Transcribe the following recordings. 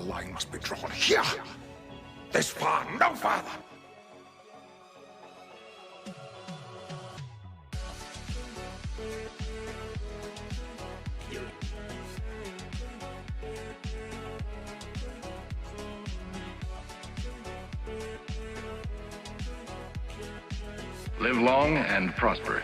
A line must be drawn here. This far, no farther. Live long and prosper.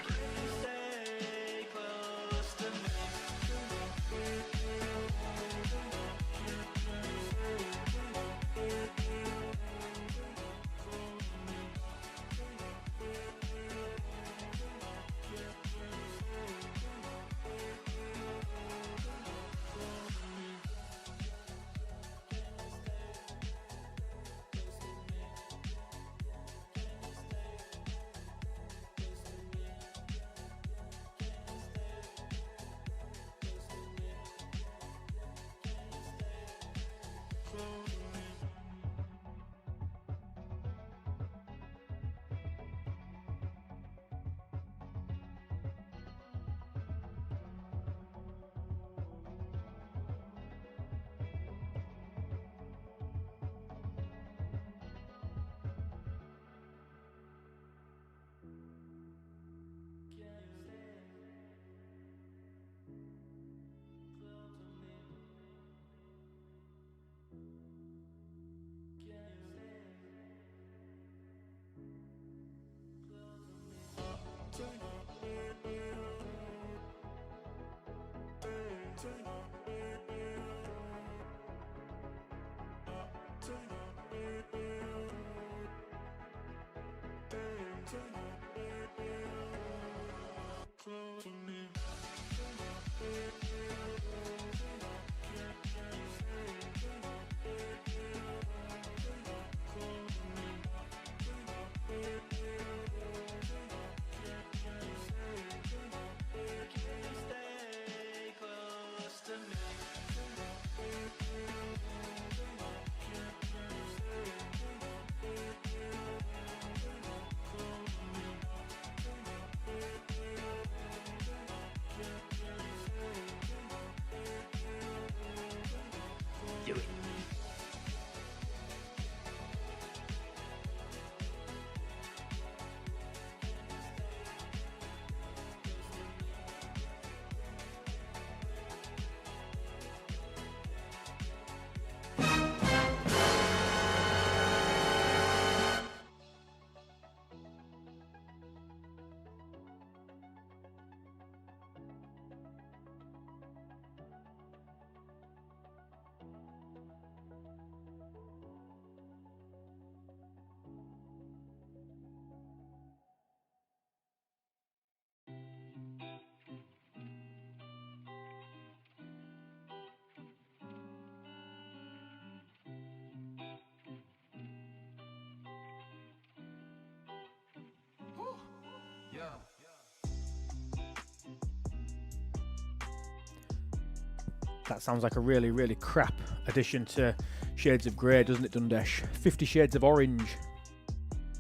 That sounds like a really, really crap addition to Shades of Grey, doesn't it, Dundesh? 50 Shades of Orange.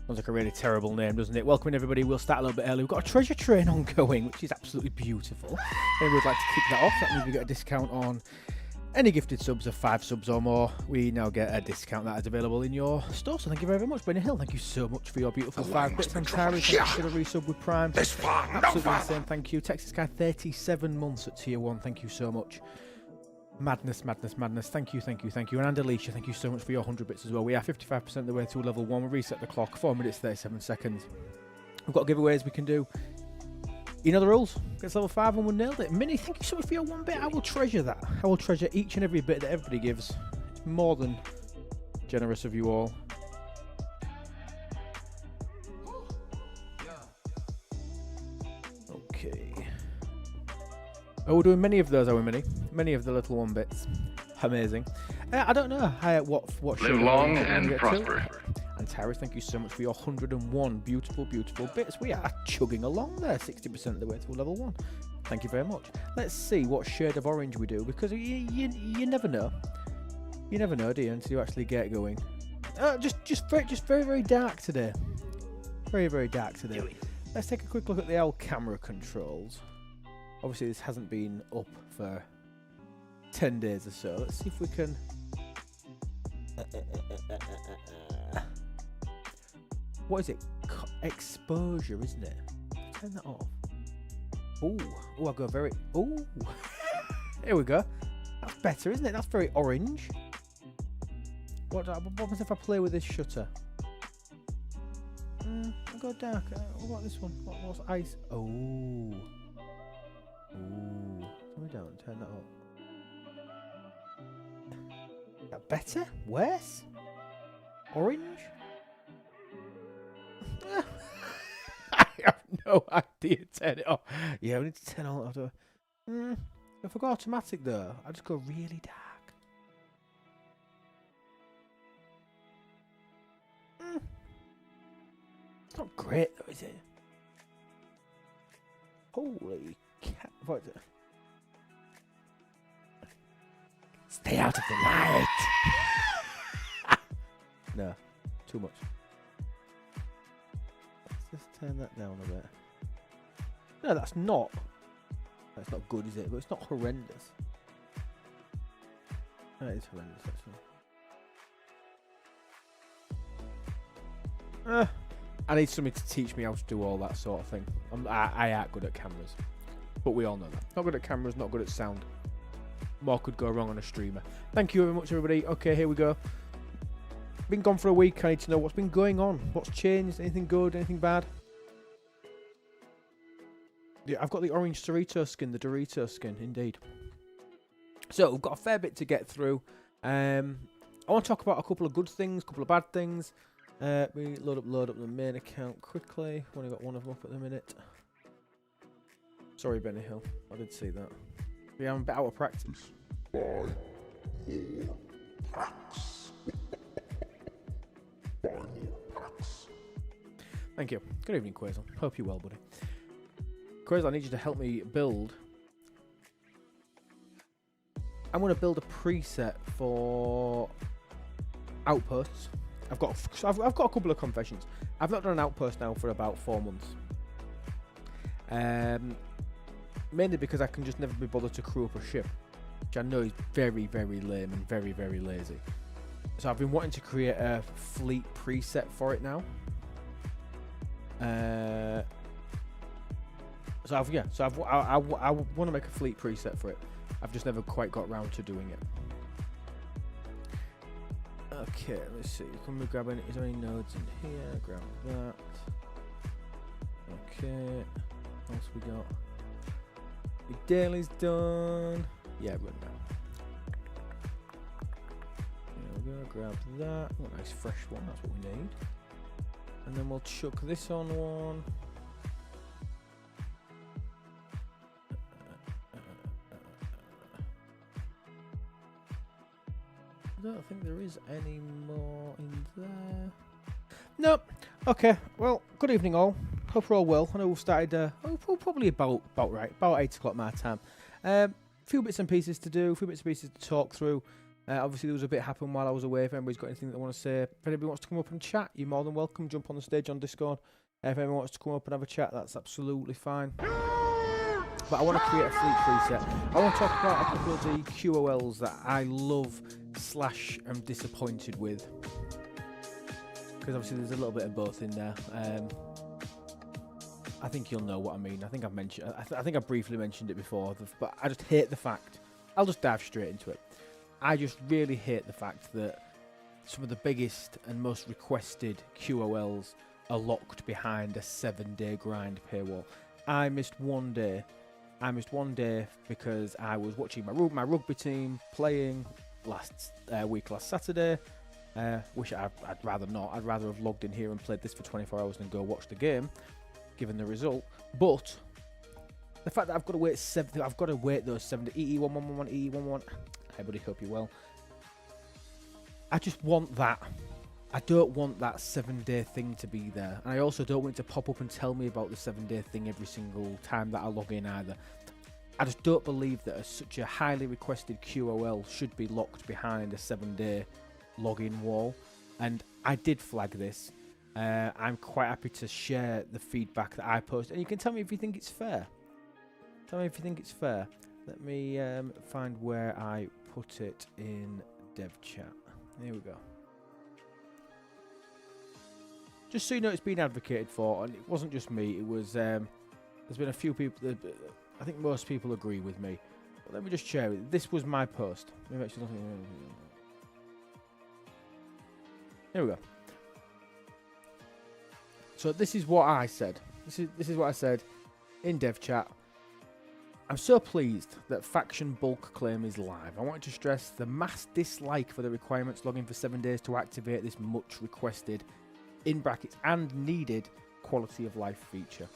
Sounds like a really terrible name, doesn't it? Welcome in, everybody. We'll start a little bit early. We've got a treasure train ongoing, which is absolutely beautiful. If we'd like to kick that off, that means we get a discount on any gifted subs of 5 subs or more. We now get a discount that is available in your store. So thank you very much, Benny Hill. Thank you so much for your beautiful 5 bits. And Tyree, thank you for the resub with Prime. This far, Absolutely insane. Thank you. Texas Guy, 37 months at tier 1. Thank you so much. Madness, madness, madness. Thank you, thank you, thank you. And Andalicia, thank you so much for your 100 bits as well. We are 55% of the way to level 1. We reset the clock, 4 minutes, 37 seconds. We've got giveaways we can do. You know the rules. Gets level 5 and we nailed it. Minnie, thank you so much for your 1 bit. I will treasure that. I will treasure each and every bit that everybody gives. It's more than generous of you all. Okay. Oh, we're doing many of those, are we, Minnie? Many of the little 1 bits. Amazing. I don't know what Live long and prosper. And Tyrus, thank you so much for your 101 beautiful, beautiful bits. We are chugging along there, 60% of the way to level 1. Thank you very much. Let's see what shade of orange we do, because you never know. You never know, do you, until you actually get going. Just very, very dark today. Very, very dark today. Let's take a quick look at the L camera controls. Obviously, this hasn't been up for 10 days or so. Let's see if we can What is it? Exposure, isn't it? Turn that off. Ooh, I go very. Ooh, here we go. That's better, isn't it? That's very orange. What happens if I play with this shutter? I'll go dark. What about this one? What's ice? Oh. Ooh. Turn me down. Turn that up. Is that better? Worse? Orange? I have no idea. Turn it off. Yeah, we need to turn all that off. If I go automatic though, I just go really dark. It's not great though, is it? Holy cat! What is it? Stay out of the light. No, too much. Let's just turn that down a bit. No, that's not. That's not good, is it? But it's not horrendous. No, it is horrendous, actually. I need somebody to teach me how to do all that sort of thing. I ain't good at cameras. But we all know that. Not good at cameras, not good at sound. More could go wrong on a streamer. Thank you very much, everybody. Okay, here we go. Been gone for a week. I need to know what's been going on. What's changed? Anything good? Anything bad? Yeah, I've got the orange Dorito skin. The Dorito skin, indeed. So, we've got a fair bit to get through. I want to talk about a couple of good things, a couple of bad things. We load up the main account quickly. Only got one of them up at the minute. Sorry, Benny Hill. I did see that. Yeah, I'm a bit out of practice. Buy more packs. Buy more packs. Thank you. Good evening, Quazel. Hope you're well, buddy. Quazel, I need you to help me build. I'm going to build a preset for outposts. I've got a couple of confessions. I've not done an outpost now for about 4 months. Mainly because I can just never be bothered to crew up a ship, which I know is very, very lame and very, very lazy. So I've been wanting to create a fleet preset for it now. I want to make a fleet preset for it. I've just never quite got round to doing it. Okay, let's see. Can we grab any? Is there any nodes in here? Grab that. Okay. What else we got? The daily's done. Yeah, run now. There we go. Grab that. Oh, nice fresh one. That's what we need. And then we'll chuck this on one. I don't think there is any more in there. Nope. Okay. Well, good evening all. Hope we're all well. I know we've started probably about right, about 8 o'clock my time. Few bits and pieces to do, a few bits and pieces to talk through. Obviously there was a bit happen while I was away. If anybody's got anything that they want to say, if anybody wants to come up and chat, you're more than welcome. Jump on the stage on Discord. If anyone wants to come up and have a chat, that's absolutely fine. But I want to create a fleet preset. I want to talk about a couple of the QoLs that I love / am disappointed with. Because obviously there's a little bit of both in there. I think you'll know what I mean. I think I've mentioned. I think I briefly mentioned it before, but I just hate the fact. I'll just dive straight into it. I just really hate the fact that some of the biggest and most requested QoLs are locked behind a 7-day grind paywall. I missed one day because I was watching my rugby team playing last Saturday. Wish I'd rather not. I'd rather have logged in here and played this for 24 hours than go watch the game, given the result. But the fact that I've got to wait those 7 EE111 EE11. Hey buddy, hope you're well. I just want that. I don't want that 7-day thing to be there. And I also don't want it to pop up and tell me about the 7-day thing every single time that I log in either. I just don't believe that such a highly requested QoL should be locked behind a 7-day login wall. And I did flag this. I'm quite happy to share the feedback that I post. And you can tell me if you think it's fair. Tell me if you think it's fair. Let me find where I put it in dev chat. Here we go. Just so you know, it's been advocated for, and it wasn't just me. It was there's been a few people that I think most people agree with me. But let me just share it. This was my post. Maybe actually nothing. Here we go. So this is what I said. This is what I said in dev chat. I'm so pleased that faction bulk claim is live. I wanted to stress the mass dislike for the requirements logging for 7 days to activate this much requested, in brackets, and needed quality of life feature.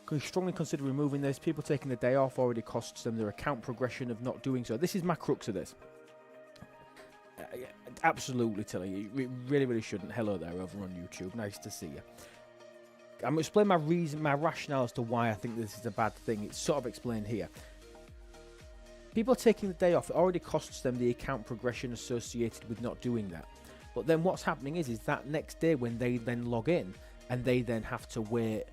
Can strongly consider removing this. People taking the day off already costs them their account progression of not doing so. This is my crux of this. Absolutely telling you, it really, really shouldn't. Hello there over on YouTube. Nice to see you. I'm going to explain my reason, my rationale as to why I think this is a bad thing. It's sort of explained here. People taking the day off, it already costs them the account progression associated with not doing that. But then what's happening is that next day when they then log in and they then have to wait,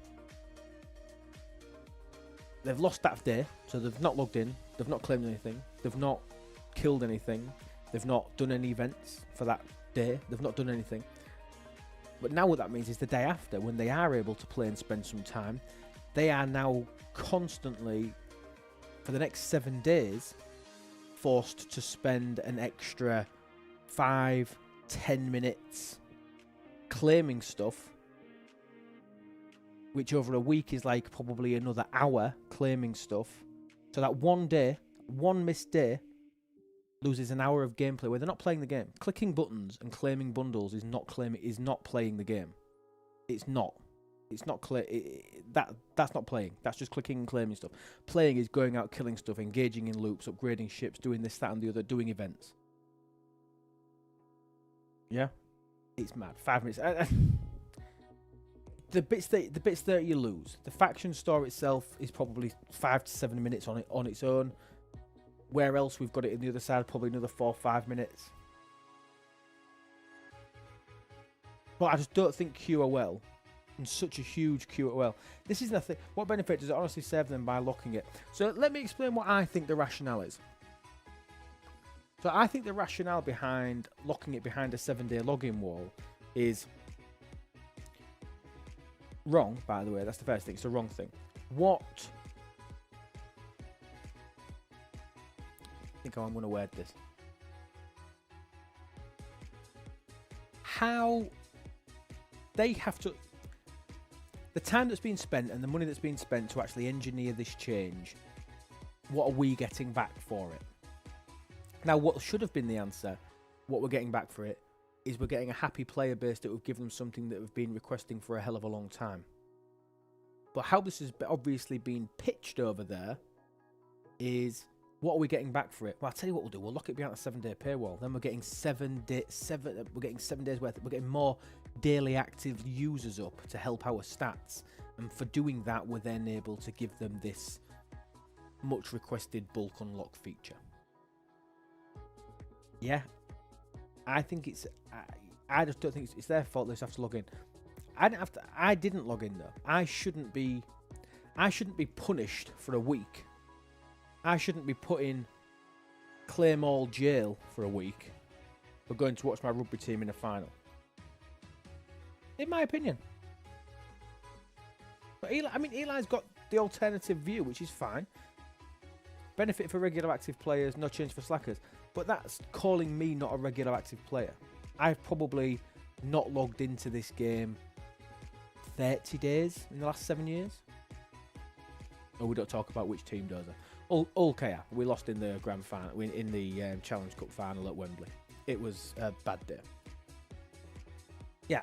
they've lost that day, so they've not logged in, they've not claimed anything, they've not killed anything, they've not done any events for that day, they've not done anything. But now what that means is the day after, when they are able to play and spend some time, they are now constantly, for the next 7 days, forced to spend an extra 5-10 minutes claiming stuff, which over a week is like probably another hour claiming stuff. So that one day, one missed day, loses an hour of gameplay where they're not playing the game. Clicking buttons and claiming bundles is not playing the game. It's not. It's not that's not playing. That's just clicking and claiming stuff. Playing is going out, killing stuff, engaging in loops, upgrading ships, doing this, that, and the other, doing events. Yeah, it's mad. 5 minutes. The bits that you lose. The faction store itself is probably 5 to 7 minutes on its own. Where else we've got it in the other side, probably another 4 or 5 minutes. But I just don't think QoL, and such a huge QoL. This is nothing. What benefit does it honestly serve them by locking it? So let me explain what I think the rationale is. So I think the rationale behind locking it behind a 7-day login wall is wrong, by the way. That's the first thing. It's the wrong thing. I think I'm going to word this. How they have to... The time that's been spent and the money that's been spent to actually engineer this change, what are we getting back for it? Now, what should have been the answer, what we're getting back for it, is we're getting a happy player base that will give them something that we've been requesting for a hell of a long time. But how this has obviously been pitched over there is... What are we getting back for it? Well, I'll tell you what we'll do. We'll lock it behind a 7-day paywall. Then we're getting 7 days worth. We're getting more daily active users up to help our stats. And for doing that, we're then able to give them this much requested bulk unlock feature. Yeah. I think it's... I just don't think it's their fault they just have to log in. I didn't log in, though. I shouldn't be punished for a week. I shouldn't be put in claim all jail for a week for going to watch my rugby team in a final. In my opinion. But Eli's got the alternative view, which is fine. Benefit for regular active players, no change for slackers. But that's calling me not a regular active player. I've probably not logged into this game 30 days in the last 7 years. Oh, we don't talk about which team does it. All KR. We lost in the grand final, in the Challenge Cup final at Wembley. It was a bad day. Yeah,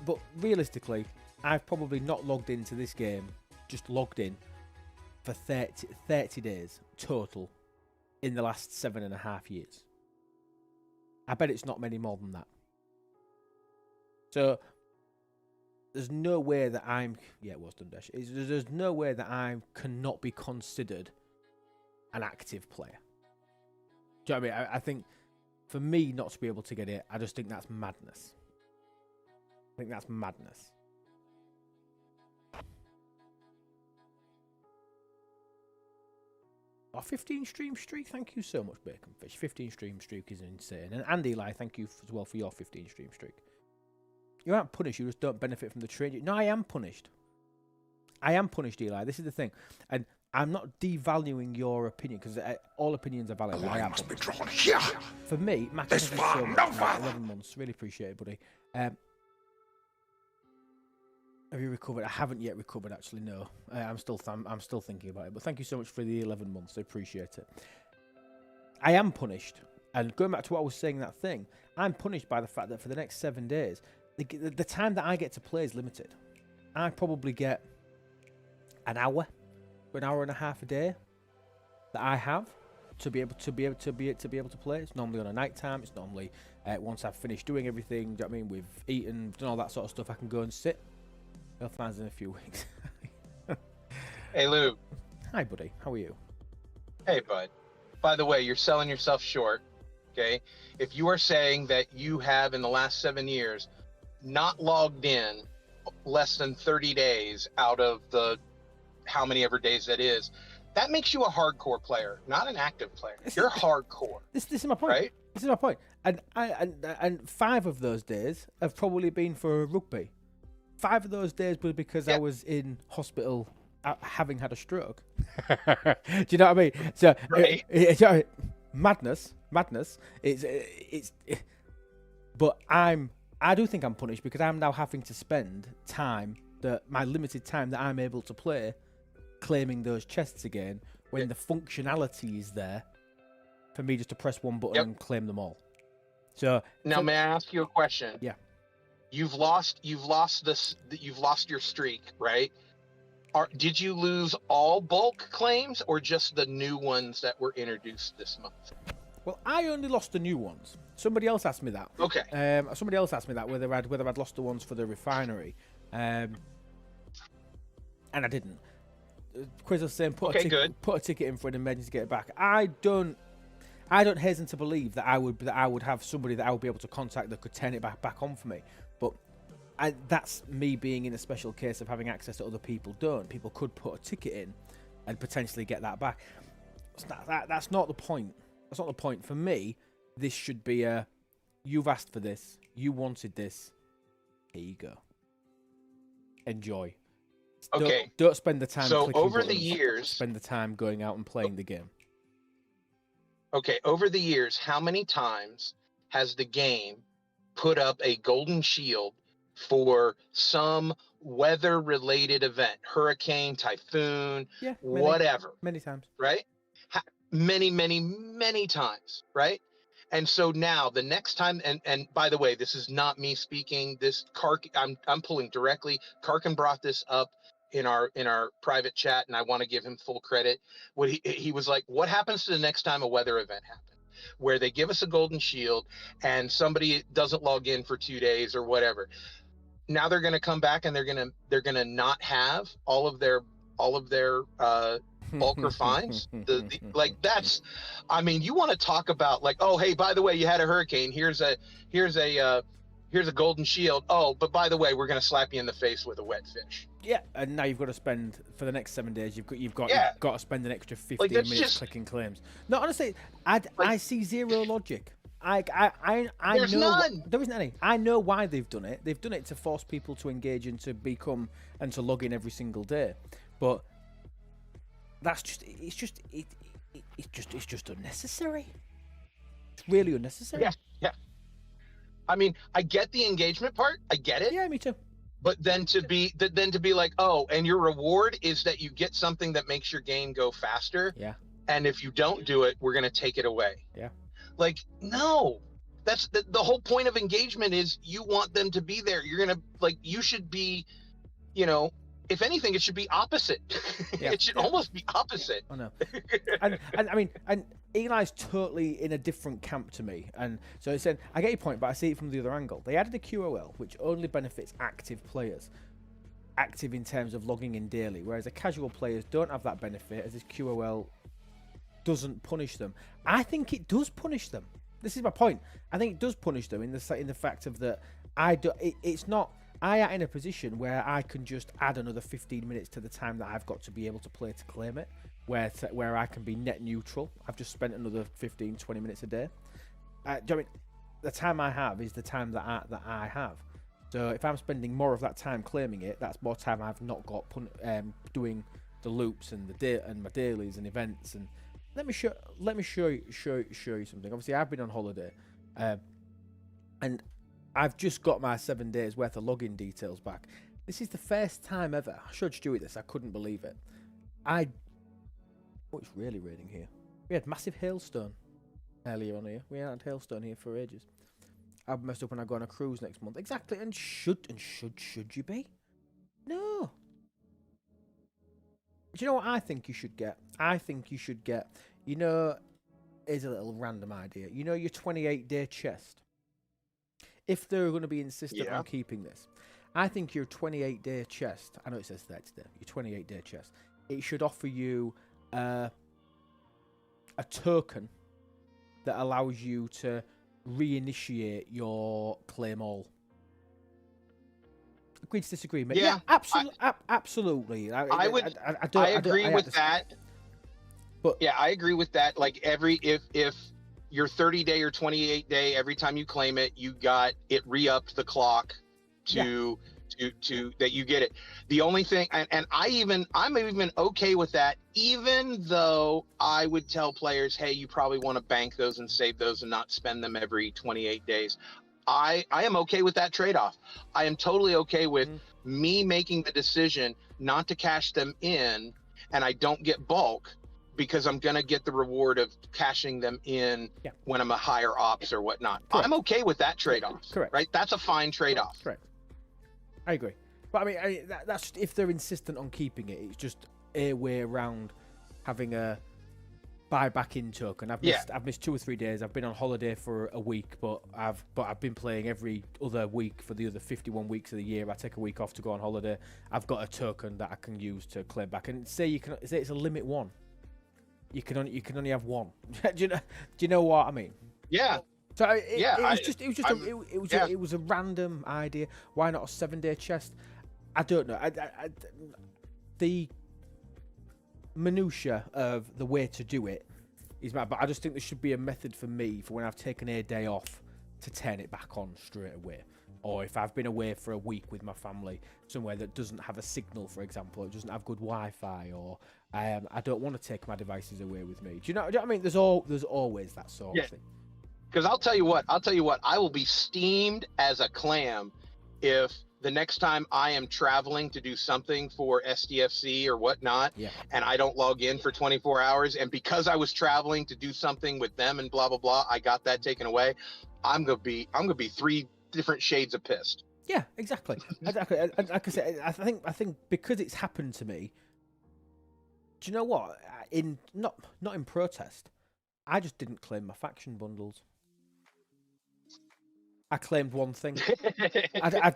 but realistically, I've probably not logged into this game, just logged in for 30 days total in the last 7.5 years. I bet it's not many more than that. So there's no way that I'm... Yeah, it was Dundesh. There's no way that I cannot be considered an active player. Do you know what I mean? I think for me not to be able to get it, I just think that's madness. I think that's madness. Our 15 stream streak, thank you so much, Baconfish. 15 stream streak is insane. And Eli, thank you as well for your 15 stream streak. You aren't punished, you just don't benefit from the trade. No, I am punished. I am punished, Eli. This is the thing. And I'm not devaluing your opinion, because all opinions are valid. I am must be drawn here. For me, Max, This thank you so far, much. no further. 11 months. Really appreciate it, buddy. Have you recovered? I haven't yet recovered, actually, no. I'm still thinking about it. But thank you so much for the 11 months. I appreciate it. I am punished. And going back to what I was saying, that thing, I'm punished by the fact that for the next 7 days, the time that I get to play is limited. I probably get an hour and a half a day that I have to be able to play. It's normally on a night time. It's normally once I've finished doing everything. Do you know what I mean? We've eaten, done all that sort of stuff. I can go and sit. I'll find in a few weeks. Hey, Lou. Hi, buddy. How are you? Hey, bud. By the way, you're selling yourself short, okay? If you are saying that you have, in the last 7 years, not logged in less than 30 days out of the how many ever days that is, that makes you a hardcore player, not an active player. You're hardcore. This is my point. Right? This is my point. And 5 of those days have probably been for rugby. 5 of those days were because I was in hospital having had a stroke. Do you know what I mean? So right. Madness. It's but I do think I'm punished because I'm now having to spend my limited time that I'm able to play claiming those chests again when the functionality is there for me just to press one button and claim them all. So now, may I ask you a question? Yeah. You've lost your streak, right? Did you lose all bulk claims or just the new ones that were introduced this month? Well, I only lost the new ones. Somebody else asked me that. Okay. Somebody else asked me that whether I'd lost the ones for the refinery, and I didn't. Quiz was saying put a ticket in for an emergency to get it back. I don't hesitate to believe that I would have somebody that I would be able to contact that could turn it back on for me. But that's me being in a special case of having access that other people don't. People could put a ticket in and potentially get that back. That's not the point. That's not the point. For me, this should be you've asked for this, you wanted this, here you go. Enjoy. Okay. Don't spend the time. So over buttons. the years, spend the time going out and playing the game. Okay, over the years, how many times has the game put up a golden shield for some weather-related event, hurricane, typhoon, whatever? Many times. Right? Many times, right? And so now the next time, and by the way, this is not me speaking. This I'm pulling directly. Karkin brought this up in our private chat, and I want to give him full credit. What he was like, what happens to the next time a weather event happens, where they give us a golden shield and somebody doesn't log in for 2 days or whatever? Now they're going to come back and they're going to not have all of their bulk refines. Like that's, I mean, you want to talk about like, oh hey, by the way, you had a hurricane. Here's a golden shield. Oh, but by the way, we're gonna slap you in the face with a wet fish. Yeah, and now you've got to spend for the next 7 days. You've got to spend an extra 15 minutes clicking claims. No, honestly, I see zero logic. I there's know none. There isn't any. I know why they've done it. They've done it to force people to engage and to become and to log in every single day. But that's it's just unnecessary. It's really unnecessary. Yeah. I mean, I get the engagement part. I get it. Yeah, me too. But then to be like, oh, and your reward is that you get something that makes your game go faster. Yeah. And if you don't do it, we're gonna take it away. Yeah. Like, no. That's the whole point of engagement is you want them to be there. You're gonna like you should be, if anything, it should be opposite. Yeah. It should almost be opposite. I know. and I mean, and Eli's totally in a different camp to me. And so it's saying, I get your point, but I see it from the other angle. They added a QoL, which only benefits active players. Active in terms of logging in daily, whereas the casual players don't have that benefit, as this QoL doesn't punish them. I think it does punish them. This is my point. I think it does punish them in the fact of that it's not. I am in a position where I can just add another 15 minutes to the time that I've got to be able to play to claim it. where I can be net neutral. I've just spent another 15, 20 minutes a day. Do you know what I mean? The time I have is the time that I have. So if I'm spending more of that time claiming it, that's more time I've not got doing the loops and my dailies and events. And let me show you something. Obviously, I've been on holiday, and I've just got my 7 days worth of login details back. This is the first time ever. I showed Stewie this. I couldn't believe it. Oh, it's really raining here. We had massive hailstone earlier on here. We had hailstone here for ages. I've messed up when I go on a cruise next month. Exactly. And should you be? No. Do you know what I think you should get? I think you should get, here's a little random idea. Your 28-day chest. If they're going to be insistent on keeping this, I think your 28-day chest, I know it says 30 there, your 28-day chest, it should offer you a token that allows you to reinitiate your claim all. Agree to disagree, mate? Yeah, absolutely. I agree with that. But yeah, I agree with that. Like if your 30-day or 28-day, every time you claim it, you got it re-upped the clock to that you get it. The only thing, and I'm even okay with that, even though I would tell players, hey, you probably want to bank those and save those and not spend them every 28 days. I am okay with that trade-off. I am totally okay with me making the decision not to cash them in, and I don't get bulk because I'm going to get the reward of cashing them in when I'm a higher ops or whatnot. Correct. I'm okay with that trade-off. Correct. Right? That's a fine trade-off. Correct. I agree. But I mean, that's if they're insistent on keeping it. It's just a way around having a buyback in token. I've missed 2 or 3 days. I've been on holiday for a week, but I've been playing every other week for the other 51 weeks of the year. I take a week off to go on holiday. I've got a token that I can use to claim back. And say it's a limit 1. You can only have 1. do you know what I mean? Yeah. So it was a random idea. Why not a 7-day chest? I don't know. The minutia of the way to do it is mad, but I just think there should be a method for me for when I've taken a day off to turn it back on straight away. Or if I've been away for a week with my family somewhere that doesn't have a signal, for example, it doesn't have good Wi-Fi, or I don't want to take my devices away with me. Do you know what I mean? There's always that sort of thing. Because I'll tell you what, I will be steamed as a clam if the next time I am traveling to do something for STFC or whatnot, and I don't log in for 24 hours, and because I was traveling to do something with them and blah blah blah, I got that taken away. I'm gonna be 3 different shades of pissed. Yeah, exactly. Like I said, I think because it's happened to me. Do you know what? Not in protest, I just didn't claim my faction bundles. I claimed one thing. I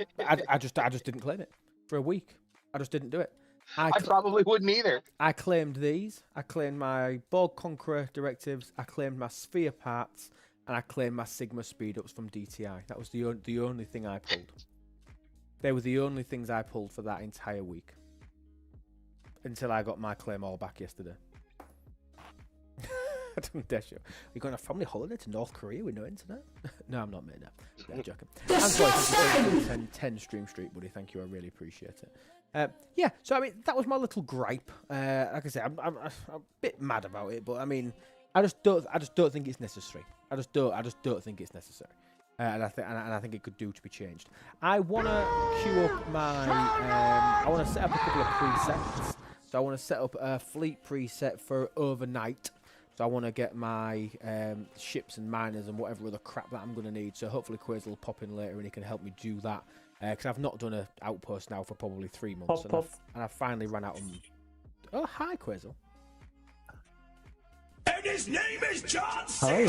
just didn't claim it for a week. I just didn't do it. I probably wouldn't either. I claimed these. I claimed my Borg Conqueror directives. I claimed my Sphere parts, and I claimed my Sigma speed ups from DTI. That was the only thing I pulled. They were the only things I pulled for that entire week until I got my claim all back yesterday. I don't dare show. We're going on a family holiday to North Korea with no internet? No, I'm not, mate. No, I'm joking. I'm sorry, 10 Stream Street, buddy. Thank you. I really appreciate it. Yeah, so I mean, that was my little gripe. Like I said, I'm a bit mad about it, but I mean, I just don't think it's necessary. I just don't think it's necessary. And I think it could do to be changed. I want to queue up my. I want to set up a couple of presets. So I want to set up a fleet preset for overnight. So I want to get my ships and miners and whatever other crap that I'm going to need. So hopefully Quazel will pop in later and he can help me do that. Because I've not done an outpost now for probably 3 months. And I finally ran out of... Oh, hi, Quazel. And his name is John C. Hi.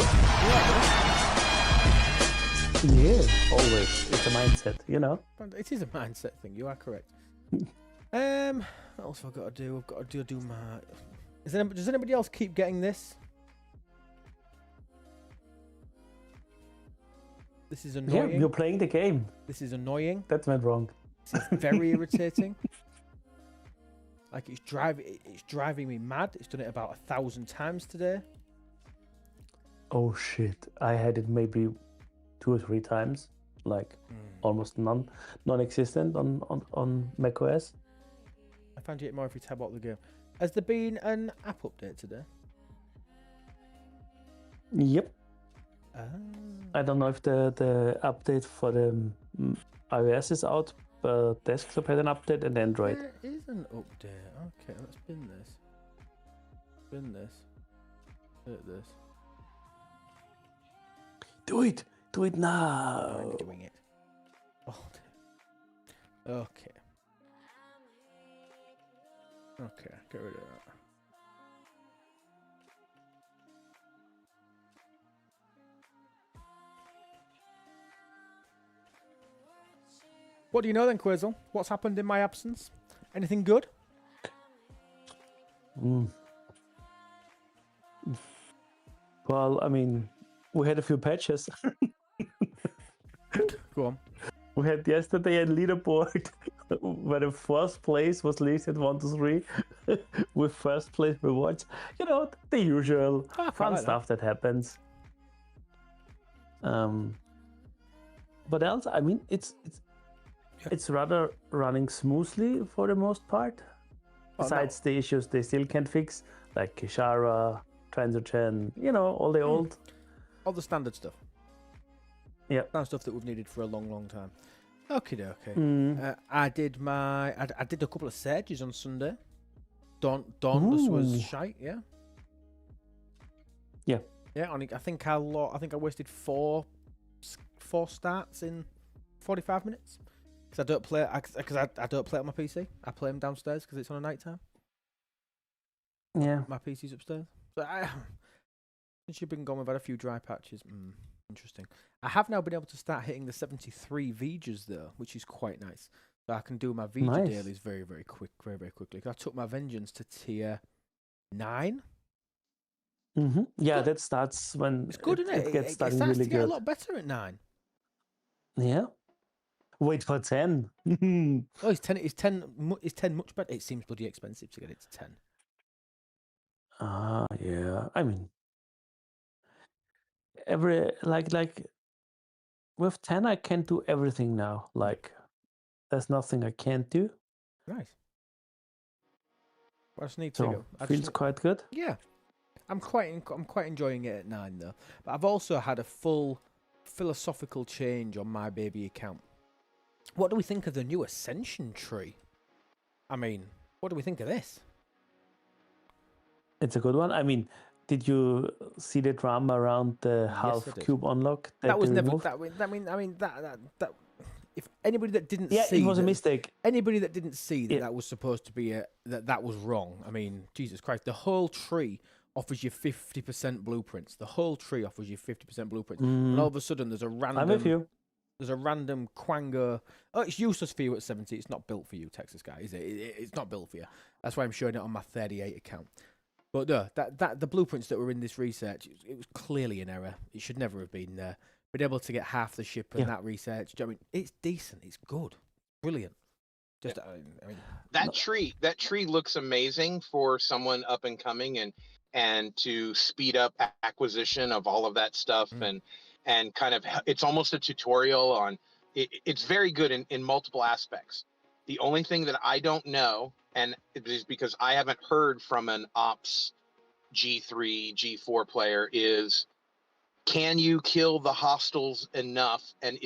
Yeah, always. It's a mindset, you know? It is a mindset thing. You are correct. What else have I got to do? I've got to do my... Does anybody else keep getting this? This is annoying. Yeah, you're playing the game. This is annoying. That went wrong. This is very irritating. Like it's driving me mad. It's done it about 1,000 times today. Oh shit! I had it maybe 2 or 3 times, like almost non-existent on macOS. I found it more if you tab out the game. Has there been an app update today? Yep. Ah. I don't know if the update for the iOS is out, but desktop had an update and Android. There is an update. Okay, let's spin this. Spin this. Hit this. Do it! Do it now! I'm doing it. Oh, okay. Okay, get rid of that. What do you know then, Quizzle? What's happened in my absence? Anything good? Well, I mean, we had a few patches. Go on. We had yesterday a leaderboard where the first place was listed 1 to 3 with first place rewards. You know, the usual fun like stuff that happens. But else, I mean, it's rather running smoothly for the most part. Besides the issues they still can't fix, like Kishara, Transigen, you know, all the old. All the standard stuff. Yeah. Standard stuff that we've needed for a long, long time. Okay. I did I did a couple of Sages on Sunday. Dauntless was shite, yeah. Yeah. Yeah, I think I wasted four starts in 45 minutes. Because I don't play it on my PC. I play them downstairs because it's on a night time. Yeah. My PC's upstairs. So since you've been gone, we've had a few dry patches. Interesting. I have now been able to start hitting the 73 Vijas though, which is quite nice. So I can do my Vija dailies very, very quickly. I took my Vengeance to tier 9. Yeah, that starts when it's good, isn't it? It gets starting starts really to get good. a lot better at 9. Yeah. Wait for 10. Oh, is 10 much better? It seems bloody expensive to get it to 10. Yeah. I mean, like with 10 I can do everything now. Like there's nothing I can't do. Nice. I just need to So go. feels quite good. Yeah. I'm quite enjoying it at 9 though. But I've also had a full philosophical change on my baby account. What do we think of the new Ascension tree? I mean, what do we think of this? It's a good one. I mean, did you see the drama around the half cube unlock that was never removed? that if anybody that didn't see it was a mistake. Anybody that didn't see that was supposed to be that was wrong. I mean, Jesus Christ, the whole tree offers you 50% blueprints. The whole tree offers you 50% blueprints. And all of a sudden there's a random I'm with you. There's a random Quango. Oh, it's useless for you at 70. It's not built for you, Texas guy, is it? It's not built for you. That's why I'm showing it on my 38 account. But no, that the blueprints that were in this research, it was clearly an error. It should never have been there. Been able to get half the ship and that research. I mean, it's decent. It's good. Brilliant. Just, I mean, that tree looks amazing for someone up and coming and to speed up acquisition of all of that stuff and kind of, it's almost a tutorial on it's very good in multiple aspects. The only thing that I don't know, and it is because I haven't heard from an ops G3 G4 player, is can you kill the hostiles enough, and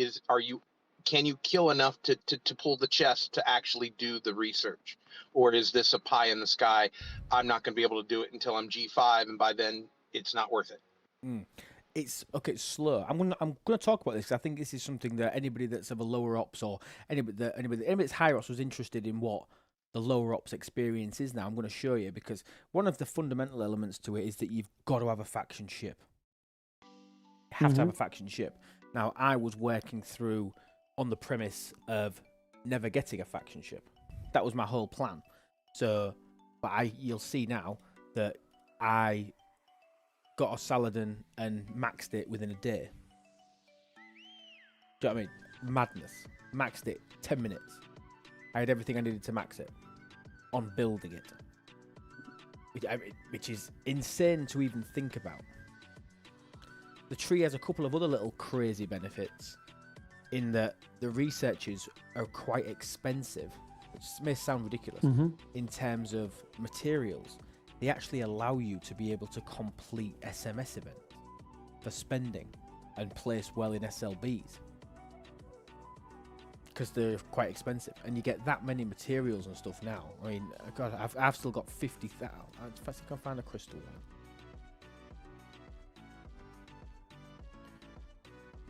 can you kill enough to pull the chest to actually do the research? Or is this a pie in the sky? I'm not going to be able to do it until I'm G5, and by then it's not worth it. It's okay. It's slow. I'm gonna talk about this because I think this is something that anybody that's of a lower ops or anybody that's higher ops was interested in what the lower ops experience is. Now I'm going to show you, because one of the fundamental elements to it is that you've got to have a faction ship. You have to have a faction ship. Now I was working through on the premise of never getting a faction ship. That was my whole plan. So, but you'll see now that I got a Saladin and maxed it within a day. Do you know what I mean? Madness. Maxed it 10 minutes. I had everything I needed to max it. on building it, which is insane to even think about. The tree has a couple of other little crazy benefits in that the researches are quite expensive, which may sound ridiculous in terms of materials. They actually allow you to be able to complete SMS events for spending and place well in SLBs because they're quite expensive, and you get that many materials and stuff now. I mean, God, I've still got 50,000. If I can find a crystal one.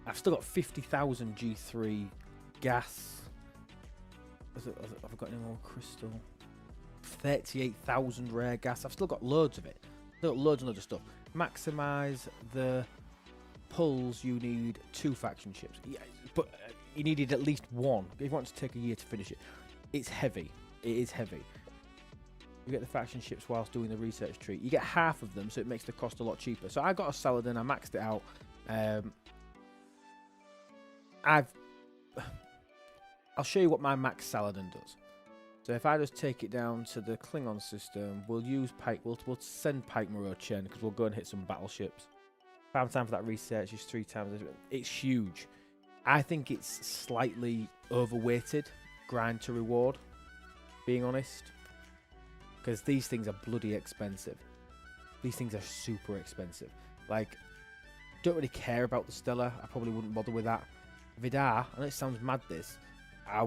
I've still got 50,000 G3 gas. Have I got any more crystal? 38,000 rare gas. I've still got loads of it. Still got loads and loads of stuff. Maximize the pulls. You need 2 faction ships. Yeah, but you needed at least 1. If you want to take a year to finish it, it's heavy. It is heavy. You get the faction ships whilst doing the research tree. You get half of them, so it makes the cost a lot cheaper. So I got a Saladin. I maxed it out. I'll show you what my max Saladin does. So if I just take it down to the Klingon system, we'll use Pike. We'll send Pike Moreau Chen because we'll go and hit some battleships. Farm time for that research is 3 times. It's huge. I think it's slightly overweighted grind to reward, being honest, because these things are bloody expensive. These things are super expensive. Like, don't really care about the Stellar. I probably wouldn't bother with that. Vidar, I know it sounds mad this. I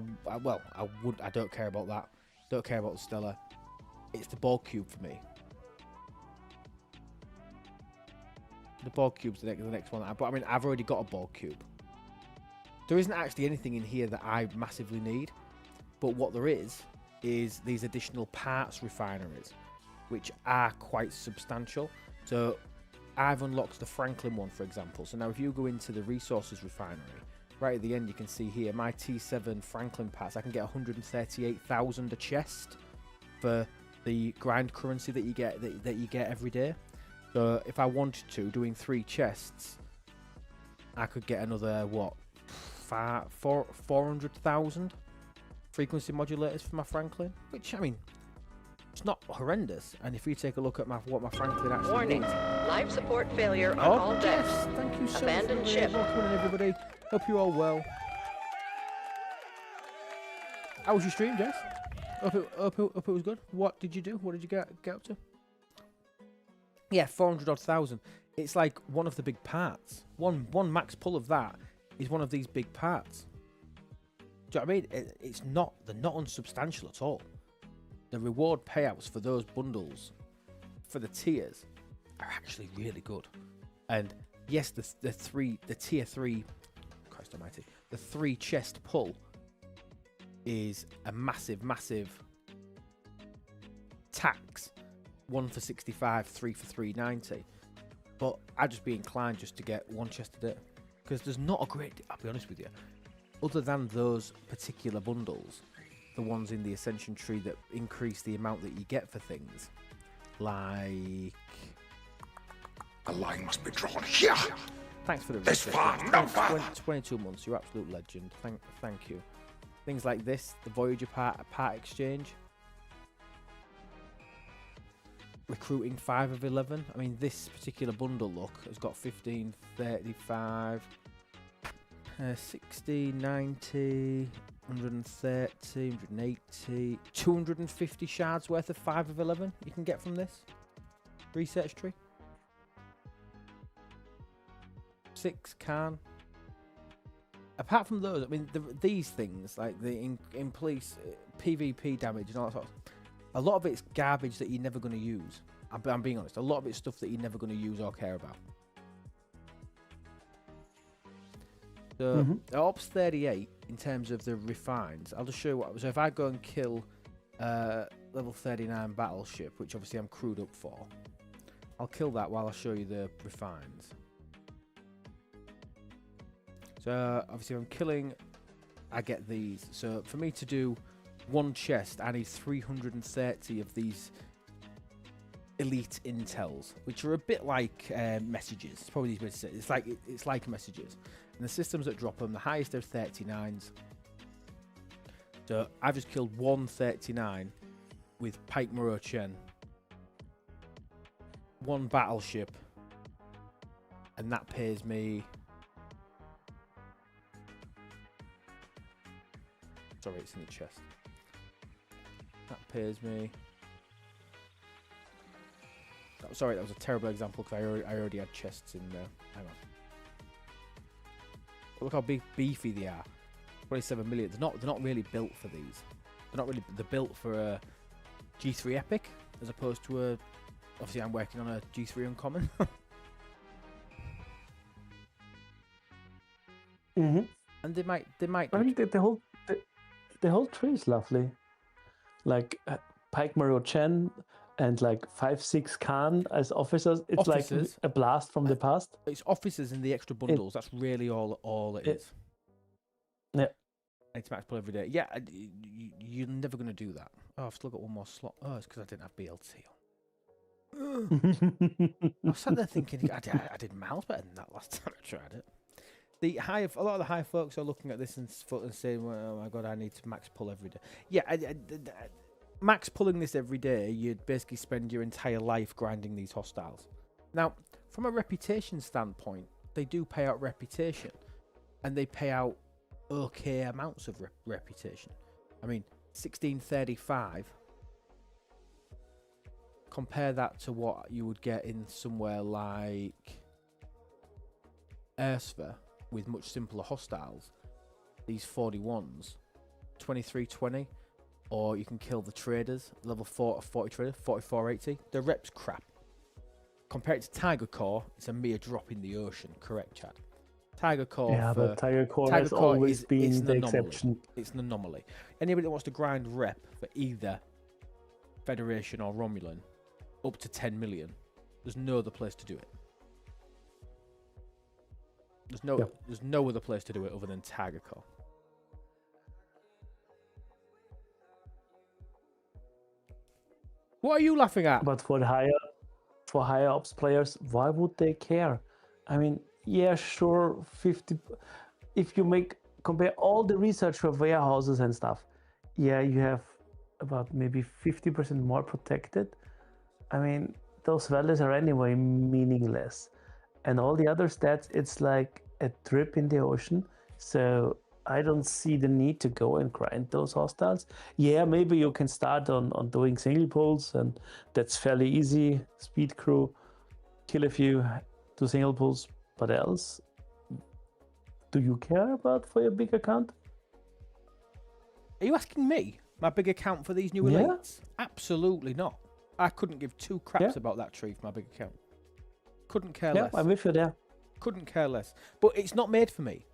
don't care about that. Don't care about the Stellar. It's the Borg cube for me. The Borg cube's the next one. But I mean, I've already got a Borg cube. There isn't actually anything in here that I massively need. But what there is these additional parts refineries, which are quite substantial. So I've unlocked the Franklin one, for example. So now if you go into the resources refinery, right at the end you can see here my T7 Franklin parts. I can get 138,000 a chest for the grind currency that you get every day. So if I wanted to, doing 3 chests, I could get another 400,000 frequency modulators for my Franklin, which I mean, it's not horrendous. And if you take a look at what my Franklin actually Warning, does. live support failure on all decks. Yes, thank you so Abandoned much. ship. Welcome in, everybody. Hope you're all well. How was your stream, Jess? Hope it was good. What did you do? What did you get up to? Yeah, 400,000. It's like one of the big parts. One max pull of that is one of these big parts. Do you know what I mean? They're not unsubstantial at all. The reward payouts for those bundles, for the tiers, are actually really good. And yes, the tier 3, Christ almighty, the 3 chest pull is a massive tax. 1 for 65, 3 for 390. But I'd just be inclined just to get 1 chest a day, because there's not a great, I'll be honest with you, other than those particular bundles, the ones in the Ascension tree that increase the amount that you get for things, like... A line must be drawn here. Thanks for the This far, no further. 22 months, you're absolute legend. Thank you. Things like this, the Voyager part exchange. Recruiting 5 of 11. I mean, this particular bundle, look, has got 15, 35, 60, 90, 130, 180, 250 shards worth of 5 of 11 you can get from this research tree. 6 can. Apart from those, I mean, these things, like the in police PvP damage and all that sort of, a lot of it's garbage that you're never going to use. I'm being honest. A lot of it's stuff that you're never going to use or care about. So, Ops 38, in terms of the refines, I'll just show you what. So if I go and kill level 39 battleship, which obviously I'm crewed up for, I'll kill that while I show you the refines. So obviously I'm killing, I get these. So for me to do 1 chest, I need 330 of these elite intels, which are a bit like messages. It's probably easy to say. It's like messages. And the systems that drop them, the highest are 39s. So I've just killed 139 with Pike Muro Chen, 1 battleship, and that pays me. Sorry, it's in the chest. That pays me. Sorry, that was a terrible example because I already had chests in there. Hang on. But look how beefy they are. 27 million. They're not really built for these. They're built for a G3 Epic as opposed to a. Obviously, I'm working on a G3 Uncommon. Mm-hmm. And they might. I mean, the whole tree is lovely. Like Pike Maro Chen and like 5-6 Khan as officers. It's Officers. like a blast from the past. It's officers and the extra bundles. That's really all it is. Yeah. It's max pull every day. Yeah, you're never going to do that. Oh, I've still got one more slot. Oh, it's because I didn't have BLT on. I was sat there thinking, I did miles better than that last time I tried it. A lot of the high folks are looking at this and saying, well, "Oh my god, I need to max pull every day." Yeah, max pulling this every day, you'd basically spend your entire life grinding these hostiles. Now, from a reputation standpoint, they do pay out reputation, and they pay out okay amounts of reputation. I mean, 1635. Compare that to what you would get in somewhere like Ursva with much simpler hostiles. These 41s, 2320, or you can kill the traders, level 40 trader, 4480. The rep's crap. Compared to Tiger Core, it's a mere drop in the ocean. Correct, Chad? Tiger Core. Yeah, but Tiger Core has always been the exception. It's an anomaly. Anybody that wants to grind rep for either Federation or Romulan up to 10 million, there's no other place to do it. There's no other place to do it other than Tiger Core. What are you laughing at? But for higher ops players, why would they care? I mean, yeah, sure, 50. If you compare all the research for warehouses and stuff, yeah, you have about maybe 50% more protected. I mean, those values are anyway meaningless. And all the other stats, it's like a drip in the ocean. So I don't see the need to go and grind those hostiles. Yeah, maybe you can start on doing single pulls, and that's fairly easy. Speed crew, kill a few, do single pulls. But else, do you care about for your big account? Are you asking me? My big account for these new elites? Absolutely not. I couldn't give 2 craps about that tree for my big account. Couldn't care less. Yeah, I'm with you there. Couldn't care less. But it's not made for me.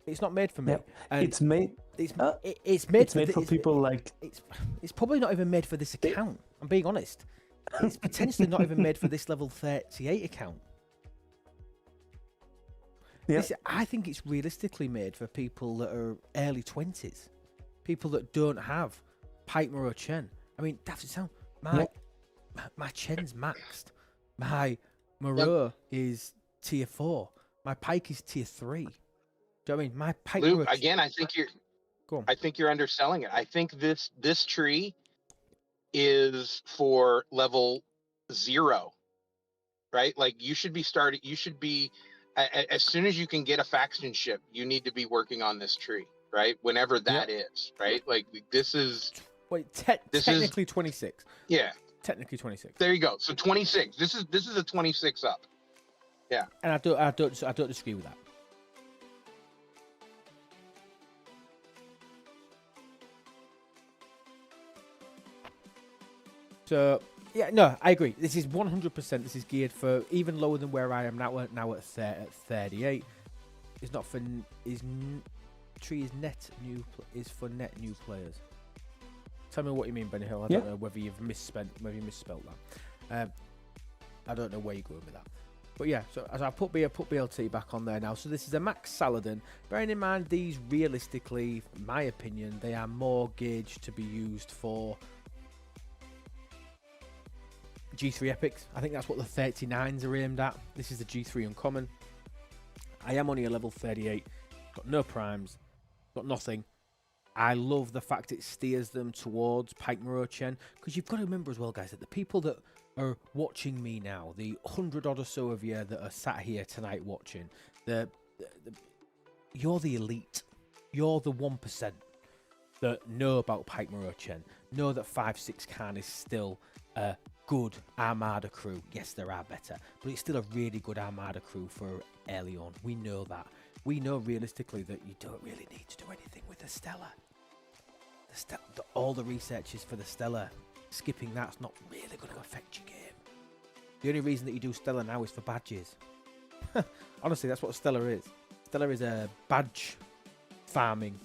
It's not made for me. Yeah. It's made. It's made for people like. It's probably not even made for this account. I'm being honest. It's potentially not even made for this level 38 account. Yeah. I think it's realistically made for people that are early 20s, people that don't have Pike Muro Chen. I mean, that's it sound. My Chen's maxed. My Muro is tier 4. My Pike is tier 3. Do you know what I mean? My Pike. Luke, again, I think you're. Go on. I think you're underselling it. I think this tree is for level 0, right? Like you should be starting. You should be. As soon as you can get a faction ship, you need to be working on this tree, right? Whenever that is, right? Like this is. Wait, technically 26. Yeah. Technically 26. There you go. So 26. This is a 26 up. Yeah. And I don't disagree with that. So yeah, no, I agree. This is 100%. This is geared for even lower than where I am now. Now at 38. It's not for tree is for net new players. Tell me what you mean, Benny Hill. I don't know whether you've misspelled that. I don't know where you're going with that. But yeah, so as I put BLT back on there now. So this is a Max Saladin. Bearing in mind, these realistically, in my opinion, they are more gauged to be used for G3 Epics. I think that's what the 39s are aimed at. This is the G3 Uncommon. I am only a level 38. Got no primes. Got nothing. I love the fact it steers them towards Pike Morochen, because you've got to remember as well, guys, that the people that are watching me now, the 100 odd or so of you that are sat here tonight watching, you're the elite. You're the 1% that know about Pike Morochen, know that 5.6 Khan is still a good Armada crew. Yes, there are better, but it's still a really good Armada crew for Aeolian. We know that. We know realistically that you don't really need to do anything with the Stella. All the research is for the Stella. Skipping that's not really going to affect your game. The only reason that you do Stella now is for badges. Honestly, that's what Stella is. Stella is a badge farming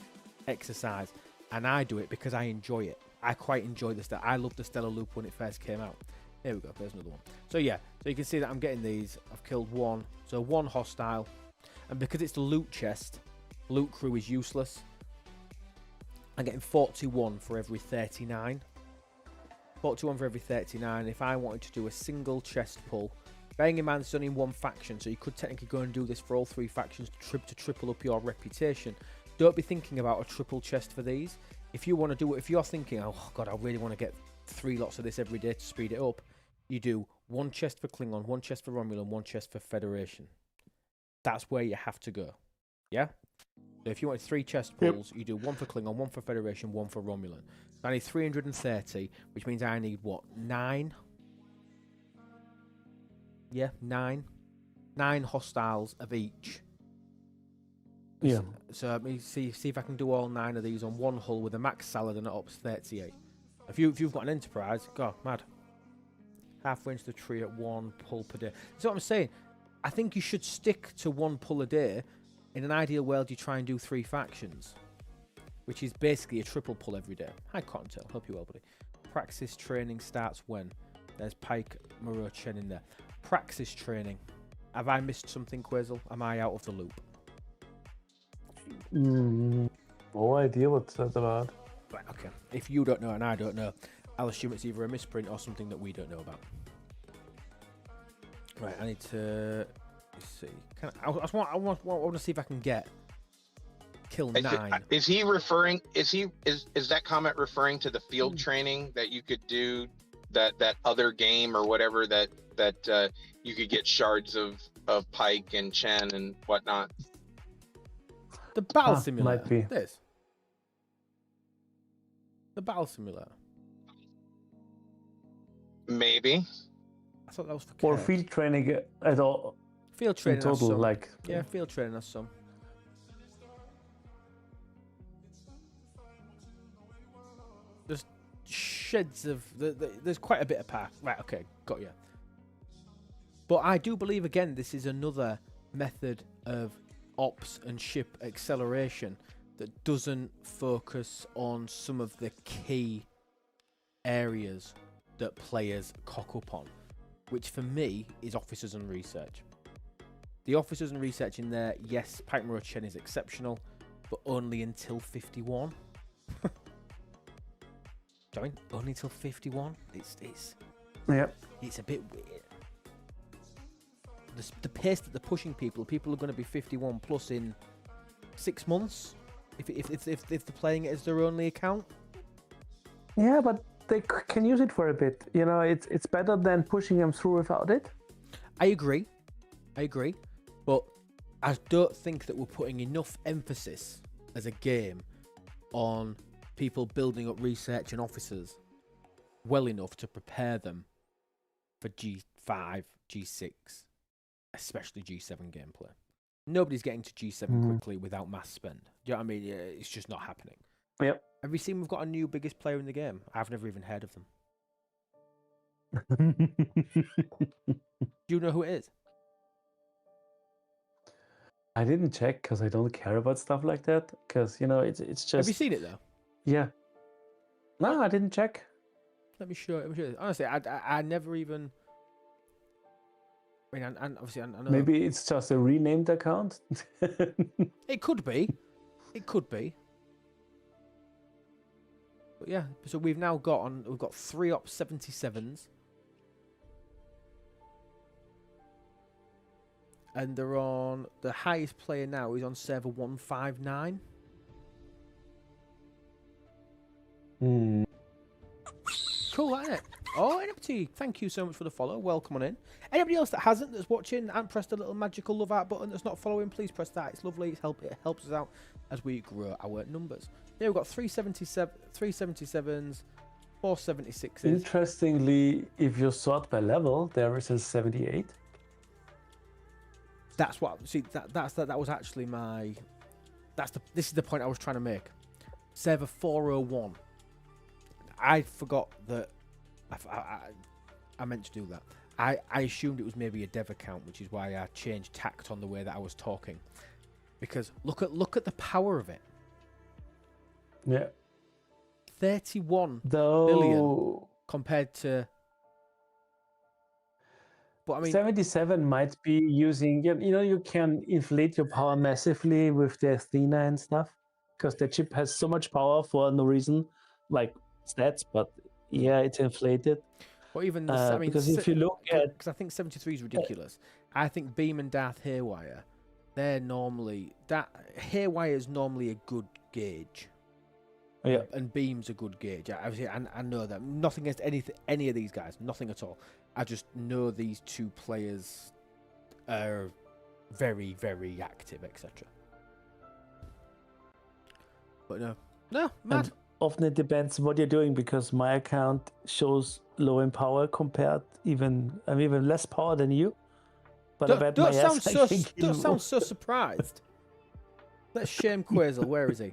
exercise, and I do it because I enjoy it. I quite enjoy the Stella. I loved the Stella loop when it first came out. Here we go, there's another one. So yeah, so you can see that I'm getting these. I've killed one, so one hostile, and because it's the loot chest, loot crew is useless. I'm getting 41 for every 39. 41 for every 39. If I wanted to do a single chest pull, bearing in mind it's only in one faction, so you could technically go and do this for all 3 factions to triple up your reputation. Don't be thinking about a triple chest for these. If you want to do it, if you're thinking, oh god, I really want to get 3 lots of this every day to speed it up, you do 1 chest for Klingon, 1 chest for Romulan, 1 chest for Federation. That's where you have to go. Yeah? So if you want 3 chest pulls, you do 1 for Klingon, 1 for Federation, 1 for Romulan. So I need 330, which means I need what? 9? Yeah, 9. 9 hostiles of each. Yeah. So let me see if I can do all 9 of these on one hull with a max salad and an ops 38. If you've got an enterprise, God, mad. Halfway into the tree at 1 pull per day. That's what I'm saying. I think you should stick to 1 pull a day. In an ideal world, you try and do 3 factions, which is basically a triple pull every day. Hi, Cottontail. Hope you well, buddy. Praxis training starts when? There's Pike Morochen in there. Praxis training. Have I missed something, Quazel? Am I out of the loop? No idea what that's about. Right, okay. If you don't know and I don't know, I'll assume it's either a misprint or something that we don't know about. Right, I need to... Let's see. I want to see if I can get kill 9. Is he referring? Is that comment referring to the field training that you could do, that other game or whatever that you could get shards of Pike and Chen and whatnot? The battle simulator. Might be. This. The battle simulator. Maybe. I thought that was for Or Kurt. field training at all. Field training in total, has some. like Yeah, field training has some. There's sheds of... there's quite a bit of path. Right, okay, got you. But I do believe, again, this is another method of ops and ship acceleration that doesn't focus on some of the key areas that players cock up on, which for me is officers and research. The officers and research in there, yes, Pike Morochen is exceptional, but only until 51. Join only until 51. It's a bit weird. The pace that they're pushing people are going to be 51 plus in 6 months if they're playing it as their only account. Yeah, but they can use it for a bit. You know, it's better than pushing them through without it. I agree, but I don't think that we're putting enough emphasis as a game on people building up research and officers well enough to prepare them for G5, G6, especially G7 gameplay. Nobody's getting to G7 quickly without mass spend. Do you know what I mean? It's just not happening. Yep. Have you seen we've got a new biggest player in the game? I've never even heard of them. Do you know who it is? I didn't check because I don't care about stuff like that. Because, you know, it's just... Have you seen it though? Yeah. No, I didn't check. Let me show you. Honestly, I never even... I mean, and obviously I know... Maybe it's just a renamed account. It could be. It could be. But yeah, so we've got 3 Ops 77s. And they're on... The highest player now is on server 159. Cool, isn't it? Oh, NFT, thank you so much for the follow. Welcome on in. Anybody else that hasn't, that's watching and pressed the little magical love out button that's not following, please press that. It's lovely. It helps us out as we grow our numbers. Yeah, we've got 377s, 476s. Interestingly, if you sort by level, there is a 78. That's what. See, that was actually my. This is the point I was trying to make. Server 401. I forgot that. I meant to do that. I assumed it was maybe a dev account, which is why I changed tact on the way that I was talking. Because look at the power of it. Yeah. 31 billion compared to. But I mean, 77 might be using. You can inflate your power massively with the Athena and stuff, because the chip has so much power for no reason, like stats. But yeah, it's inflated. Or even the, because if you look at, because I think 73 is ridiculous. I think Beam and Darth Haywire, they're normally Haywire is normally a good gauge. Yeah, and Beam's a good gauge. I know that. Nothing against any of these guys. Nothing at all. I just know these two players are very, very active, etc. But no, mad. And often it depends what you're doing, because my account shows low in power compared I'm even less power than you. But I bet don't sound so so surprised. Let's shame Quasel. Where is he?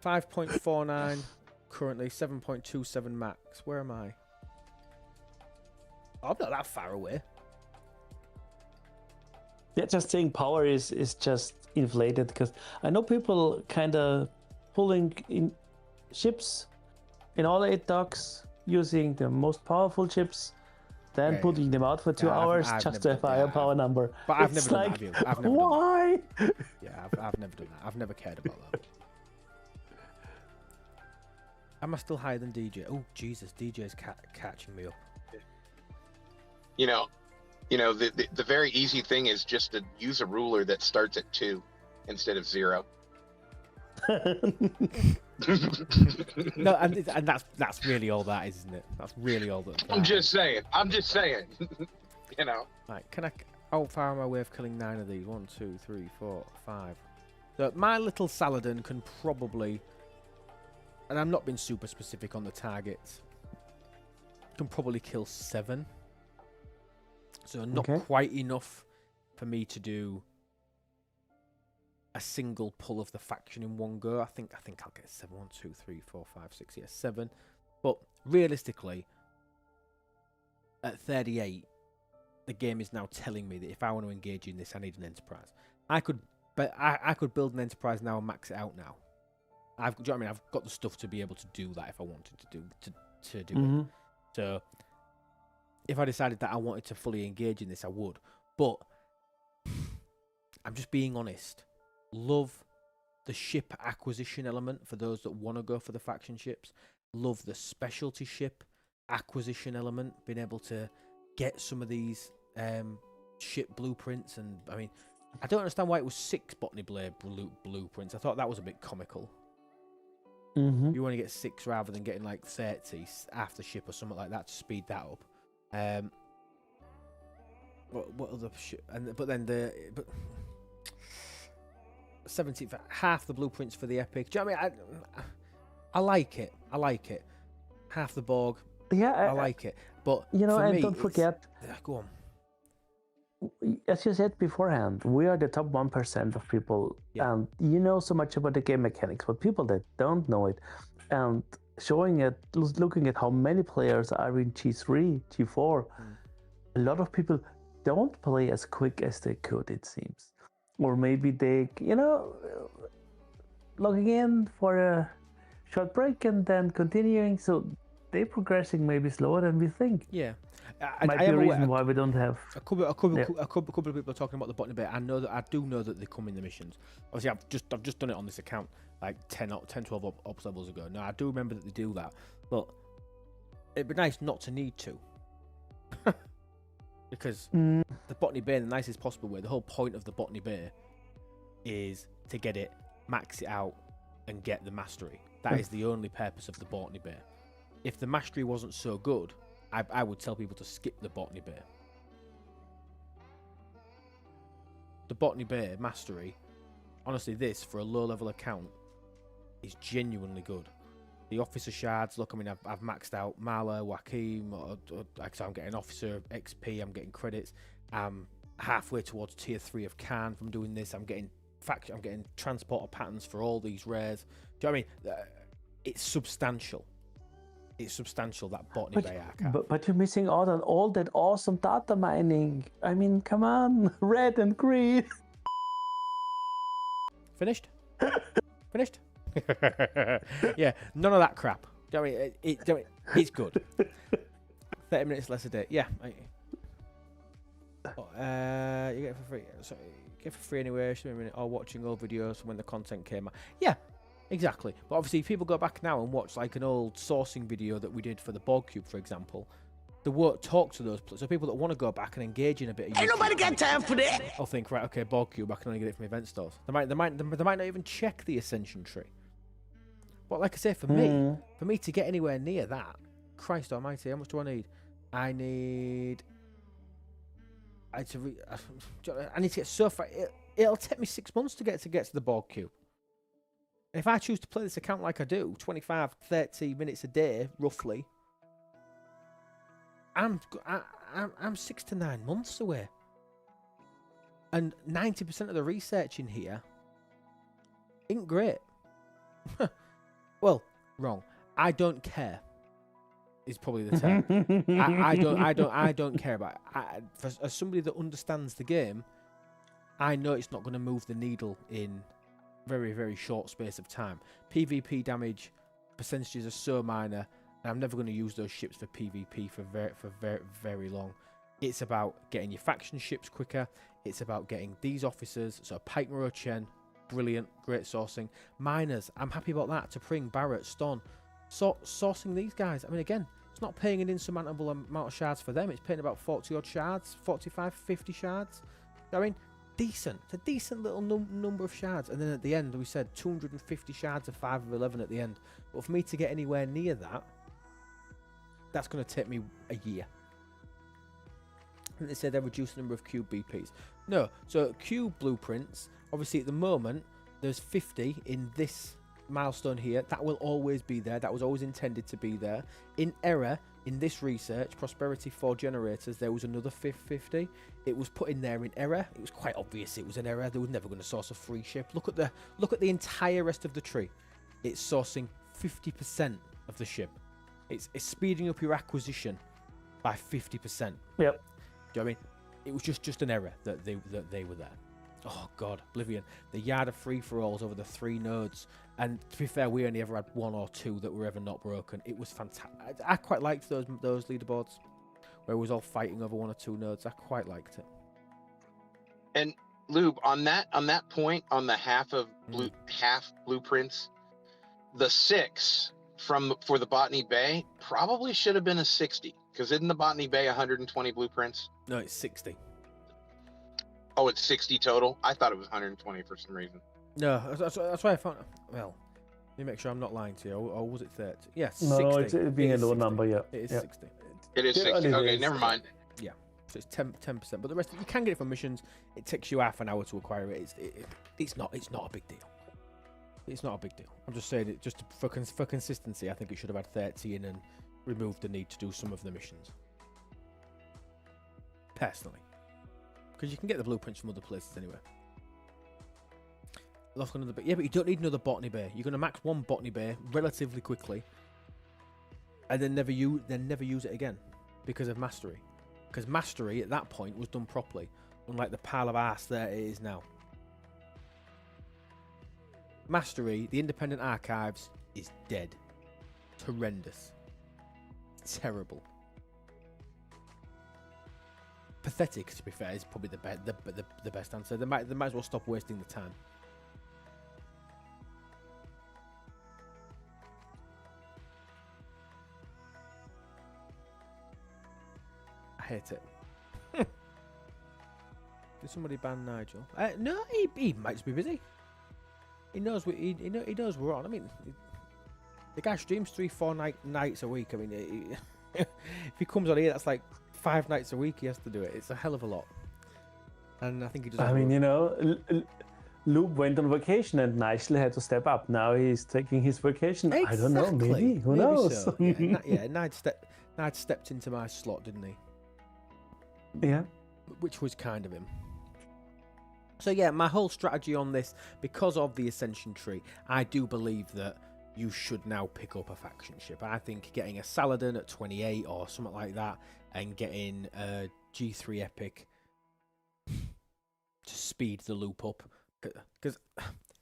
5.49 currently, 7.27 max. Where am I? I'm not that far away. Yeah, just saying power is just inflated, because I know people kind of pulling in ships in all 8 docks using the most powerful chips, then putting them out for 2 hours just to have a higher power number. But I've never done that. I've never why? Done that. Yeah, I've never done that. I've never cared about that. Am I still higher than DJ? Oh Jesus, DJ's catching me up. The very easy thing is just to use a ruler that starts at 2 instead of 0. No, and that's really all that is, isn't it? That's really all that. I'm just saying. Right, can I? How far am I away of killing 9 of these? 1, 2, 3, 4, 5. So my little Saladin can probably, and I'm not being super specific on the targets, can probably kill 7. So not quite enough for me to do a single pull of the faction in one go. I think I'll get 7. 1, 2, 3, 4, 5, 6. Yeah, 7. But realistically, at 38, the game is now telling me that if I want to engage in this, I need an enterprise. I could build an enterprise now and max it out now. Do you know what I mean? I've got the stuff to be able to do that if I wanted to do it. So if I decided that I wanted to fully engage in this, I would. But I'm just being honest. Love the ship acquisition element for those that want to go for the faction ships. Love the specialty ship acquisition element, being able to get some of these ship blueprints. And I mean, I don't understand why it was 6 Botany Blade blueprints. I thought that was a bit comical. You only get 6 rather than getting like 30 after ship or something like that to speed that up. What other ship? But 70, half the blueprints for the epic. Do you know what I mean? I like it. Half the Borg. Yeah, I like it. But and me, don't forget. Go on. As you said beforehand, we are the top 1% of people, and you know so much about the game mechanics, but people that don't know it, and showing it, looking at how many players are in G3, G4, a lot of people don't play as quick as they could, it seems. Or maybe they, logging in for a short break and then continuing, so they're progressing maybe slower than we think. Yeah. Might be a reason why we don't have a couple of people are talking about the botany bit. I do know that they come in the missions. Obviously, I've just done it on this account like 10, 12 ops levels ago. Now I do remember that they do that, but it'd be nice not to need to, because the botany bay in the nicest possible way. The whole point of the botany bay is to get it, max it out, and get the mastery. That is the only purpose of the Botany Bay. If the mastery wasn't so good, I would tell people to skip the Botany Bay. The Botany Bay mastery, honestly, this for a low-level account is genuinely good. The officer shards, look, I mean, I've maxed out Mala, Joachim, like so I'm getting officer XP, I'm getting credits. I'm halfway towards tier 3 of Khan from doing this. I'm getting transporter patterns for all these rares. Do you know what I mean? It's substantial. It's substantial, that Botany Bay archive. But you're missing out on all that awesome data mining. I mean, come on, red and green. Finished? Finished? Yeah, none of that crap. Do you know what I mean? It's good. 30 minutes less a day. Yeah. You get it for free. Sorry, get it for free anyway. Or watching old videos from when the content came out. Yeah, exactly. But obviously, if people go back now and watch like an old sourcing video that we did for the Borg Cube, for example, they won't talk to those. So people that want to go back and engage in a bit of Ain't nobody got time for that. I'll think, right, okay, Borg Cube, I can only get it from event stores. They might not even check the Ascension tree. But like I say, for me to get anywhere near that, Christ Almighty, how much do I need? I need to get so far. It'll take me 6 months to get to the Borg Cube. If I choose to play this account like I do, 25, 30 minutes a day, roughly, I'm 6 to 9 months away. And 90% of the research in here ain't great. Well, wrong. I don't care. Is probably the term. I don't care about it. As somebody that understands the game, I know it's not going to move the needle in very, very short space of time. PvP damage percentages are so minor, and I'm never going to use those ships for PvP for very, very long. It's about getting your faction ships quicker. It's about getting these officers. So Pike Moro Chen, brilliant, great sourcing. Miners, I'm happy about that. To Pring, Barrett, Stone. Sourcing these guys, I mean, again, it's not paying an insurmountable amount of shards for them. It's paying about 40 odd shards, 45, 50 shards. I mean, decent. It's a decent little number of shards. And then at the end, we said 250 shards of 5 of 11 at the end. But for me to get anywhere near that, that's going to take me a year. And they say they're reducing the number of cube BPs. No, so cube blueprints, obviously at the moment, there's 50 in this milestone here. That will always be there. That was always intended to be there. In error, in this research, Prosperity 4 generators, there was another 50. It was put in there in error. It was quite obvious it was an error. They were never going to source a free ship. Look at the entire rest of the tree. It's sourcing 50% of the ship. It's speeding up your acquisition by 50%. Yep. Do you know what I mean? It was just an error that they were there. Oh God, Oblivion. The yard of free-for-alls over the 3 nodes. And to be fair, we only ever had 1 or 2 that were ever not broken. It was fantastic. I quite liked those leaderboards where it was all fighting over 1 or 2 nodes. I quite liked it. And Lube, on that point, on the half blueprints, the 6 for the Botany Bay probably should have been a 60, because isn't the Botany Bay 120 blueprints? No, it's 60. Oh, it's 60 total? I thought it was 120 for some reason. No, that's why I found. Well, let me make sure I'm not lying to you. Or was it 30? Yes, yeah, 60. No, it's being a low number, yeah. It is yeah. 60. It is 60. Okay, never mind. Yeah, so it's 10%. But the rest, you can get it from missions. It takes you half an hour to acquire it. It's not a big deal. It's not a big deal. I'm just saying it just for consistency. I think it should have had 30 in and removed the need to do some of the missions. Personally. Because you can get the blueprints from other places anyway. Yeah, but you don't need another Botany Bay. You're going to max 1 Botany Bay relatively quickly, and then never use it again because of Mastery. Because Mastery at that point was done properly, unlike the pile of arse that it is now. Mastery, the independent archives, is dead. It's horrendous. It's terrible. Pathetic, to be fair, is probably the best answer. They might as well stop wasting the time. I hate it. Did somebody ban Nigel? No, he might just be busy. He knows he knows we're on. I mean, The guy streams 3-4 nights a week. I mean, if he comes on here, that's like 5 nights a week he has to do it. It's a hell of a lot. And I think he does. I mean, you know, Loop went on vacation and nicely had to step up. Now he's taking his vacation. Exactly. I don't know, maybe. Who knows? So. Yeah, Nide stepped into my slot, didn't he? Yeah. Which was kind of him. So yeah, my whole strategy on this, because of the Ascension tree, I do believe that you should now pick up a faction ship. I think getting a Saladin at 28 or something like that, and getting a G3 Epic to speed the loop up. Because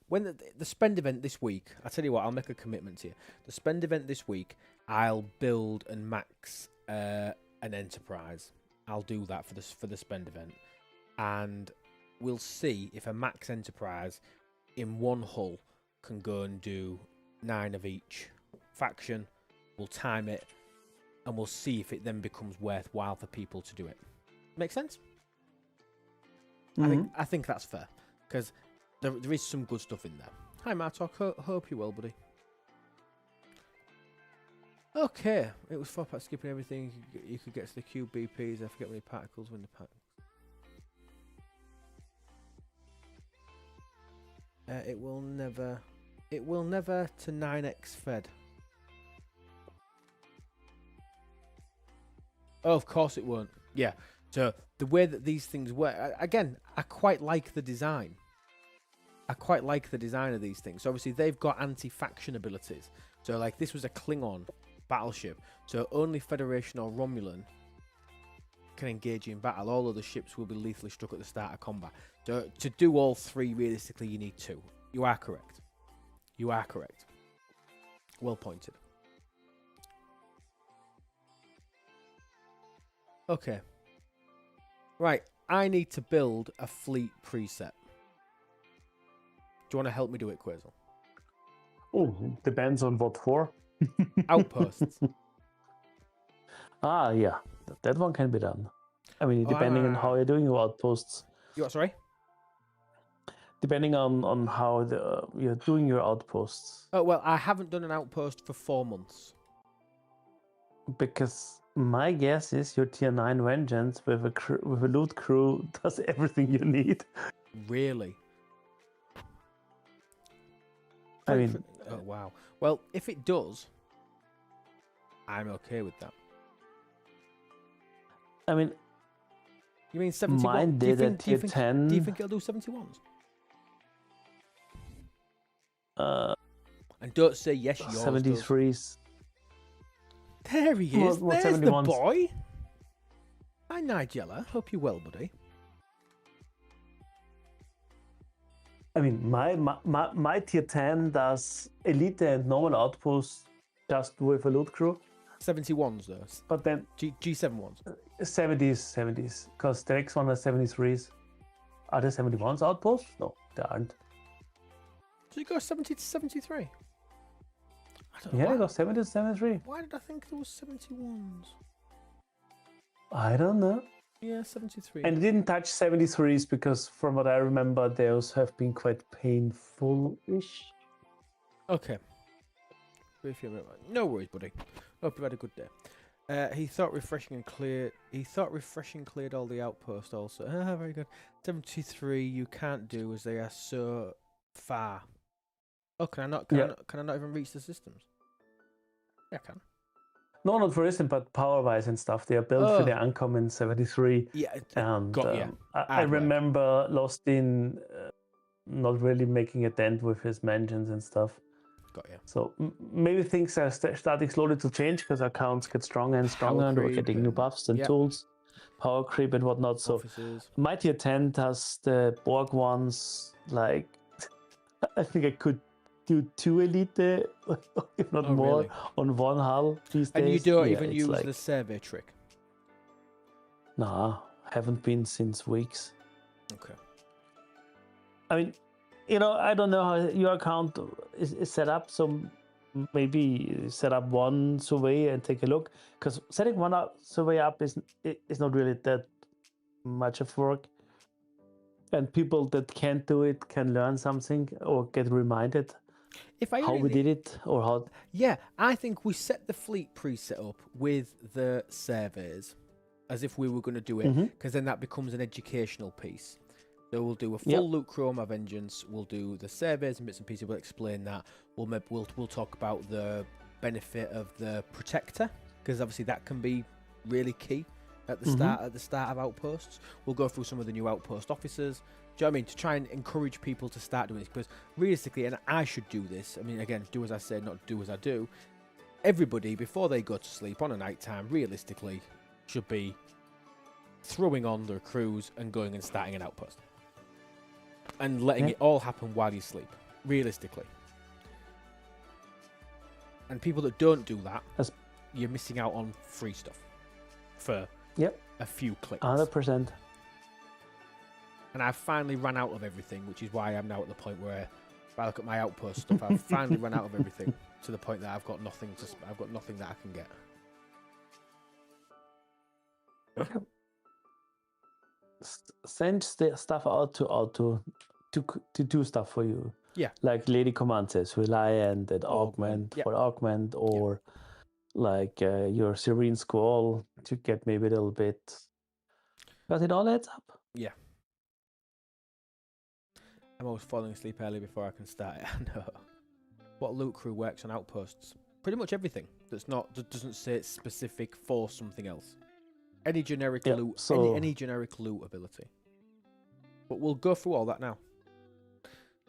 when the spend event this week, I tell you what, I'll make a commitment to you. The spend event this week, I'll build and max an Enterprise. I'll do that for the spend event, and we'll see if a max Enterprise in one hull can go and do 9 of each faction. We'll time it, and we'll see if it then becomes worthwhile for people to do it. Make sense? Mm-hmm. I think that's fair, because there is some good stuff in there. Hi Martok, hope you're well, buddy. Okay, it was 4 packs skipping everything. You could get to the QBPs. I forget many particles when the pack. It will never to 9x fed. Oh, of course it won't. Yeah. So the way that these things work, again, I quite like the design. I quite like the design of these things. So obviously they've got anti-faction abilities. So like this was a Klingon battleship. So only Federation or Romulan can engage in battle. All other ships will be lethally struck at the start of combat. So to do all 3, realistically, you need 2. You are correct. You are correct. Well pointed. Okay. Right, I need to build a fleet preset. Do you want to help me do it, Quazel? Oh, depends on what for. Outposts. Yeah, that one can be done. I mean, depending on how you're doing your outposts. You what, sorry? Depending on how you're doing your outposts. Oh, well, I haven't done an outpost for 4 months. Because my guess is your tier 9 Vengeance with a loot crew does everything you need. Really? I mean... Oh, wow. Well, if it does, I'm okay with that. I mean... You mean 71? Mine did at tier 10. Do you think it'll do 71s? And don't say yes, yours 73s. Does. There he is. There's 71s? The boy. Hi, Nigella. Hope you're well, buddy. I mean, my tier 10 does Elite and normal outposts just with a loot crew. 71s, though. But then... G7 ones. 70s. Because the next one has 73s. Are there 71s outposts? No, there aren't. So you go 70 to 73? I don't know. Yeah, why. it goes 70 to 73. Why did I think there was 71s? I don't know. Yeah, 73. And it didn't touch 73s because from what I remember, those have been quite painful-ish. Okay. No worries, buddy. Hope you had a good day. He thought refreshing cleared all the outposts also. Very good. 73 you can't do as they are so far. Oh, can I not even reach the systems? Yeah, I can. No, not for instant, but power-wise and stuff. They are built for the uncommon 73. Yeah, and got you. I remember Lost in not really making a dent with his mansions and stuff. Got you. So maybe things are starting slowly to change because accounts get stronger and stronger, and we're getting new buffs and tools, power creep and whatnot. So offices. My tier 10 does the Borg ones. Like I think I could do 2 Elite, if not more, really? on one hull these days. And you don't even use the survey trick? Nah, haven't been since weeks. Okay. I mean, I don't know how your account is set up, so maybe set up one survey and take a look. Because setting one survey up is not really that much of work. And people that can't do it can learn something or get reminded If I how we did it or how? Yeah, I think we set the fleet preset up with the surveys as if we were going to do it, because then that becomes an educational piece. So we'll do a full loot crew on my vengeance. We'll do the surveys and bits and pieces. We'll explain that. We'll talk about the benefit of the protector, because obviously that can be really key at the start of outposts. We'll go through some of the new outpost officers. Do you know what I mean? To try and encourage people to start doing this, because realistically, and I should do this. I mean, again, do as I say, not do as I do. Everybody before they go to sleep on a night time, realistically, should be throwing on their crews and going and starting an outpost. And letting it all happen while you sleep, realistically. And people that don't do that, you're missing out on free stuff for a few clicks. 100%. And I've finally run out of everything, which is why I'm now at the point where, if I look at my outpost stuff, I've finally run out of everything to the point that I've got nothing that I can get. Send stuff out to do stuff for you. Yeah. Like Lady Command says, reliant and augment for augment, or like your Serene Squall to get maybe a little bit. But it all adds up. Yeah. I'm always falling asleep early before I can start it. I know. What loot crew works on outposts? Pretty much everything that doesn't say it's specific for something else. Any generic loot, any generic loot ability. But we'll go through all that now.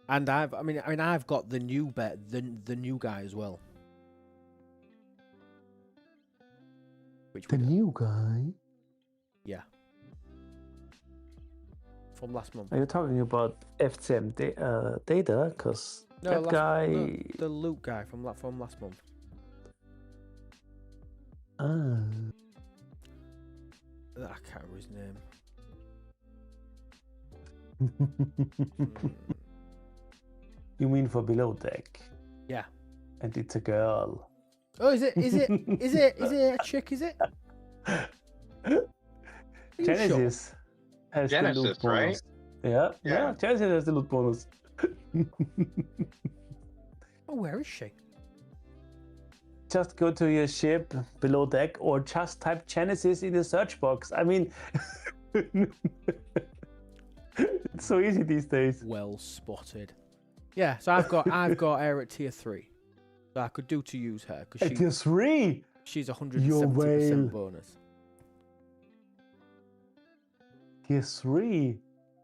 And I've got the new the new guy as well. The new guy? Yeah. From last month. Are you talking about FCM data? Because that guy... No, the loot guy from last month. I can't remember his name. You mean for below deck? Yeah. And it's a girl. Oh, is it a chick, is it? Genesis has the loot bonus. Right? Yeah. Genesis has the loot bonus. Oh, where is she? Just go to your ship below deck, or just type Genesis in the search box. I mean, it's so easy these days. Well spotted. Yeah, so I've got her at tier 3. So I could do to use her because tier 3. She's 170% bonus. Tier 3.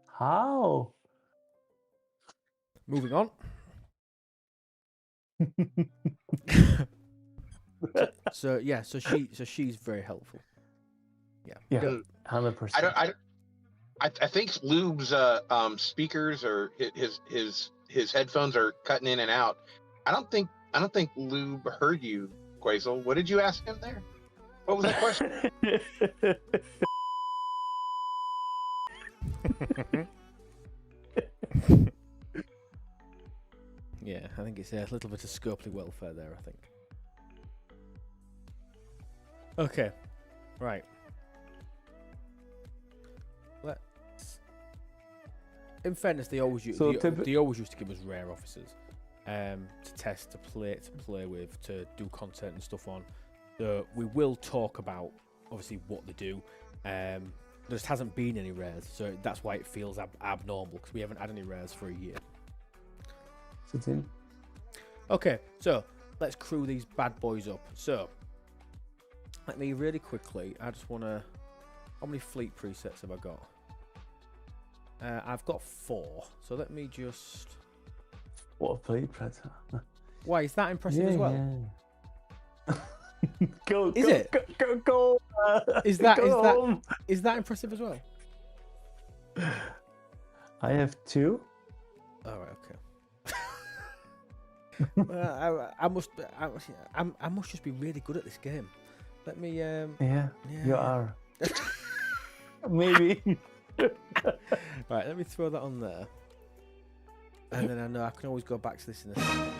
How? Moving on. So she's very helpful. Yeah. 100%. I think Lube's speakers or his headphones are cutting in and out. I don't think Lube heard you, Quazel. What did you ask him there? What was that question? Yeah, I think it's a little bit of scopely welfare there, I think. Okay, right. In fairness, they always used to give us rare officers to test, to play with, to do content and stuff on. So we will talk about obviously what they do. There just hasn't been any rares, so that's why it feels abnormal, because we haven't had any rares for a year. Okay, so let's crew these bad boys up. So let me really quickly. I just want to. How many fleet presets have I got? I've got 4. So let me just. What a fleet preset! Why is that impressive as well? Yeah. Go! Is that impressive as well? I have 2. All right, okay. I must just be really good at this game. Let me. Yeah, you are. Maybe. Right, let me throw that on there, and then I know I can always go back to this in a second.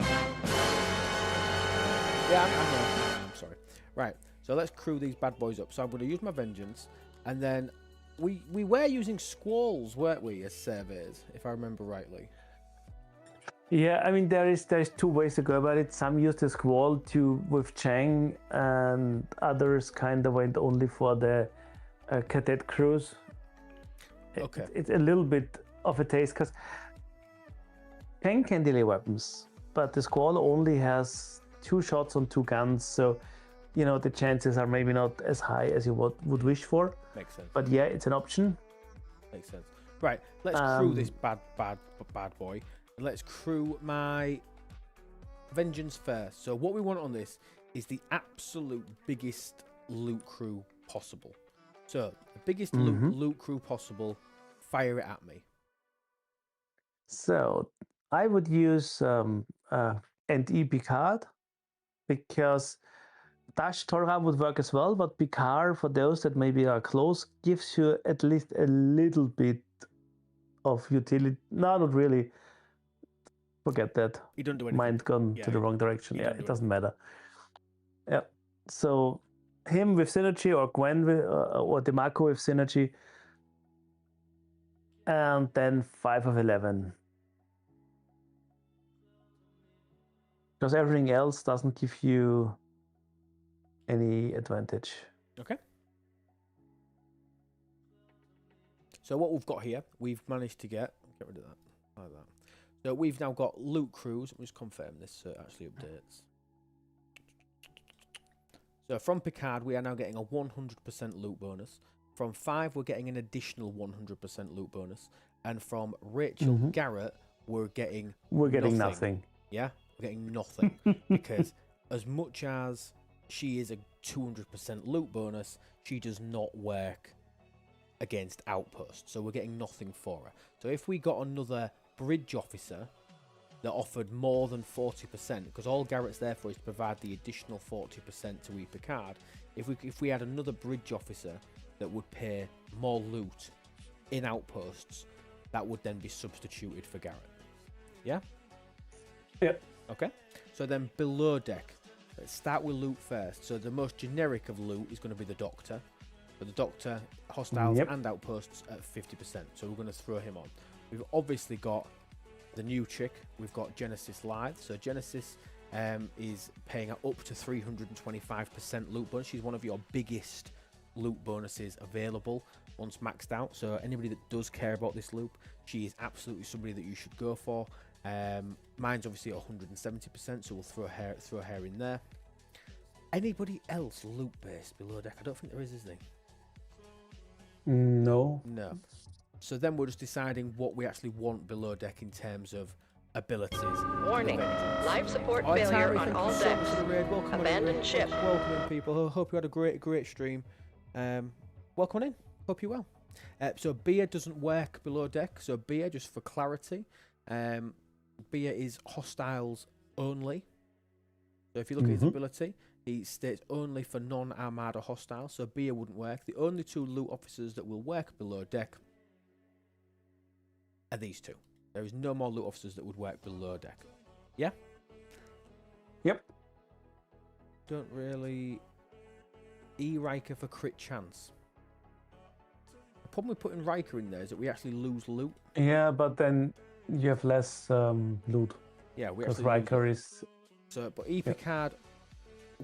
Yeah, I'm sorry. Right, so let's crew these bad boys up. So I'm going to use my vengeance, and then we were using squalls, weren't we, as surveys, if I remember rightly? Yeah, I mean there's two ways to go about it. Some use this QoL with Chang, and others kind of went only for the cadet crews. Okay. It's a little bit of a taste because Chang can delay weapons, but the QoL only has 2 shots on 2 guns, so the chances are maybe not as high as you would wish for. Makes sense. But yeah, it's an option. Makes sense. Right, let's crew this bad boy. Let's crew my Vengeance first. So what we want on this is the absolute biggest loot crew possible. So the biggest loot crew possible, fire it at me. So I would use NE Picard, because Dash Torah would work as well, but Picard, for those that maybe are close, gives you at least a little bit of utility. No, not really. Forget that. You don't do anything. Mind gone to the wrong direction. Yeah, it doesn't matter. Yeah. So him with synergy, or Gwen or DeMarco with synergy, and then 5 of 11. Because everything else doesn't give you any advantage. Okay. So what we've got here, we've managed to get rid of that, like that. So we've now got loot crews. Let me just confirm this so it actually updates. So from Picard, we are now getting a 100% loot bonus. From 5, we're getting an additional 100% loot bonus. And from Rachel Garrett, we're getting nothing. Yeah, we're getting nothing. Because as much as she is a 200% loot bonus, she does not work against outposts. So we're getting nothing for her. So if we got another bridge officer that offered more than 40%, because all Garrett's there for is to provide the additional 40% to Picard. If we had another bridge officer that would pay more loot in outposts, that would then be substituted for Garrett. Yeah? Yep. Okay. So then below deck, let's start with loot first. So the most generic of loot is going to be the Doctor. But the Doctor, hostiles and outposts at 50%. So we're going to throw him on. We've obviously got the new chick. We've got Genesis Leite. So Genesis is paying up to 325% loot bonus. She's one of your biggest loot bonuses available once maxed out. So anybody that does care about this loop, she is absolutely somebody that you should go for. Mine's obviously at 170%, so we'll throw her in there. Anybody else loot based below deck? I don't think there is there? No. So then we're just deciding what we actually want below deck in terms of abilities. Warning. Life support failure on all decks. Abandoned ship. Welcome in, people. Hope you had a great stream. Welcome in. Hope you well. So Bia doesn't work below deck. So Bia, just for clarity, Bia is hostiles only. So if you look at his ability, he states only for non-armada hostiles. So Bia wouldn't work. The only 2 loot officers that will work below deck are these 2. There is no more loot officers that would work below deck. Yeah? Yep. Don't really... Riker for crit chance. The problem with putting Riker in there is that we actually lose loot. Yeah, but then you have less loot. Yeah, we because actually Riker is... So, but Picard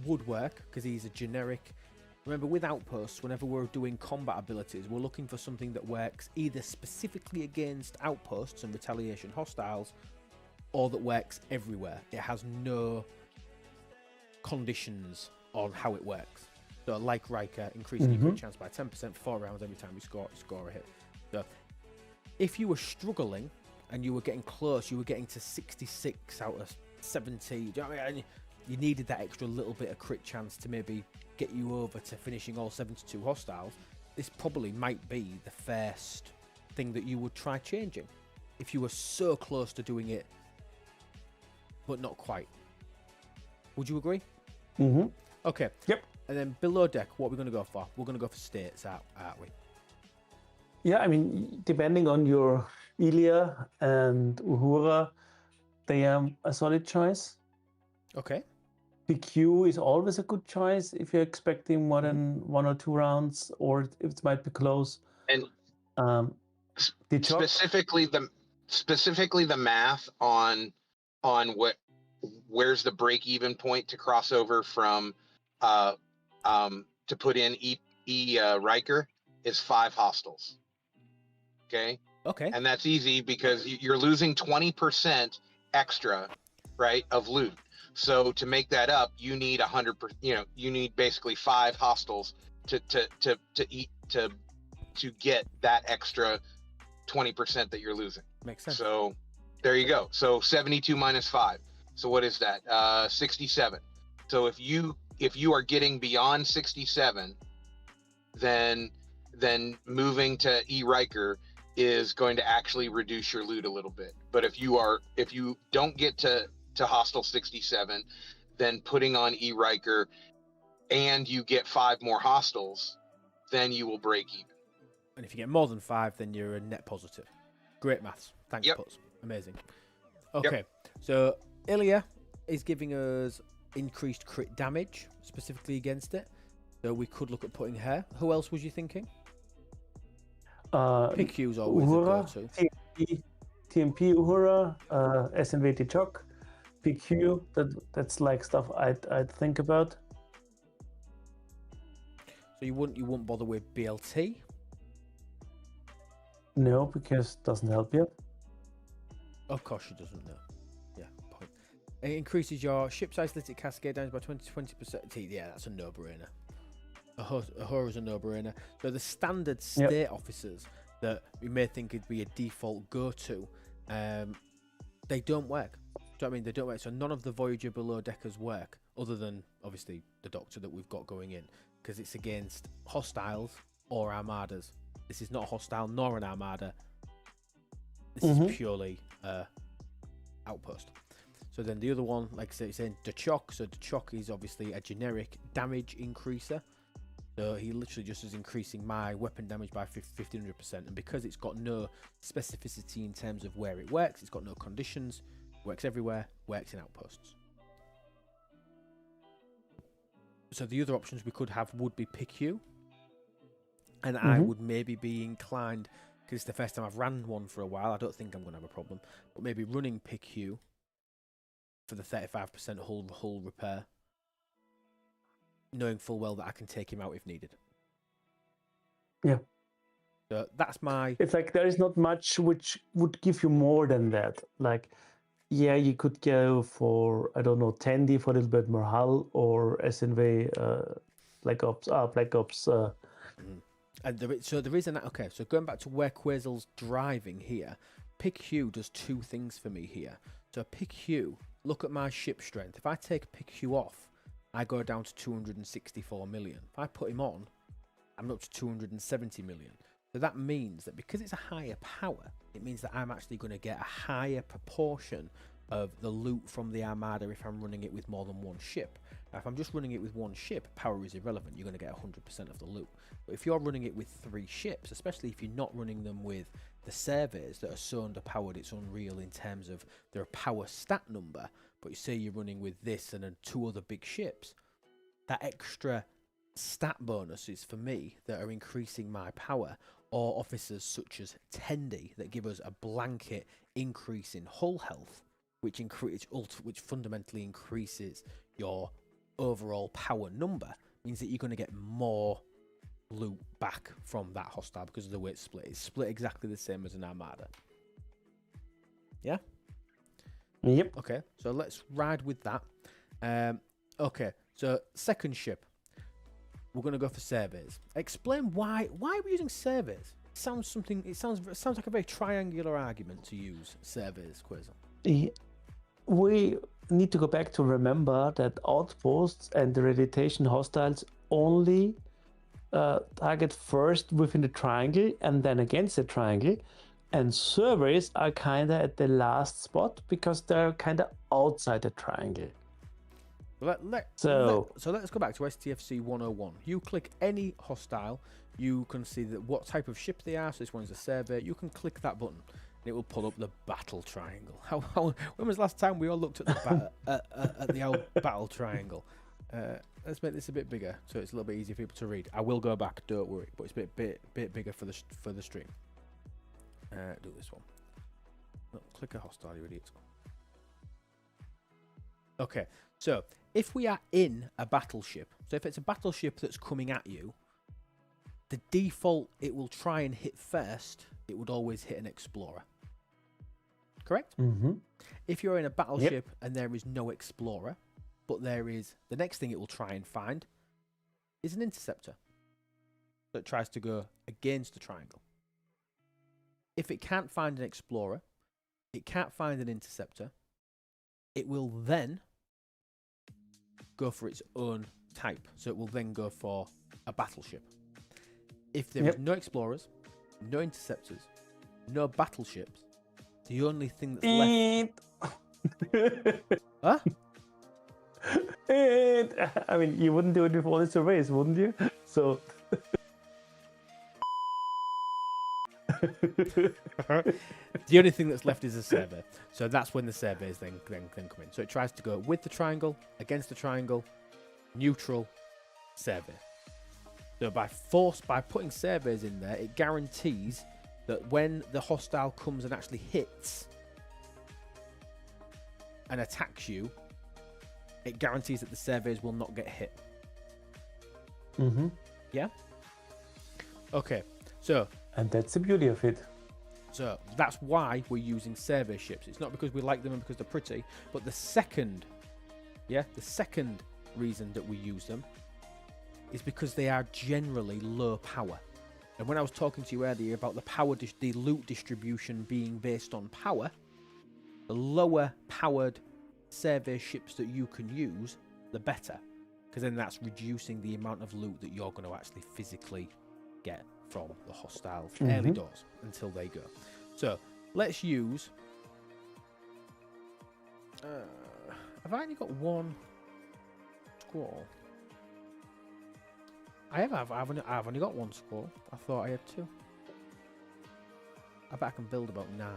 would work because he's a generic. Remember, with outposts, whenever we're doing combat abilities, we're looking for something that works either specifically against outposts and retaliation hostiles, or that works everywhere. It has no conditions on how it works. So, like Riker, increasing your crit chance by 10% for 4 rounds every time you score a hit. So, if you were struggling and you were getting close, you were getting to 66 out of 70. Do you know what I mean? You needed that extra little bit of crit chance to maybe get you over to finishing all 72 hostiles. This probably might be the first thing that you would try changing if you were so close to doing it, but not quite. Would you agree? Okay. Yep. And then below deck, what are we going to go for? We're going to go for states, aren't we? Yeah, I mean, depending on your Ilya and Uhura, they are a solid choice. Okay. PQ is always a good choice if you're expecting more than 1 or 2 rounds, or if it might be close. And the specifically the math on on where's the break even point to cross over from to put in Riker is 5 hostiles. Okay. And that's easy because you're losing 20% extra, right, of loot. So to make that up, you need 100%. You need basically 5 hostiles to get that extra 20% that you're losing. Makes sense. So there you go. So 72 minus 5. So what is that? 67. So if you are getting beyond 67, then moving to Riker is going to actually reduce your loot a little bit. But if you don't get to hostile 67, then putting on Riker and you get 5 more hostiles, then you will break even. And if you get more than 5, then you're a net positive. Great maths. Thanks, Putz. Amazing. Okay, so Ilya is giving us increased crit damage, specifically against it. So we could look at putting her. Who else was you thinking? PQ's always Uhura, a go-to. TMP, Uhura, SNVT Chok, PQ. That's like stuff I'd think about. So you wouldn't bother with BLT? No, because it doesn't help you. Of course she doesn't know. Yeah, point. It increases your ship size lit cascade damage by 20%. Yeah, that's a no-brainer. Uhura's a no-brainer. So the standard state officers that we may think would be a default go-to, they don't work. Do you know what I mean? They don't work. So none of the Voyager below deckers work, other than obviously the Doctor that we've got going in, because it's against hostiles or armadas. This is not a hostile nor an armada. This is purely outpost. So then the other one, like I said, the Chok. So the Chok is obviously a generic damage increaser. So he literally just is increasing my weapon damage by 1500%. And because it's got no specificity in terms of where it works, it's got no conditions, works everywhere, works in outposts. So the other options we could have would be PQ. And I would maybe be inclined, because it's the first time I've ran one for a while, I don't think I'm going to have a problem, but maybe running PQ for the 35% hull repair, knowing full well that I can take him out if needed. Yeah. So that's my... It's like there is not much which would give you more than that. Like, yeah, you could go for, I don't know, Tandy for a little bit more hull, or SNV, Black Ops. And so the reason that, okay, so going back to where Quazel's driving here, PQ does 2 things for me here. So PQ, look at my ship strength. If I take PQ off, I go down to 264 million. If I put him on, I'm up to 270 million. So that means that because it's a higher power, it means that I'm actually going to get a higher proportion of the loot from the Armada if I'm running it with more than one ship. Now, if I'm just running it with one ship, power is irrelevant. You're going to get 100% of the loot. But if you're running it with 3 ships, especially if you're not running them with the surveys that are so underpowered, it's unreal in terms of their power stat number. But you say you're running with this and then 2 other big ships, that extra stat bonus is for me that are increasing my power, or officers such as Tendi that give us a blanket increase in hull health, which fundamentally increases your overall power number, means that you're going to get more loot back from that hostile because of the way it's split. It's split exactly the same as an Armada. Yeah? Yep. Okay, so let's ride with that. Okay, so second ship. We're going to go for surveys. Explain why are we using surveys? It sounds like a very triangular argument to use surveys, Quazel. We need to go back to remember that outposts and the radiation hostiles only target first within the triangle and then against the triangle, and surveys are kind of at the last spot because they're kind of outside the triangle. So let's go back to STFC 101. You click any hostile, you can see that what type of ship they are. So this one's a survey. You can click that button and it will pull up the battle triangle. When was the last time we all looked at the at the old battle triangle? Let's make this a bit bigger so it's a little bit easier for people to read. I will go back, don't worry, but it's a bit bigger for the stream. Do this one. No, click a hostile, you idiot. Okay, so if we are in a battleship, so if it's a battleship that's coming at you, the default it will try and hit first, it would always hit an explorer. Correct? Mm-hmm. If you're in a battleship and there is no explorer, but there is, the next thing it will try and find is an interceptor that tries to go against the triangle. If it can't find an explorer, it can't find an interceptor, it will then go for its own type. So it will then go for a battleship. If there is no explorers, no interceptors, no battleships, the only thing that's left... Huh? I mean, you wouldn't do it with all the surveys, wouldn't you? So... The only thing that's left is a survey. So that's when the surveys then come in. So it tries to go with the triangle, against the triangle, neutral, survey. So by putting surveys in there, it guarantees that when the hostile comes and actually hits and attacks you, it guarantees that the surveys will not get hit. Mm-hmm. Yeah? Okay, so... And that's the beauty of it. So that's why we're using survey ships. It's not because we like them and because they're pretty, but the second reason that we use them is because they are generally low power. And when I was talking to you earlier about the loot distribution being based on power, the lower powered survey ships that you can use, the better, because then that's reducing the amount of loot that you're going to actually physically get from the hostile early doors until they go. So let's use have I only got one squall? I've only got one squall. I thought I had two. I bet I can build about 9.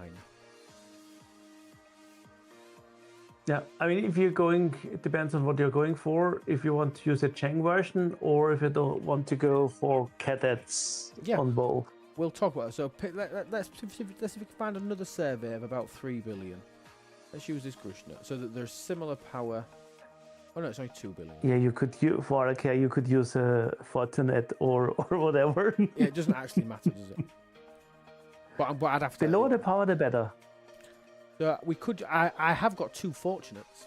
Yeah, I mean, if you're going, it depends on what you're going for. If you want to use a Cheng version, or if you don't want to go for cadets on both. We'll talk about it. So let's see if we can find another survey of about 3 billion. Let's use this Gluschenko so that there's similar power. Oh no, it's only 2 billion. Yeah, you could use for you could use a Fortinet or whatever. Yeah, it doesn't actually matter, does it? But I'd have to. The lower the power, the better. So we could. I have got 2 Fortunates,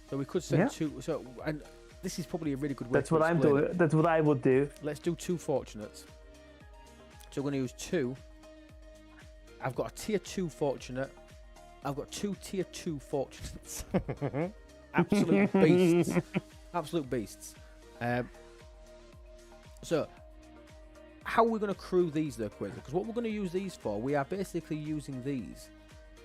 so we could send 2. So and this is probably a really good way. That's what I'm doing. That's what I would do. Let's do 2 Fortunates. So we're going to use 2. I've got a tier 2 Fortunate. I've got 2 tier 2 Fortunates. Absolute beasts. Absolute beasts. So how are we going to crew these though quickly? Because what we're going to use these for, we are basically using these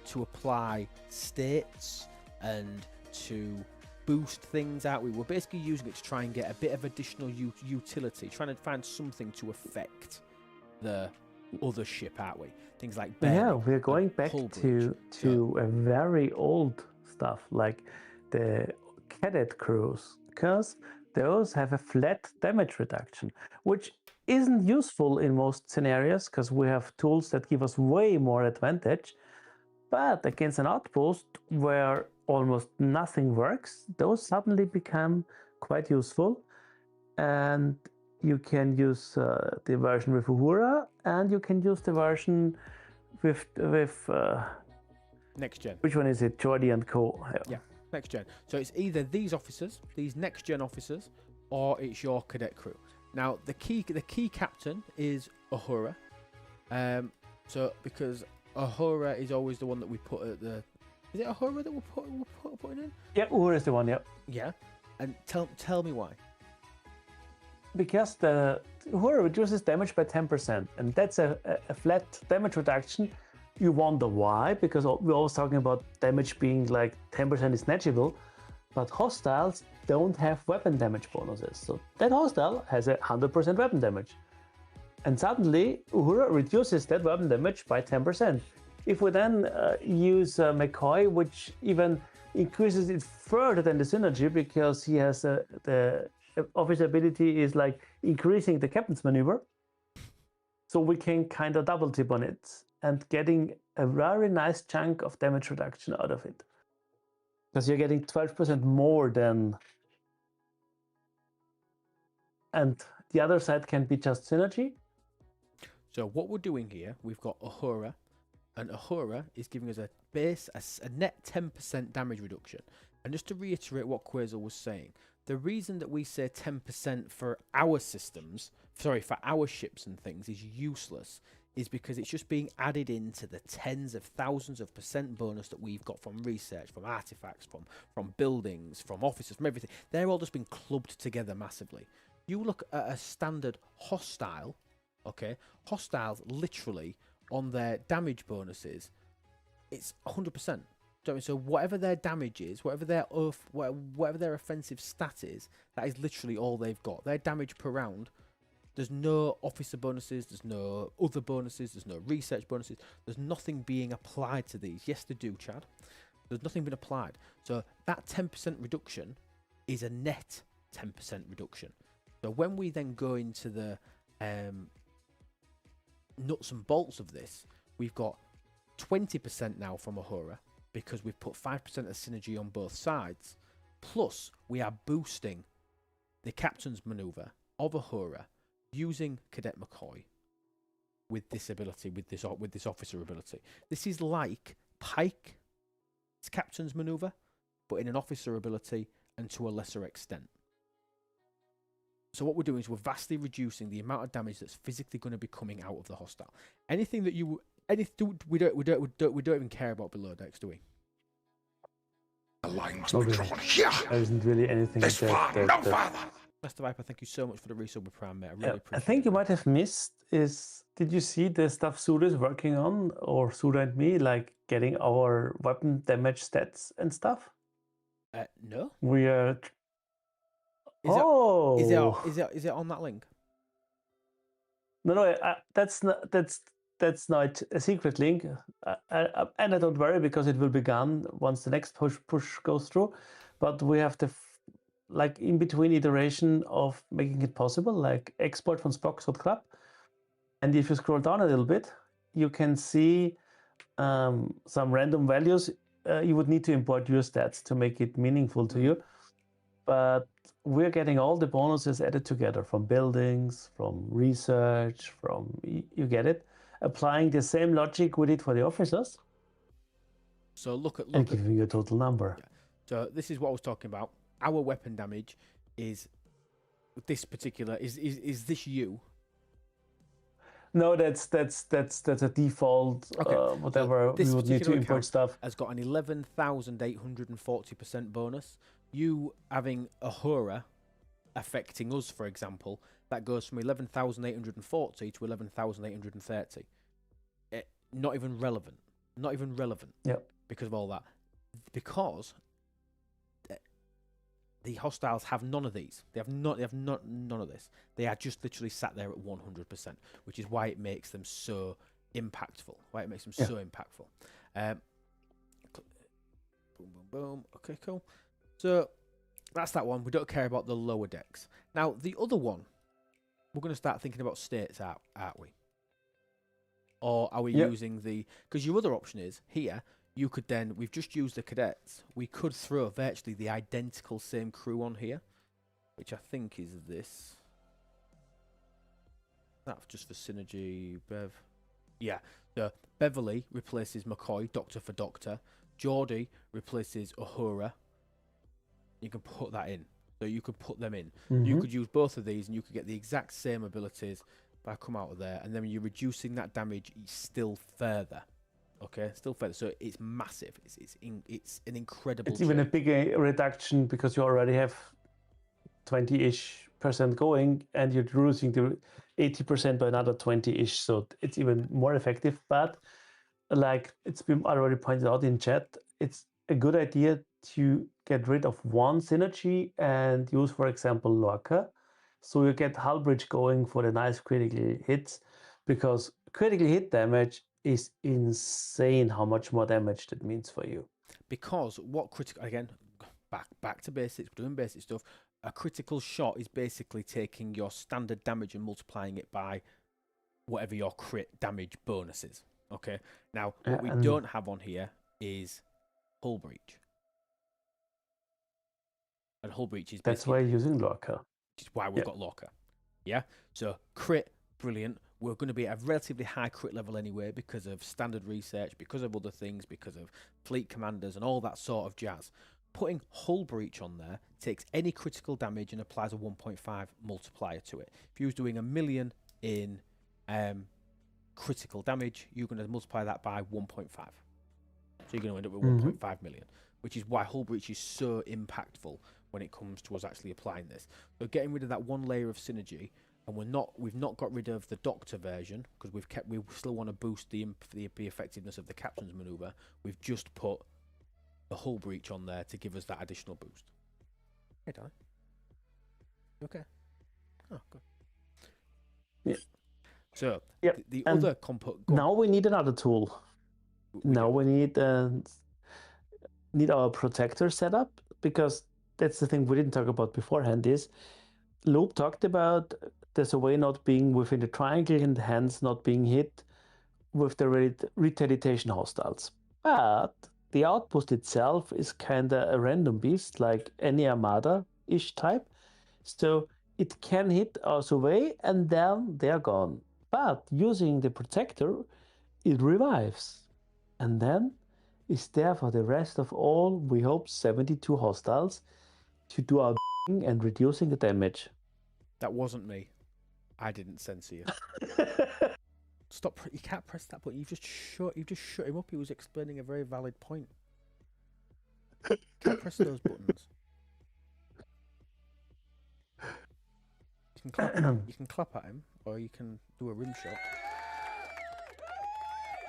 to apply states and to boost things out. We were basically using it to try and get a bit of additional utility, trying to find something to affect the other ship, aren't we? Things like we're going back to a very old stuff like the cadet crews, because those have a flat damage reduction, which isn't useful in most scenarios because we have tools that give us way more advantage. But against an outpost where almost nothing works, those suddenly become quite useful. And you can use the version with Uhura, and you can use the version with next gen. Which one is it? Jordi and Co. Yeah, next gen. So it's either these officers, these next gen officers, or it's your cadet crew. Now the key captain is Uhura. So because Uhura is always the one that we put at the. Is it Uhura that we're putting in? Yeah, Uhura is the one. Yeah. Yeah, and tell me why. Because the Uhura reduces damage by 10%, and that's a flat damage reduction. You wonder why? Because we're always talking about damage being like 10% is negligible, but hostiles don't have weapon damage bonuses. So that hostile has 100% weapon damage. And suddenly, Uhura reduces that weapon damage by 10%. If we then use McCoy, which even increases it further than the synergy, because he has the officer ability is like increasing the captain's maneuver. So we can kind of double tip on it and getting a very nice chunk of damage reduction out of it. Because you're getting 12% more than. And the other side can be just synergy. So what we're doing here, we've got Uhura, and Uhura is giving us a net 10% damage reduction. And just to reiterate what Quasar was saying, the reason that we say 10% for our systems, for our ships and things, is useless is because it's just being added into the tens of thousands of percent bonus that we've got from research, from artifacts, from buildings, from officers, from everything. They're all just being clubbed together massively. You look at a standard hostile, okay? Hostiles literally on their damage bonuses, it's 100%. So whatever their damage is, whatever their offensive stat is, that is literally all they've got. Their damage per round. There's no officer bonuses, there's no other bonuses, there's no research bonuses, there's nothing being applied to these. Yes, they do, Chad. There's nothing been applied. So that 10% reduction is a net 10% reduction. So when we then go into the nuts and bolts of this, we've got 20% now from Uhura because we've put 5% of synergy on both sides. Plus, we are boosting the captain's maneuver of Uhura using Cadet McCoy with this ability, with this officer ability. This is like Pike's captain's maneuver, but in an officer ability and to a lesser extent. So what we're doing is we're vastly reducing the amount of damage that's physically going to be coming out of the hostile. Anything that we don't even care about below decks, do we? The line must be drawn here. There isn't really anything. This far, no further. Master Viper, thank you so much for the resub with Prime, mate. I really appreciate it. I think you might have missed is, did you see the stuff Suda is working on, or Suda and me, like getting our weapon damage stats and stuff? No. We are. Is it on that link? No, that's not a secret link, and I don't worry because it will be gone once the next push goes through. But we have the like in between iteration of making it possible, like export from Spox.club, and if you scroll down a little bit, you can see some random values. You would need to import your stats to make it meaningful to you, but we're getting all the bonuses added together from buildings, from research, from you get it. Applying the same logic we did for the officers. So look at giving you a total number. Yeah. So this is what I was talking about. Our weapon damage is this particular is this you? No, that's a default. Okay. Whatever so we would need to import stuff. Has got an 11,840% bonus. You having Uhura affecting us, for example, that goes from 11,840 to 11,830. Not even relevant. Not even relevant. Yeah. Because of all that. Because the hostiles have none of these. They have none of this. They are just literally sat there at 100%, which is why it makes them so impactful. So impactful. Boom, boom, boom. Okay, cool. So that's that one. We don't care about the lower decks. Now, the other one, we're going to start thinking about states, aren't we? Or are we using the... Because your other option is, here, you could then... We've just used the cadets. We could throw virtually the identical same crew on here, which I think is this. That's just for synergy, Bev. Yeah. So Beverly replaces McCoy, Doctor for Doctor. Geordie replaces Uhura. You can put that in. So you could put them in. You could use both of these and you could get the exact same abilities by come out of there. And then when you're reducing that damage still further. Okay? Still further. So it's massive. It's an incredible It's even a bigger reduction because you already have 20-ish% going and you're reducing the 80% by another 20-ish. So it's even more effective. But like it's been already pointed out in chat, it's a good idea to get rid of one synergy and use, for example, Lorca. So you get Hull Bridge going for the nice critical hits, because critical hit damage is insane how much more damage that means for you. Because what critical, again, back to basics, we're doing basic stuff. A critical shot is basically taking your standard damage and multiplying it by whatever your crit damage bonus is. Okay. Now, what we don't have on here is Hull Breach. And hull breach is That's why using Lorca. Which is why we've got Lorca. Yeah? So crit, brilliant. We're going to be at a relatively high crit level anyway because of standard research, because of other things, because of fleet commanders and all that sort of jazz. Putting hull breach on there takes any critical damage and applies a 1.5 multiplier to it. If you was doing 1 million in critical damage, you're going to multiply that by 1.5. So you're going to end up with 1.5 million, which is why hull breach is so impactful when it comes to us actually applying this. So getting rid of that one layer of synergy, and we've not got rid of the Doctor version because we still want to boost the effectiveness of the captain's maneuver. We've just put the hull breach on there to give us that additional boost. Hey, darling. Okay. Oh, good. Yeah. So yep. the other component. Now we need another tool. We need our protector setup, because that's the thing we didn't talk about beforehand. Is Loop talked about there's a way not being within the triangle and hence not being hit with the retaliation hostiles, but the outpost itself is kind of a random beast, like any Armada-ish type. So it can hit us away and then they're gone. But using the protector, it revives. And then is there for the rest of all, we hope, 72 hostiles to do our and reducing the damage. That wasn't me. I didn't censor you. Stop! You can't press that button. You just shut him up. He was explaining a very valid point. You can't press those buttons. You can clap at him, or you can do a rim shot.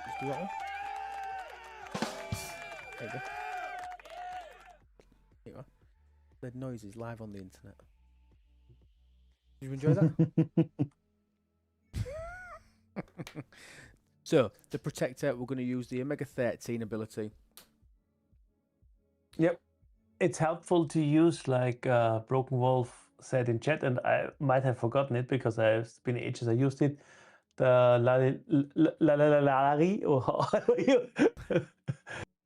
Just do that one. There you go. There you are. The noise is live on the internet. Did you enjoy that? So, the Protector, we're going to use the Omega 13 ability. Yep. It's helpful to use, like Broken Wolf said in chat, and I might have forgotten it because it's been ages I used it. The Lalari,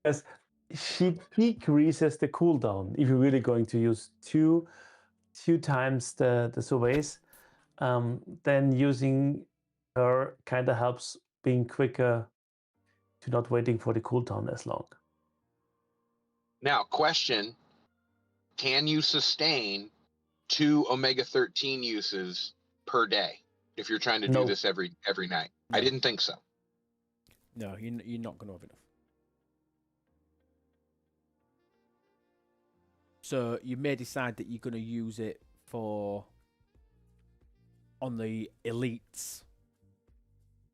because she decreases the cooldown if you're really going to use two times the surveys. Then using her kind of helps being quicker to not waiting for the cooldown as long. Now, question, can you sustain 2 Omega 13 uses per day if you're trying to do this every night? No. I didn't think so. No, you're not going to have enough. So you may decide that you're going to use it on the elites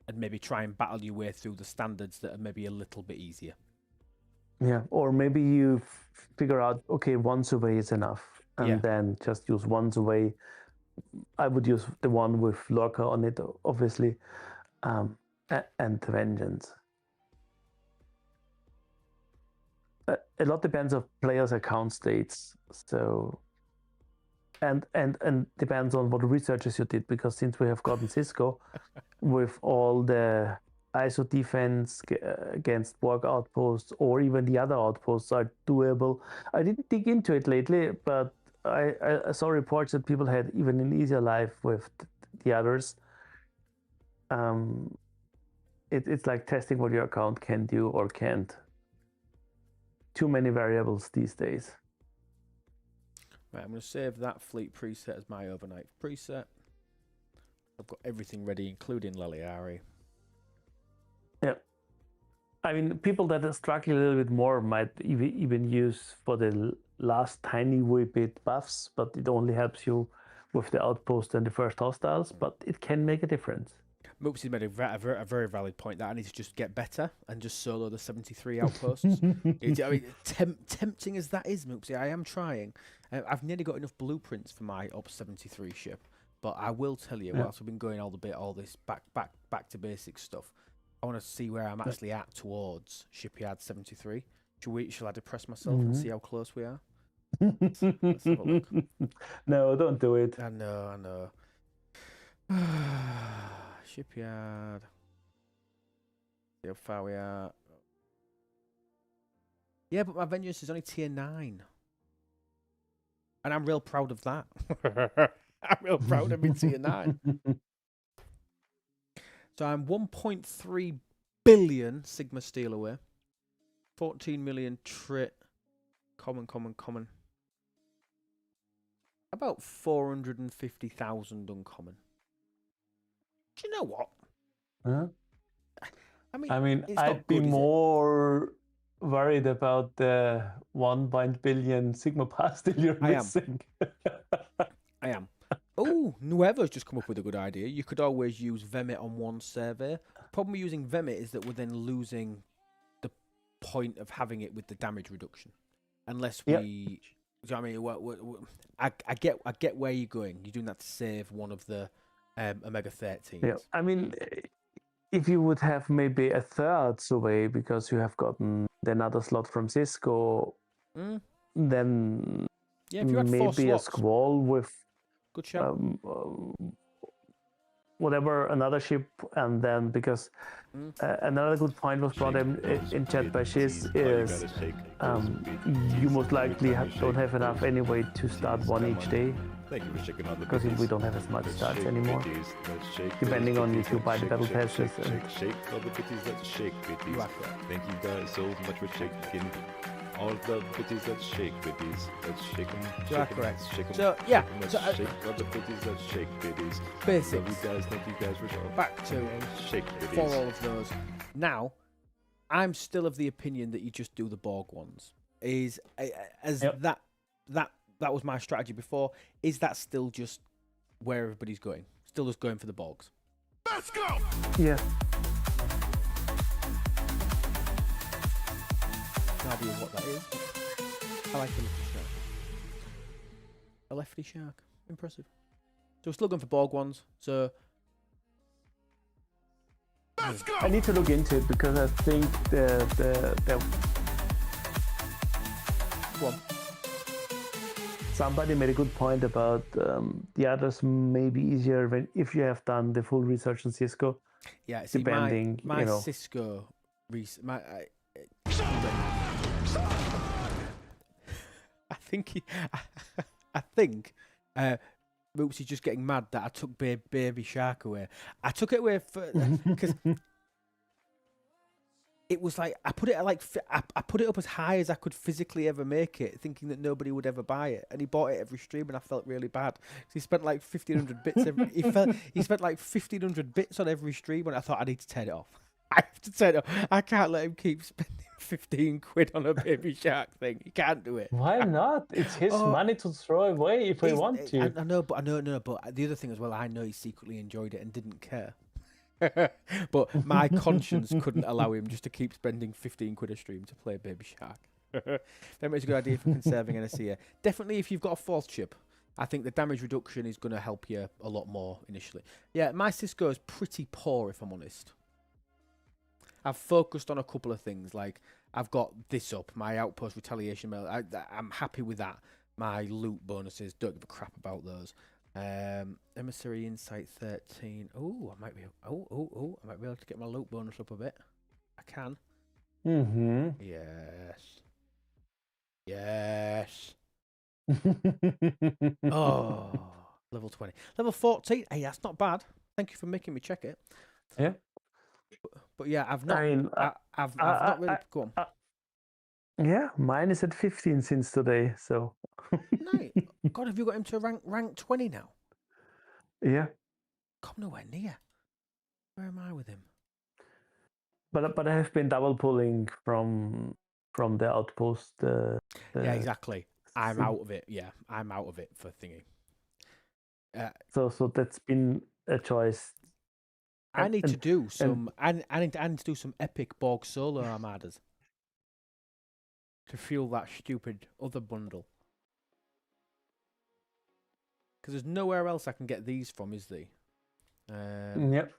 and maybe try and battle your way through the standards that are maybe a little bit easier. Yeah, or maybe you figure out, okay, one survey is enough, and then just use one survey. I would use the one with Lorca on it, obviously, and Vengeance. A lot depends on players' account states, so and depends on what researches you did, because since we have gotten Cisco with all the ISO defense against borg outposts, or even the other outposts are doable. I didn't dig into it lately, but I saw reports that people had even an easier life with the others. It's like testing what your account can do or can't. Too many variables these days. Right, I'm going to save that fleet preset as my overnight preset. I've got everything ready, including Leliari. Yeah. I mean, people that are struggling a little bit more might even use for the last tiny wee bit buffs, but it only helps you with the outpost and the first hostiles, but it can make a difference. Moopsy made a very valid point that I need to just get better and just solo the 73 outposts. I mean, tempting as that is, Moopsy, I am trying. I've nearly got enough blueprints for my Ops 73 ship, but I will tell you, whilst we've been going all this back to basics stuff, I want to see where I'm actually at towards Shipyard 73. Shall I depress myself and see how close we are? Let's have a look. No, don't do it. I know. Shipyard. See how far we are. Yeah, but my Vengeance is only tier 9. And I'm real proud of that. I'm real proud of being tier 9. So I'm 1.3 billion Sigma steal away. 14 million trit. Common. About 450,000 uncommon. Do you know what? Huh? I mean, I'd be more worried about the 1 billion Sigma pastel you're missing. I am. Oh, Nuevo's just come up with a good idea. You could always use Vemit on one survey. Problem with using Vemit is that we're then losing the point of having it with the damage reduction, unless we. Do you know what I mean? I get where you're going. You're doing that to save one of the Omega 13s. Yeah, I mean, if you would have maybe a third survey because you have gotten another slot from Cisco, then if you had maybe a squall with good shout. Whatever, another ship, and then because another good point was brought in chat by Shiz is you most likely don't have enough anyway to start one each day. Because we don't have as much starts anymore, depending on if you buy the battle passes. Shake all the bitties that shake bitties. Thank you guys so much for shaking all the bitties that shake bitties. Let's shake them. You are correct. Shake them. So yeah, shake all the bitties that shake bitties. Basics. Love you guys. Thank you guys for showing. Back to shake bitties. For all of those. Now, I'm still of the opinion that you just do the Borg ones. That was my strategy before. Is that still just where everybody's going? Still just going for the Borgs? Let's go! Yeah. No idea what that is. I like the lefty shark. A lefty shark. Impressive. So we're still going for Borg ones. So Let's go! I need to look into it because I think the one. Somebody made a good point about the others may be easier if you have done the full research on Cisco. Yeah, see, depending, my you know. Cisco I think Moopsy's just getting mad that I took baby shark away. I took it away because it was like I put it up as high as I could physically ever make it, thinking that nobody would ever buy it. And he bought it every stream, and I felt really bad. So he spent like 1,500 bits. He spent like 1,500 bits on every stream, and I thought I need to turn it off. I have to turn it off. I can't let him keep spending 15 quid on a baby shark thing. He can't do it. Why not? It's his money to throw away if we want to. I know, but the other thing as well, I know he secretly enjoyed it and didn't care. But my conscience couldn't allow him just to keep spending 15 quid a stream to play Baby Shark. That makes a good idea for conserving NSC. Definitely, if you've got a fourth chip, I think the damage reduction is going to help you a lot more initially. Yeah, my Cisco is pretty poor, if I'm honest. I've focused on a couple of things, like I've got this up, my outpost retaliation mail. I'm happy with that. My loot bonuses, don't give a crap about those. Emissary Insight 13. I might be able to get my loot bonus up a bit. I can. Yes. Oh, level 20. Level 14. Hey, that's not bad. Thank you for making me check it. Yeah. But yeah, I've not really go on. Yeah, mine is at 15 since today, so. Nice. God, have you got him to rank 20 now? Yeah. Come nowhere near. Where am I with him? But I have been double pulling from the outpost. Yeah, exactly. I'm out of it. Yeah, I'm out of it for thingy. So that's been a choice. I need to do some. I need to do some epic Borg solo armadas to fuel that stupid other bundle. Because there's nowhere else I can get these from, is there? Yep.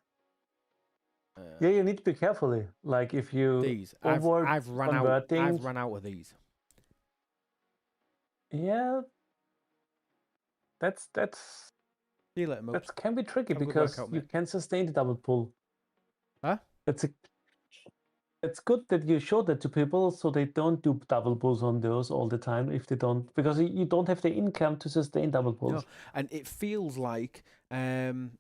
Yeah, you need to be carefully. Like if you these, I've run out. I've run out of these. Yeah, that's See you later, Moops. that can be tricky because you can sustain the double pull. Huh? It's good that you show that to people so they don't do double pulls on those all the time if they don't, because you don't have the income to sustain double pulls. No, and it feels like when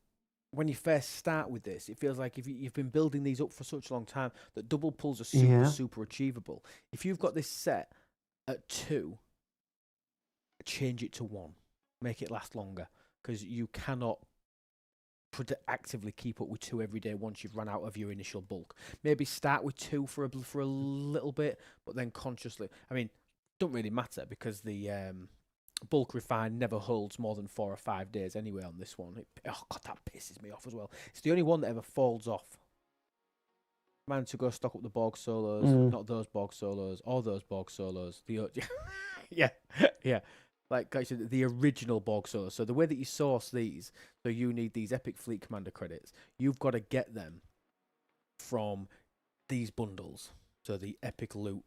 you first start with this, it feels like if you've been building these up for such a long time that double pulls are super achievable. If you've got this set at 2, change it to 1, make it last longer, because you cannot actively keep up with 2 every day once you've run out of your initial bulk. Maybe start with 2 for a little bit, but then consciously. I mean, don't really matter because the bulk refine never holds more than 4 or 5 days anyway on this one. Oh god, that pisses me off as well. It's the only one that ever falls off. Man, to go stock up the borg solos, not those borg solos, or those borg solos. The yeah. Like I said, the original borg solo. So the way that you source these, so you need these Epic Fleet Commander credits. You've got to get them from these bundles. So the Epic Loot,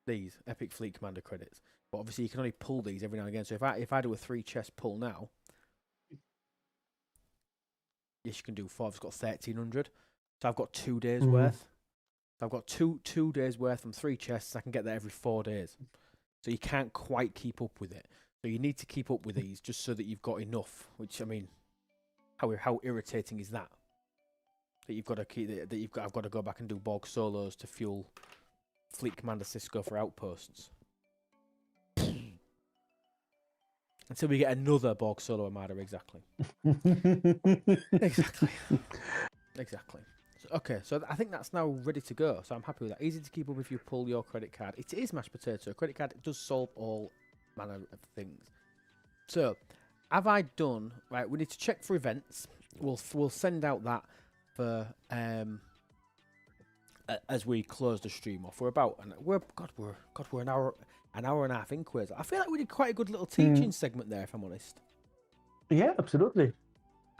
these Epic Fleet Commander credits. But obviously you can only pull these every now and again. So if I do a 3 chest pull now, yes, you can do 4. It's got 1,300. So I've got 2 days worth. So I've got two days worth from 3 chests. I can get that every 4 days. So you can't quite keep up with it. So you need to keep up with these just so that you've got enough. Which, I mean, how irritating is that? That you've got to keep I've got to go back and do borg solos to fuel Fleet Commander Cisco for outposts. Until we get another borg solo Armada, exactly. Exactly. Okay, so I think that's now ready to go. So I'm happy with that. Easy to keep up if you pull your credit card. It is mashed potato. Credit card does solve all manner of things. So, have I done right? We need to check for events. We'll send out that for as we close the stream off. We're an hour and a half in quiz. I feel like we did quite a good little teaching segment there, if I'm honest. Yeah, absolutely.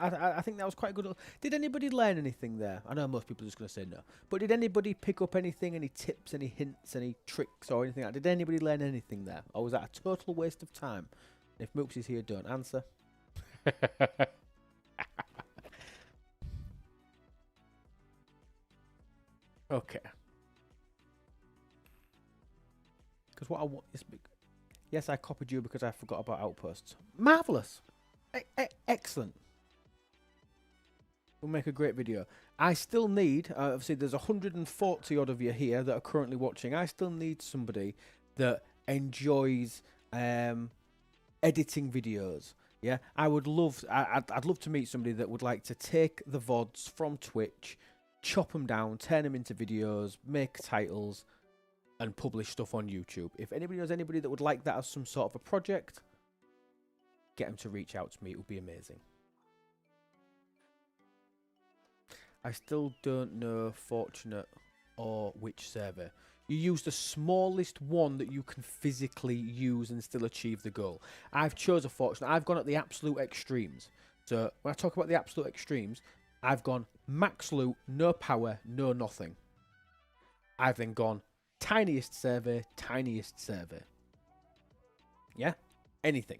I think that was quite good. Did anybody learn anything there? I know most people are just going to say no. But did anybody pick up anything, any tips, any hints, any tricks or anything like that? Did anybody learn anything there? Or was that a total waste of time? If Mooks is here, don't answer. Okay. Because what I want is... Yes, I copied you because I forgot about outposts. Marvellous. Excellent. We'll make a great video. I still need, obviously there's 140 odd of you here that are currently watching. I still need somebody that enjoys editing videos. Yeah, I'd love to meet somebody that would like to take the VODs from Twitch, chop them down, turn them into videos, make titles, and publish stuff on YouTube. If anybody knows anybody that would like that as some sort of a project, get them to reach out to me. It would be amazing. I still don't know Fortunate or which server. You use the smallest one that you can physically use and still achieve the goal. I've chosen Fortunate. I've gone at the absolute extremes. So when I talk about the absolute extremes, I've gone max loot, no power, no nothing. I've then gone tiniest server, tiniest server. Yeah? Anything.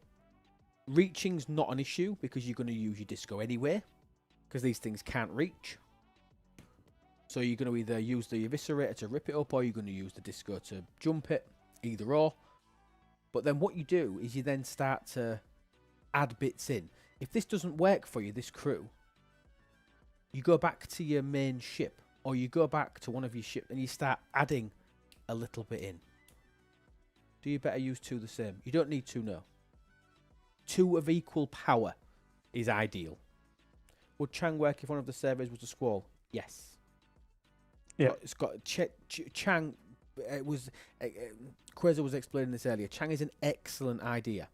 Reaching's not an issue because you're going to use your disco anyway, because these things can't reach. So you're going to either use the eviscerator to rip it up, or you're going to use the disco to jump it, either or. But then what you do is you then start to add bits in. If this doesn't work for you, this crew, you go back to your main ship, or you go back to one of your ships and you start adding a little bit in. Do you better use 2 the same? You don't need 2, no. 2 of equal power is ideal. Would Chang work if one of the servers was a squall? Yes. Yeah. It's got Chang. It was Quasar was explaining this earlier. Chang is an excellent idea.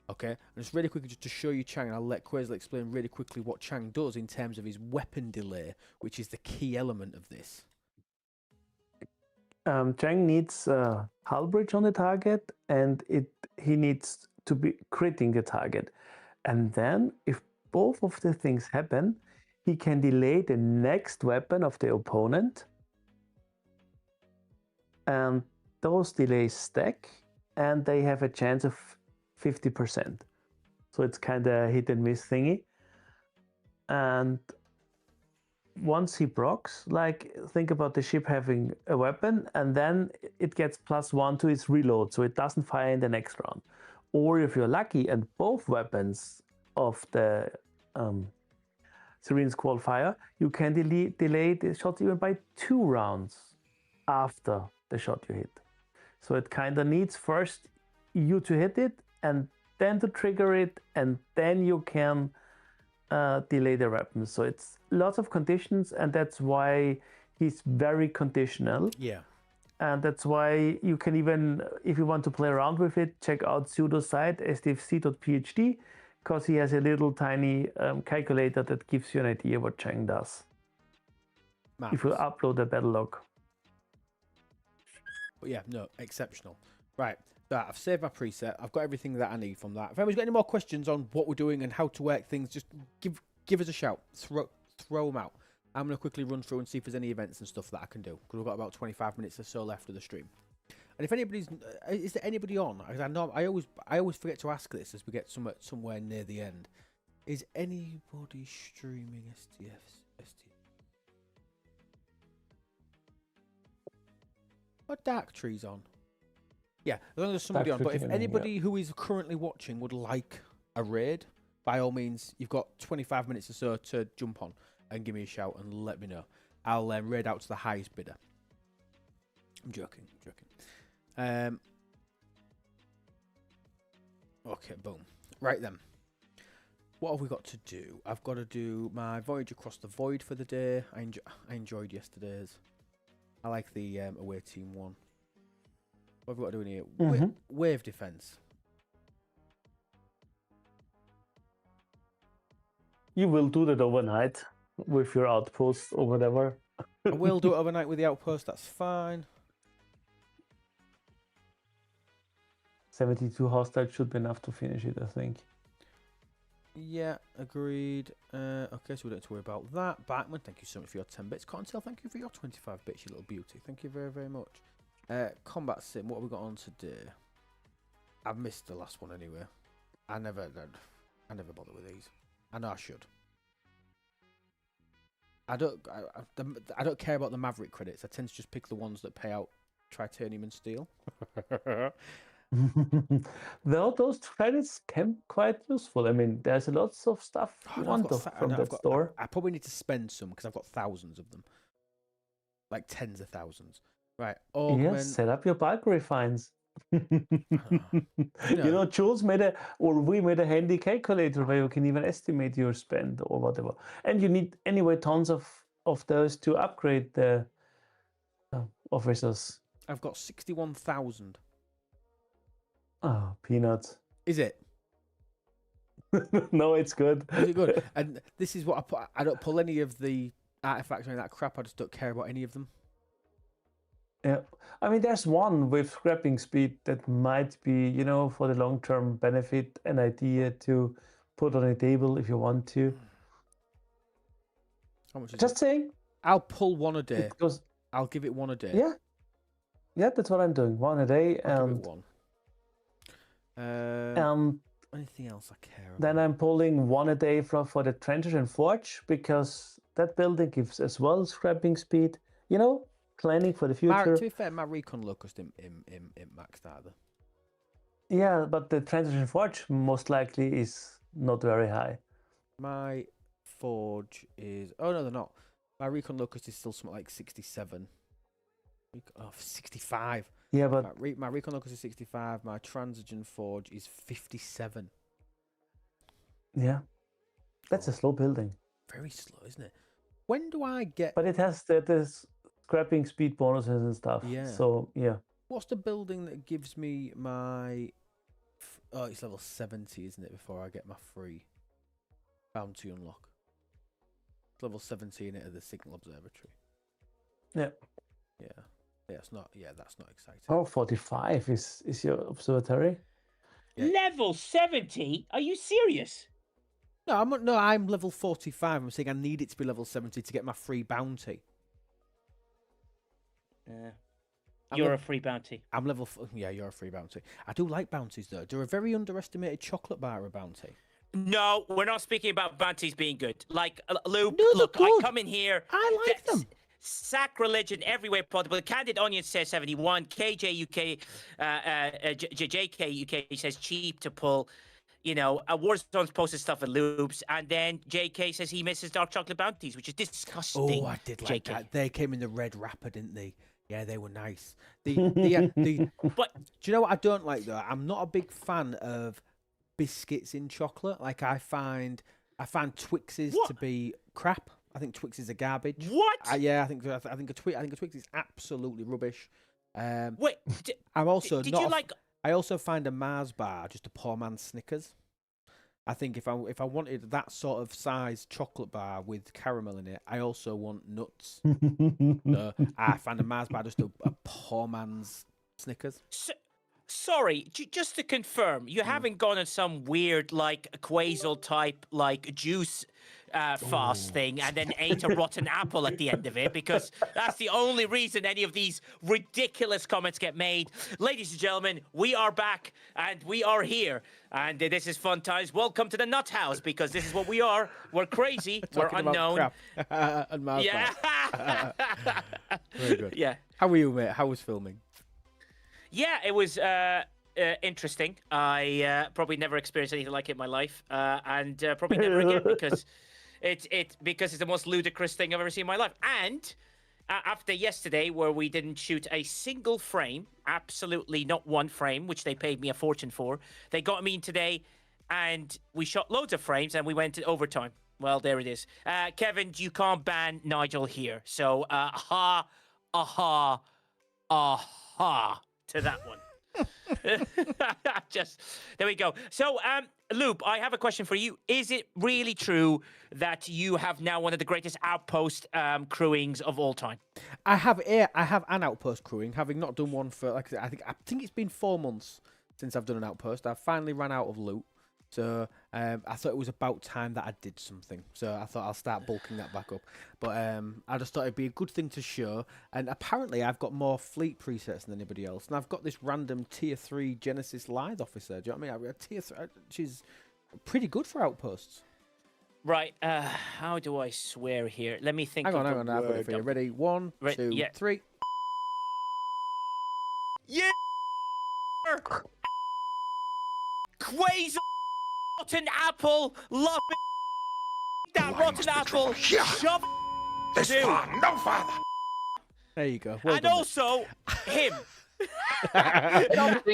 Okay, and just really quickly, just to show you Chang, and I'll let Quasar explain really quickly what Chang does in terms of his weapon delay, which is the key element of this. Chang needs hull bridge on the target, and he needs to be critting the target. And then, if both of the things happen, he can delay the next weapon of the opponent. And those delays stack, and they have a chance of 50%. So it's kind of hit and miss thingy. And once he procs, like think about the ship having a weapon, and then it gets +1 to its reload, so it doesn't fire in the next round. Or if you're lucky and both weapons of the Serene's QoL fire, you can delay the shots even by 2 rounds after the shot you hit. So it kind of needs first you to hit it, and then to trigger it, and then you can delay the weapon. So it's lots of conditions, and that's why he's very conditional. Yeah. And that's why you can even, if you want to play around with it, check out Pseudo's site, stfc.phd, because he has a little tiny calculator that gives you an idea what Chang does. If you upload a battle log. But yeah, no, exceptional. Right, so I've saved my preset. I've got everything that I need from that. If anyone's got any more questions on what we're doing and how to work things, just give us a shout. Throw them out. I'm going to quickly run through and see if there's any events and stuff that I can do, because we've got about 25 minutes or so left of the stream. And if anybody's, is there anybody on? Because I know I always forget to ask this as we get somewhere near the end. Is anybody streaming STFC? What Dark Tree's on? Yeah, as long as there's somebody on. But if anybody who is currently watching would like a raid, by all means, you've got 25 minutes or so to jump on and give me a shout and let me know. I'll raid out to the highest bidder. I'm joking. Okay, boom. Right then. What have we got to do? I've got to do my voyage across the void for the day. I enjoyed yesterday's. I like the away team one. What have we got to do in here? Wave defense. You will do that overnight with your outpost or whatever. I will do it overnight with the outpost. That's fine. 72 hostiles should be enough to finish it, I think. Yeah, agreed. Okay, so we don't have to worry about that. Backman, thank you so much for your 10 bits. Cottontail, thank you for your 25 bits, you little beauty. Thank you very, very much. Combat Sim, what have we got on today? I've missed the last one anyway. I never bother with these. I know I should. I don't care about the Maverick credits. I tend to just pick the ones that pay out titanium and steel. Though those credits can be quite useful. I mean, there's lots of stuff from that store. I probably need to spend some because I've got thousands of them, like tens of thousands. Right? Yes, set up your bulk refines. Jules we made a handy calculator where you can even estimate your spend or whatever. And you need anyway tons of those to upgrade the officers. I've got 61,000. Oh, peanuts. Is it? No, it's good. Is it good? And this is what I put. I don't pull any of the artifacts or any of that crap. I just don't care about any of them. Yeah, I mean, there's one with scrapping speed that might be, for the long-term benefit, an idea to put on a table if you want to. How much is Just it? saying. I'll pull one a day. I'll give it one a day. Yeah, that's what I'm doing. One a day. I'll give it one. Anything else I care about? Then I'm pulling one a day for the trencher and forge, because that building gives as well scrapping speed. Planning for the future. To be fair, my recon locust in maxed either. Yeah, but the trencher and forge most likely is not very high. My forge is... Oh, no, they're not. My recon locust is still something like 67. 65. Yeah, but... My recon locust is 65. My transigen forge is 57. Yeah. That's a slow building. Very slow, isn't it? When do I get... But it has this scrapping speed bonuses and stuff. Yeah. So, yeah. What's the building that gives me my... Oh, it's level 70, isn't it, before I get my free bounty unlock? It's level 17 at the Signal Observatory. Yeah. Yeah. That's not exciting. Oh, 45 is your observatory? Yeah. Level 70? Are you serious? No, I'm level 45. I'm saying I need it to be level 70 to get my free bounty. You're a free bounty. I'm level... Yeah, you're a free bounty. I do like bounties, though. They're a very underestimated chocolate bar, a bounty. No, we're not speaking about bounties being good. Like, Luke, No, they're look, I good. come in here. I like them. Sacrilege in every way possible. Candid Onion says 71. KJ UK, JK UK says cheap to pull. You know, Warzone's posted stuff in loops, and then JK says he misses dark chocolate bounties, which is disgusting. Oh, I did like JK. that. They came in the red wrapper, didn't they? Yeah, they were nice. But Do you know what I don't like though? I'm not a big fan of biscuits in chocolate. Like I find Twixes to be crap. I think Twixes are garbage. What? Yeah, I think a Twix is absolutely rubbish. Wait, I'm also did not. you like? I also find a Mars bar just a poor man's Snickers. I think if I wanted that sort of size chocolate bar with caramel in it, I also want nuts. I find a Mars bar just a poor man's Snickers. Sorry, just to confirm, you haven't gone on some weird like QoL type like juice fast thing and then ate a rotten apple at the end of it, because that's the only reason any of these ridiculous comments get made. Ladies and gentlemen, we are back and we are here, and this is fun times. Welcome to the Nut House, because this is what we are. We're crazy. We're unknown. And Mars Yeah. Very good. Yeah. How were you, mate? How was filming? Yeah, it was interesting. I probably never experienced anything like it in my life, and probably never again, because it's the most ludicrous thing I've ever seen in my life. And after yesterday, where we didn't shoot a single frame, absolutely not one frame, which they paid me a fortune for, they got me in today, and we shot loads of frames, and we went to overtime. Well, there it is. Kevin, you can't ban Nigel here. So, aha, to that one. Just there we go. So, Loop, I have a question for you. Is it really true that you have now one of the greatest outpost crewings of all time? I have an outpost crewing, having not done one for, like I said, I think it's been 4 months since I've done an outpost. I finally ran out of loot, so I thought it was about time that I did something. So I thought I'll start bulking that back up. But I just thought it'd be a good thing to show. And apparently I've got more fleet presets than anybody else. And I've got this random tier 3 Genesis Lithe officer. Do you know what I mean? I've got tier 3, which is pretty good for outposts. Right. How do I swear here? Let me think. Hang on. I've got it for you. Ready? 1, 2, 3. Yeah. Quasar rotten apple. Love it. That rotten apple. Shove This far, no farther. There you go. Well and done, also him. I don't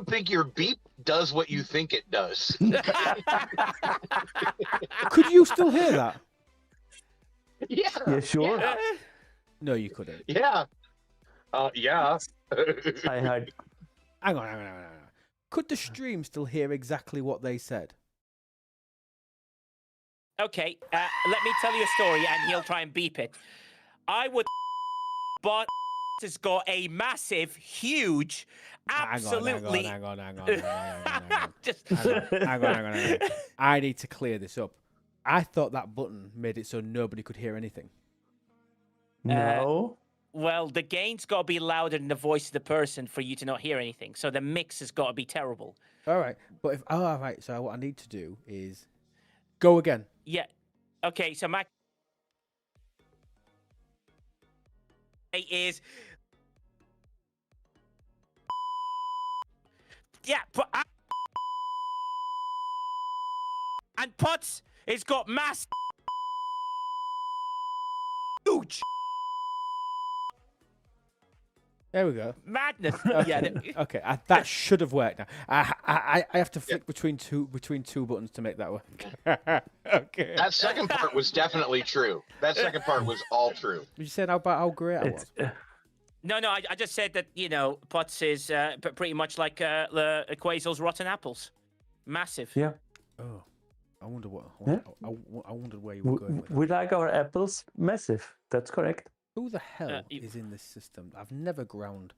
think your beep does what you think it does. Could you still hear that? Yeah. Yeah, sure. Yeah. No, you couldn't. Yeah. Yeah. I heard. Hang on. Could the stream still hear exactly what they said? Okay, let me tell you a story, and he'll try and beep it. I would, but has got a massive, huge, absolutely. Hang on. I need to clear this up. I thought that button made it so nobody could hear anything. No. Well, the gain's got to be louder than the voice of the person for you to not hear anything. So the mix has got to be terrible. All right, but all right. So what I need to do is go again. Yeah. Okay. So Mac is. Yeah. And Putz has got mass. Huge. There we go. Madness. Okay. Yeah. Okay. That should have worked. Now I have to flick between two buttons to make that work. Okay. That second part was definitely true. That second part was all true. You said about how great I was. No, I just said that, you know, Potts is pretty much like Quazel's rotten apples. Massive. Yeah. Oh, I wonder what. Yeah. I wondered where you were going with that. We like our apples massive. That's correct. Who the hell is in this system? I've never ground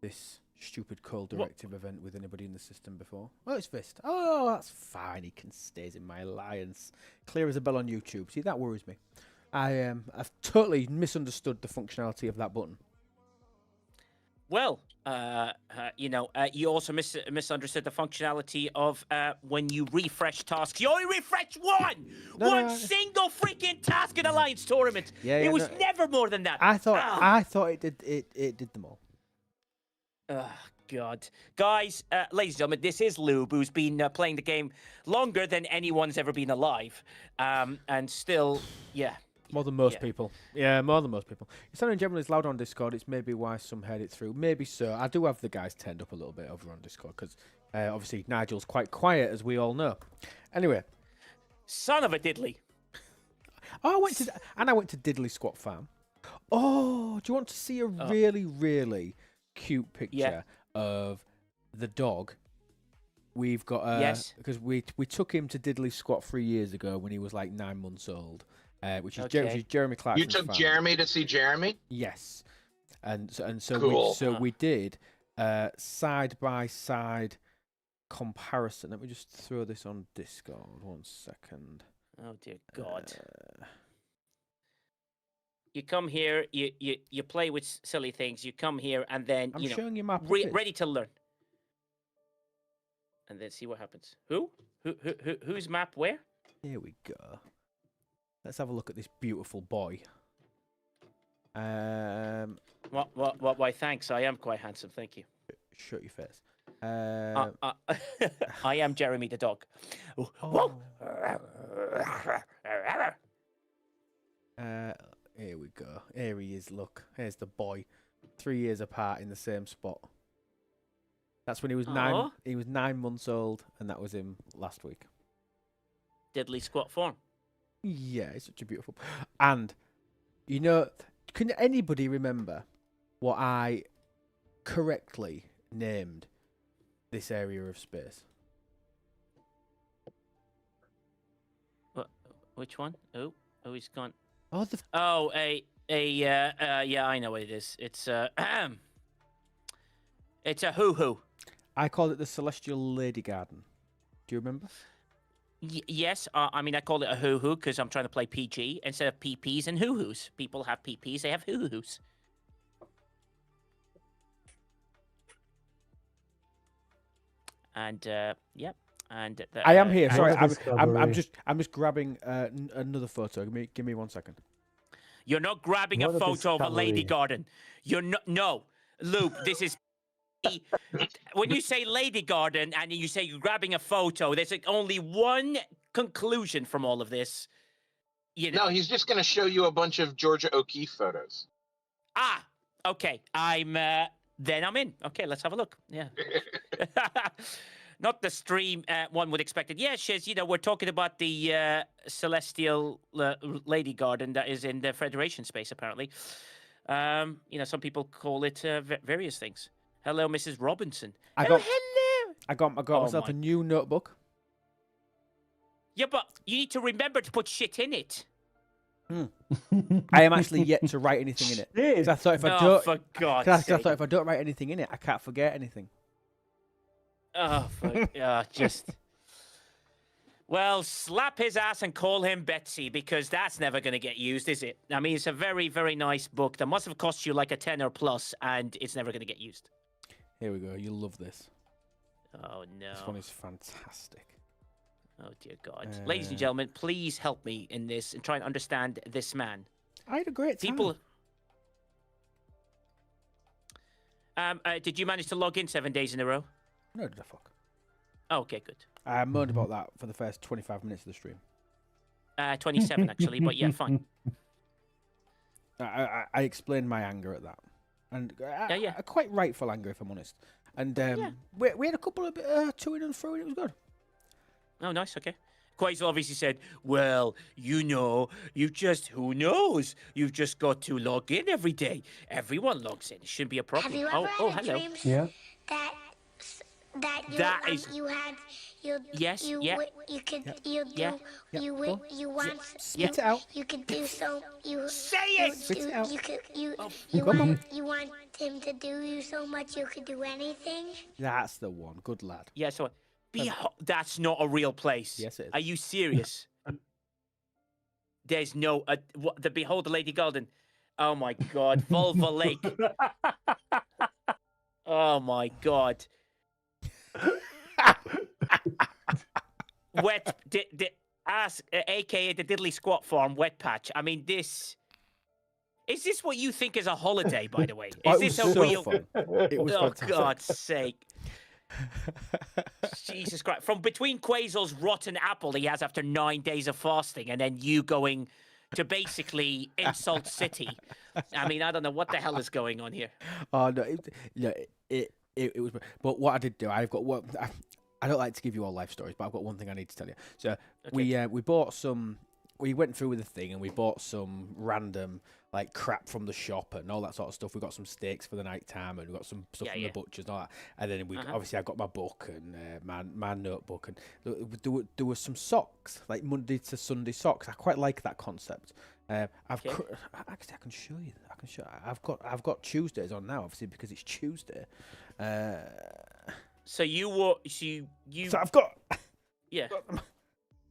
this stupid call directive event with anybody in the system before. Oh, it's Fist. Oh, that's fine. He can stays in my alliance. Clear as a bell on YouTube. See, that worries me. I've totally misunderstood the functionality of that button. Well, you also misunderstood the functionality of when you refresh tasks. You only refresh one single freaking task in Alliance tournament. It was never more than that. I thought it did. It did them all. Oh, God. Guys, ladies and gentlemen, this is Lube, who's been playing the game longer than anyone's ever been alive. And still, yeah. More than most people. Yeah, more than most people. It's not in general is loud on Discord. It's maybe why some heard it through. Maybe so. I do have the guys turned up a little bit over on Discord because obviously Nigel's quite quiet, as we all know. Anyway. Son of a diddly. I went to Diddley Squat Farm. Oh, do you want to see a really, really cute picture of the dog? We've got because we took him to Diddley Squat 3 years ago when he was like 9 months old. Which is Jeremy Clarkson's You took farm. Jeremy to see Jeremy? Yes, and so cool. we did side by side comparison. Let me just throw this on Discord. 1 second. Oh dear God! You come here, you play with silly things. You come here, and then I'm showing you my ready to learn, and then see what happens. Whose map? Where? Here we go. Let's have a look at this beautiful boy. Why, thanks. I am quite handsome, thank you. Shut your face. I am Jeremy the dog. Oh. Here we go. Here he is, look. Here's the boy. 3 years apart in the same spot. That's when he was 9. He was 9 months old, and that was him last week. Diddley Squat Farm. Yeah, it's such a beautiful. And, you know, can anybody remember what I correctly named this area of space? Which one? Oh, he's gone. Oh, yeah, I know what it is. It's it's a hoo-hoo. I called it the Celestial Lady Garden. Do you remember? Yes, I mean, I call it a hoo-hoo because I'm trying to play PG instead of PPs and hoo-hoos. People have PPs, they have hoo-hoos. And, yep. And I am here. Sorry, I'm just grabbing another photo. Give me 1 second. You're not grabbing a photo of a lady garden. You're not. No, Luke. This is. When you say lady garden and you say you're grabbing a photo, there's only one conclusion from all of this. You know. No, he's just going to show you a bunch of Georgia O'Keeffe photos. Ah, okay. Then I'm in. Okay, let's have a look. Yeah. Not the stream one would expect it. Yeah, Shiz, we're talking about the celestial lady garden that is in the Federation space, apparently. Some people call it various things. Hello, Mrs. Robinson. Hello. I got myself a new notebook. Yeah, but you need to remember to put shit in it. I am actually yet to write anything in it. Because I thought if I don't write anything in it, I can't forget anything. Oh, fuck. Just. Well, slap his ass and call him Betsy, because that's never going to get used, is it? I mean, it's a very, very nice book that must have cost you like a tenner plus, and it's never going to get used. Here we go. You'll love this. Oh, no. This one is fantastic. Oh, dear God. Ladies and gentlemen, please help me in this and try and understand this man. I had a great time. Did you manage to log in 7 days in a row? No, did I fuck? Oh, okay, good. I moaned about that for the first 25 minutes of the stream. 27, actually, but yeah, fine. I explained my anger at that. And a quite rightful anger, if I'm honest. And we had a couple of to-in and fro, and it was good. Oh, nice, okay. Quasel obviously said, well, who knows? You've just got to log in every day. Everyone logs in. It shouldn't be a problem. Have you ever had hello. Dreams Spit it out. You could do so. Say it. Spit it out. You want him to do you so much you could do anything. That's the one. Good lad. Yeah. So, that's not a real place. Yes, it is. Are you serious? There's no the Behold the Lady Garden. Oh my God, Vulva Lake. Oh my god. Wet, ask, aka the diddly squat farm wet patch. I mean, is this what you think is a holiday, by the way? Is this a real? Fun. It was fantastic. God's sake. Jesus Christ. From between Quazel's rotten apple he has after 9 days of fasting, and then you going to basically insult City. I mean, I don't know what the hell is going on here. Oh no, it was. But what I did do, I've got what. I don't like to give you all life stories, but I've got one thing I need to tell you. So we bought some. We went through with the thing and we bought some random like crap from the shop and all that sort of stuff. We got some steaks for the night time and we got some stuff from the butchers and all that. And then obviously I got my book and my notebook and there was some socks, like Monday to Sunday socks. I quite like that concept. Actually, I can show you. I've got Tuesdays on now, obviously because it's Tuesday. So So I've got. Yeah.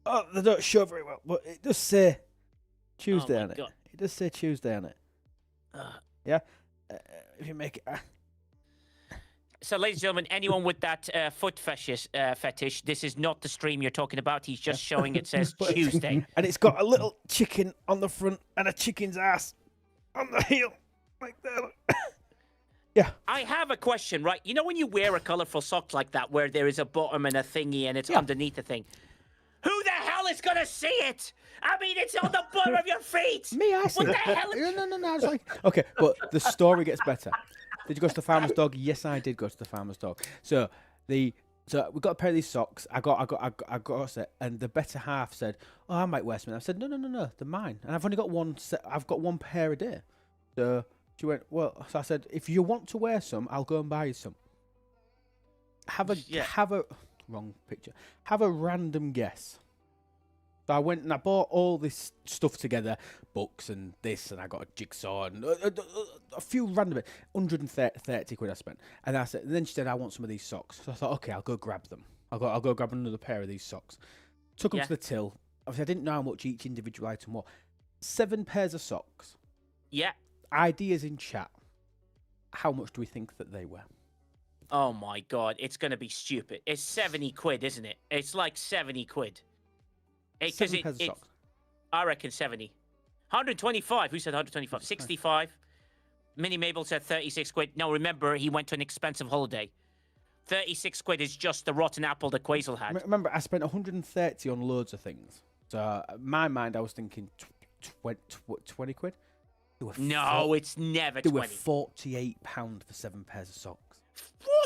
Oh, they don't show very well, but it does say Tuesday on it. God. It does say Tuesday on it. Yeah? If you make it... So, ladies and gentlemen, anyone with that foot fetish, this is not the stream you're talking about. He's just showing it says Tuesday. And it's got a little chicken on the front and a chicken's ass on the heel. Like that. Yeah. I have a question, right? You know when you wear a colourful sock like that where there is a bottom and a thingy and it's underneath the thing? Who the hell is going to see it? I mean, it's on the bottom of your feet. Me, I see What it. the hell? No. It's like... Okay, but the story gets better. Did you go to the farmer's dog? Yes, I did go to the farmer's dog. So we got a pair of these socks. I got a set, and the better half said, "Oh, I might wear some." I said, "No, they're mine." And I've only got one set. I've got one pair a day. So she went, "Well," so I said, "If you want to wear some, I'll go and buy you some." Have a wrong picture. Have a random guess. So I went and I bought all this stuff together, books and this, and I got a jigsaw and a few random, 130 quid I spent. And then she said, "I want some of these socks." So I thought, okay, I'll go grab them. I'll go grab another pair of these socks. Took them to the till. Obviously, I didn't know how much each individual item was. 7 pairs of socks. Yeah. Ideas in chat. How much do we think that they were? Oh my God, it's going to be stupid. It's 70 quid, isn't it? It's like 70 quid. 7 pairs of socks. I reckon 70. 125. Who said 125? 65. Minnie Mabel said 36 quid. Now remember, he went to an expensive holiday. 36 quid is just the rotten apple that Quazel had. Remember, I spent 130 on loads of things. So in my mind, I was thinking 20 quid. No, it's never 20. They were £48 for 7 pairs of socks.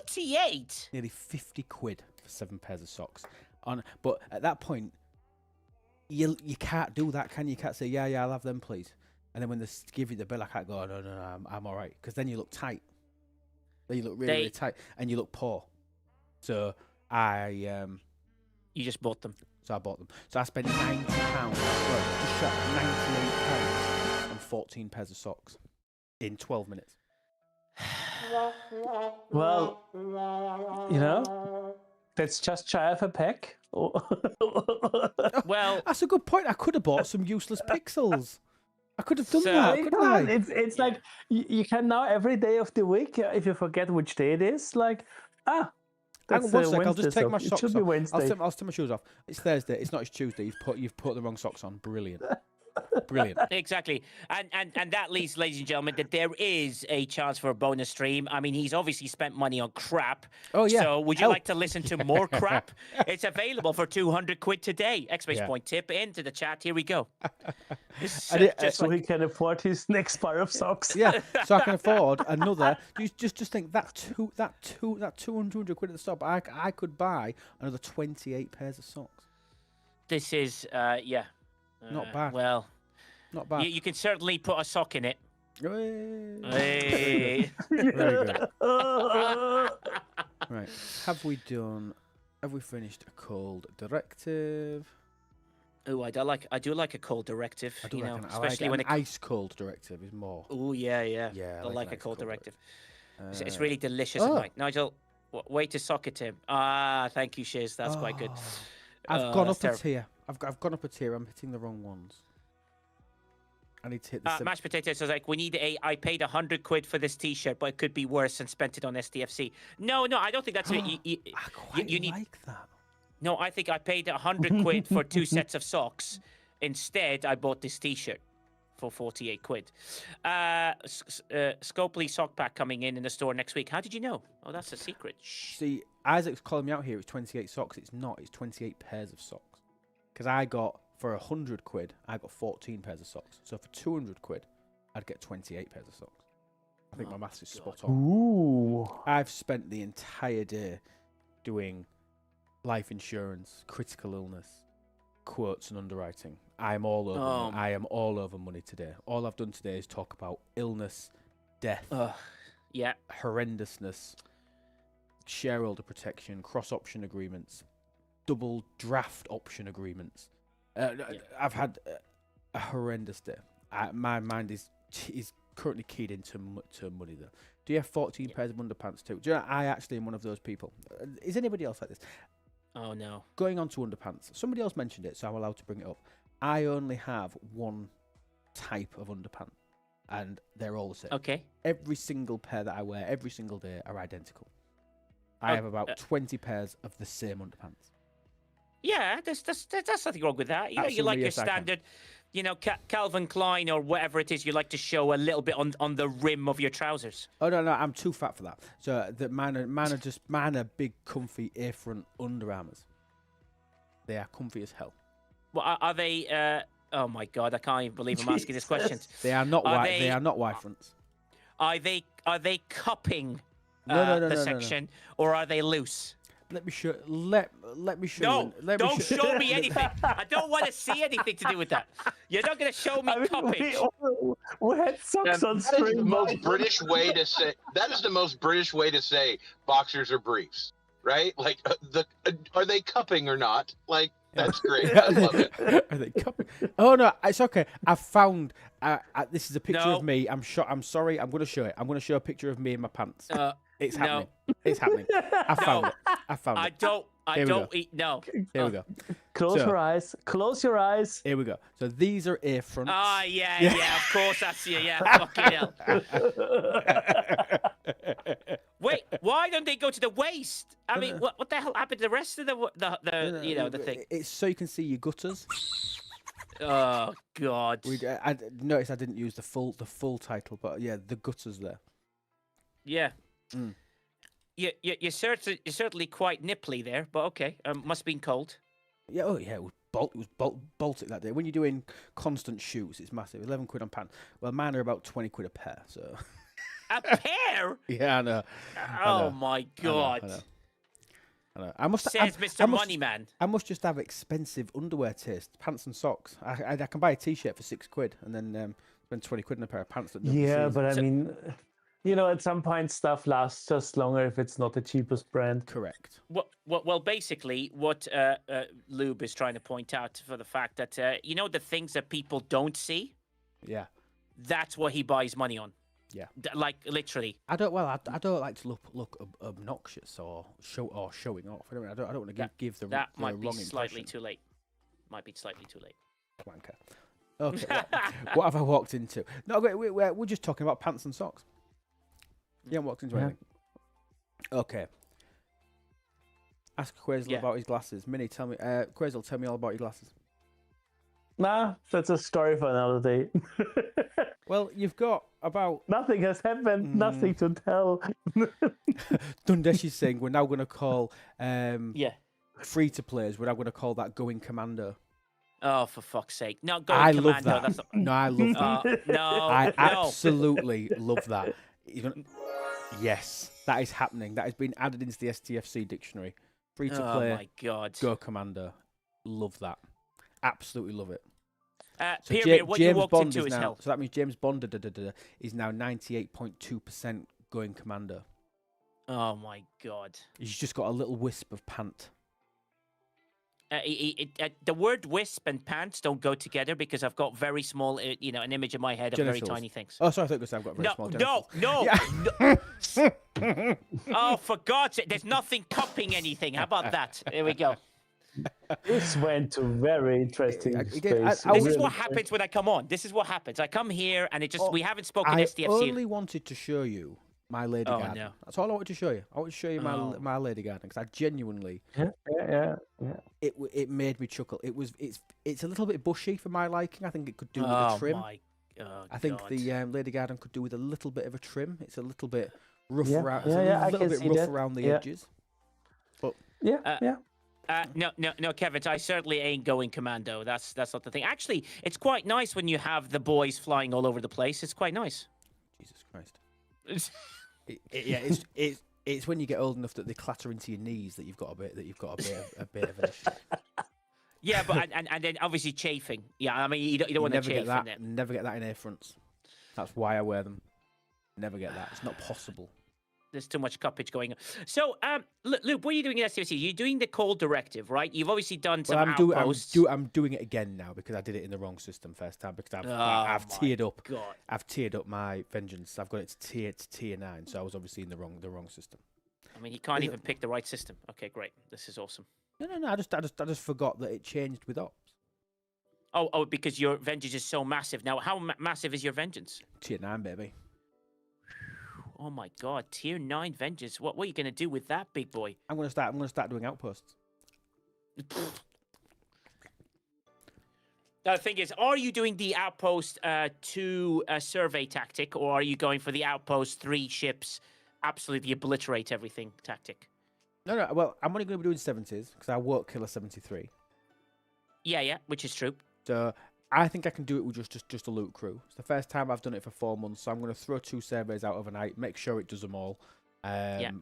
48? Nearly 50 quid for 7 pairs of socks. But at that point, you can't do that, can you? You can't say, yeah, I'll have them, please. And then when they give you the bill, I can't go, no, I'm all right. Because then you look tight. Then you look really tight. And you look poor. So You just bought them. So I bought them. So I spent £90. Well, just shot £98 on 14 pairs of socks in 12 minutes. Well, that's just shy of a pack. Well, that's a good point. I could have bought some useless pixels. I could have done that. Couldn't I? It's like you can now every day of the week, if you forget which day it is, like Hang on one sec, I'll just take my it socks should be off. Wednesday. I'll take my shoes off. It's Thursday. It's not. It's Tuesday. You've put the wrong socks on. Brilliant. Brilliant. Exactly. And that leads, ladies and gentlemen, that there is a chance for a bonus stream. I mean, he's obviously spent money on crap. Oh, yeah. So would you like to listen to more crap? It's available for 200 quid today. Point tip into the chat. Here we go. So he can afford his next pair of socks. Yeah, so I can afford another. You just think that 200 quid at the stop. I could buy another 28 pairs of socks. This is not bad. Well, not bad. You can certainly put a sock in it. Hey. Very good. Right. Have we finished a cold directive? Oh, I do like a cold directive. I do especially like when an ice cold directive is more. Oh yeah. Yeah. I like a cold directive. It's really delicious at night. Nigel, way to sock it, Tim. Thank you, Shiz. That's quite good. I've gone up a tier. I've gone up a tier. I'm hitting the wrong ones. I need to hit the Mashed potatoes. I was like, I paid 100 quid for this T-shirt, but it could be worse and spent it on STFC. No, I don't think that's it. I quite like that. No, I think I paid 100 quid for 2 sets of socks. Instead, I bought this T-shirt for 48 quid. Scopely sock pack coming in the store next week. How did you know? Oh, that's a secret. Shh. See, Isaac's calling me out here. It's 28 socks. It's not. It's 28 pairs of socks. Because I got, for 100 quid, I got 14 pairs of socks. So for 200 quid, I'd get 28 pairs of socks. I think my maths is spot on. Ooh. I've spent the entire day doing life insurance, critical illness, quotes and underwriting. I am all over money today. All I've done today is talk about illness, death, horrendousness, shareholder protection, cross option agreements, double draft option agreements. I've had a horrendous day. My mind is currently keyed into money though. Do you have 14 pairs of underpants too? Do you know, I actually am one of those people. Is anybody else like this? Oh no. Going on to underpants. Somebody else mentioned it, so I'm allowed to bring it up. I only have one type of underpants, and they're all the same. Okay. Every single pair that I wear every single day are identical. I have about 20 pairs of the same underpants. Yeah, there's nothing wrong with that. You know, you like your standard, Calvin Klein or whatever it is. You like to show a little bit on the rim of your trousers. Oh no, I'm too fat for that. So mine are big, comfy A-front Under Armours. They are comfy as hell. Well, are they? Oh my God, I can't even believe I'm asking this question. They are not white. They are not Y-fronts. Are they cupping the section, or are they loose? Let me show. Let me show. No, you. don't show me anything. I don't want to see anything to do with that. You're not going to show me cupping. We had socks on That is string. the most British way to say. That is the most British way to say boxers or briefs, right? Like are they cupping or not? Like that's great. I love it. Are they cupping? Oh no, it's okay. I found. This is a picture of me. I'm sorry. I'm going to show it. I'm going to show a picture of me in my pants. It's happening. It's happening. I found it. I found it. I don't eat. No. Here we go. Close your eyes. Close your eyes. Here we go. So these are A-fronts. Ah, yeah. Of course, that's you. Yeah, fucking hell. Wait, why don't they go to the waist? I mean, what the hell happened to the rest of the thing? It's so you can see your gutters. Oh God. I noticed I didn't use the full title, but yeah, the gutters there. Yeah. Mm. You're certainly quite nipply there, but okay. Must have been cold. Yeah. Oh yeah. It was Baltic that day. When you're doing constant shoots, it's massive. 11 quid on pants. Well, mine are about 20 quid a pair. So. A pair? Yeah, I know. Oh my God. I know. I must. Says Mr. Moneyman. I must just have expensive underwear taste, pants and socks. I can buy a T-shirt for 6 quid and then spend 20 quid on a pair of pants. That but I mean. At some point, stuff lasts just longer if it's not the cheapest brand. Correct. Well, basically, what Lube is trying to point out for the fact that, the things that people don't see? Yeah. That's what he buys money on. Yeah. Like, literally. I don't like to look obnoxious or showing off. I don't want to give the That the might be wrong slightly impression. too late. Might be slightly too late. Wanker. Okay. What have I walked into? No, we're just talking about pants and socks. You haven't walked into anything. Okay. Ask Quazel about his glasses. Minnie, tell me. Quazel, tell me all about your glasses. Nah, that's a story for another day. Well, you've got about... Nothing has happened. Nothing to tell. Dundesh is saying we're now going to call... free-to-players, we're now going to call that Going Commando. Oh, for fuck's sake. No, Going Commando. Love that. That's not... No, I love that. I absolutely love that. Yes, that is happening. That has been added into the STFC dictionary. Free to play. Oh my God. Go Commander. Love that. Absolutely love it. So what you walked into is hell. So that means James Bond is now 98.2% Going Commander. Oh my God. He's just got a little wisp of pant. The word wisp and pants don't go together because I've got very small, an image in my head of genitals. very tiny things. Oh, sorry, I thought I've got very small genitals. No. Oh, for God's sake, there's nothing cupping anything. How about that? Here we go. This went to very interesting space. This is what happens when I come on. This is what happens. I come here and it just we haven't spoken STFC. I only wanted to show you my lady garden. No. That's all I wanted to show you. I wanted to show you my lady garden because I genuinely it made me chuckle. It's a little bit bushy for my liking. I think it could do with a trim. I think the lady garden could do with a little bit of a trim. It's a little bit rough around. A little bit rough around the edges. But no, Kevin. I certainly ain't going commando. That's not the thing. Actually, it's quite nice when you have the boys flying all over the place. It's quite nice. Jesus Christ. It's when you get old enough that they clatter into your knees that you've got a bit of an issue. Yeah, but and then obviously chafing. Yeah, I mean you don't want to chafe in it. Never get that in air fronts. That's why I wear them. Never get that. It's not possible. There's too much cuppage going on. So, Luke, what are you doing in STFC? You're doing the call directive, right? You've obviously done some outposts. I'm doing it again now because I did it in the wrong system first time because I've tiered up. God. I've tiered up my vengeance. I've got it to tier 9, so I was obviously in the wrong system. I mean, you can't even pick the right system. Okay, great. This is awesome. No. I just forgot that it changed with ops. Oh, because your vengeance is so massive. Now, how massive is your vengeance? Tier 9, baby. Oh my God, tier 9 vengeance. What are you gonna do with that, big boy? I'm gonna start doing outposts. Now, the thing is, are you doing the outpost 2 survey tactic, or are you going for the outpost 3 ships, absolutely obliterate everything tactic? No. Well, I'm only going to be doing 70s because I won't kill a 73. Yeah, which is true. So I think I can do it with just a loot crew. It's the first time I've done it for 4 months, so I'm going to throw 2 surveys out overnight, make sure it does them all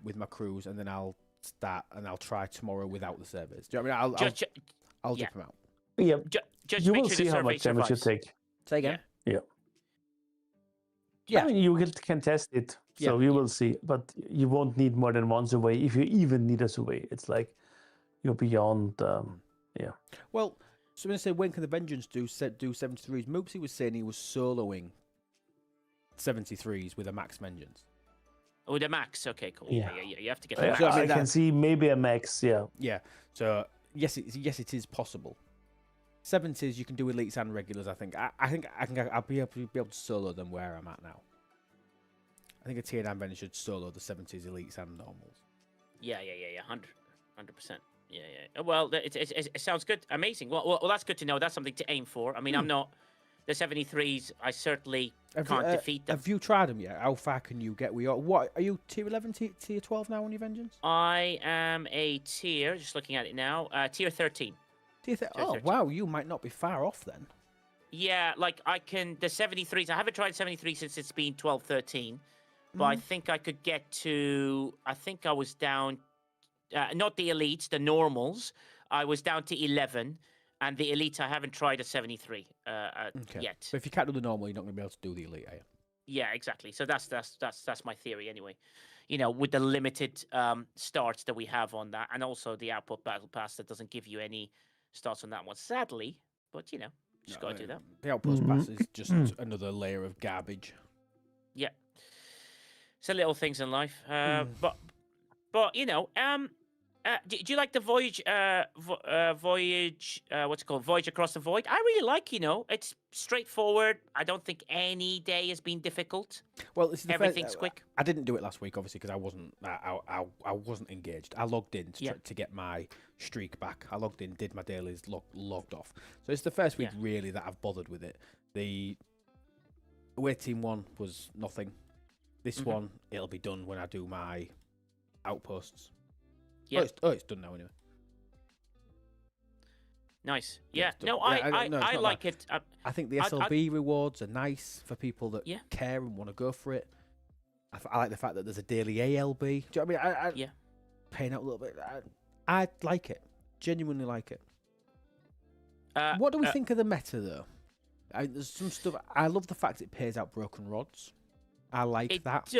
with my crews, and then I'll start and I'll try tomorrow without the surveys. Do you know what I mean? I'll dip them out. Yeah, just you make will sure see the how much damage you take. Say again. Yeah. I mean, you can test it, so you will see, but you won't need more than 1 survey if you even need a survey. It's like you're beyond. Well. So I'm going to say, when can the Vengeance do 73s? Moopsy was saying he was soloing 73s with a max Vengeance. Oh, the max. Okay, cool. Yeah. You have to get the max. I can see maybe a max, Yeah. So, yes, it is possible. 70s, you can do elites and regulars, I think. I'll be able to solo them where I'm at now. I think a tier 9 Vengeance should solo the 70s, elites, and normals. Yeah. 100%. Yeah. Well, it sounds good. Amazing. Well, that's good to know. That's something to aim for. I mean, I'm not the 73s. I certainly can't defeat them. Have you tried them yet? How far can you get? What are you, tier 11, tier 12 now on your Vengeance? I am a tier. Just looking at it now. Tier 13. Tier 13. Wow, you might not be far off then. Yeah, like I can the 73s. I haven't tried 73 since it's been 12, 13, but I think I could get to. I think I was down. Not the elites, the normals. I was down to 11, and the elite I haven't tried a 73 yet. But if you can't do the normal, you're not going to be able to do the elite, are you? Yeah, exactly. So that's my theory anyway. You know, with the limited starts that we have on that, and also the output battle pass that doesn't give you any starts on that one, sadly. But you know, just got to do that. The outpost pass is just another layer of garbage. Yeah, so little things in life, but you know, do you like the voyage? What's it called? Voyage across the void. I really like. You know, it's straightforward. I don't think any day has been difficult. Well, everything's quick. I didn't do it last week, obviously, because I wasn't. I wasn't engaged. I logged in to get my streak back. I logged in, did my dailies, logged off. So it's the first week really that I've bothered with it. The away team 1 was nothing. This one, it'll be done when I do my outposts. Yeah. It's done now anyway. Nice. Yeah. No, I like it. I think the SLB rewards are nice for people that care and want to go for it. I like the fact that there's a daily ALB. Do you know what I mean? Paying out a little bit. I like it. Genuinely like it. What do we think of the meta though? There's some stuff. I love the fact it pays out broken rods. I like that.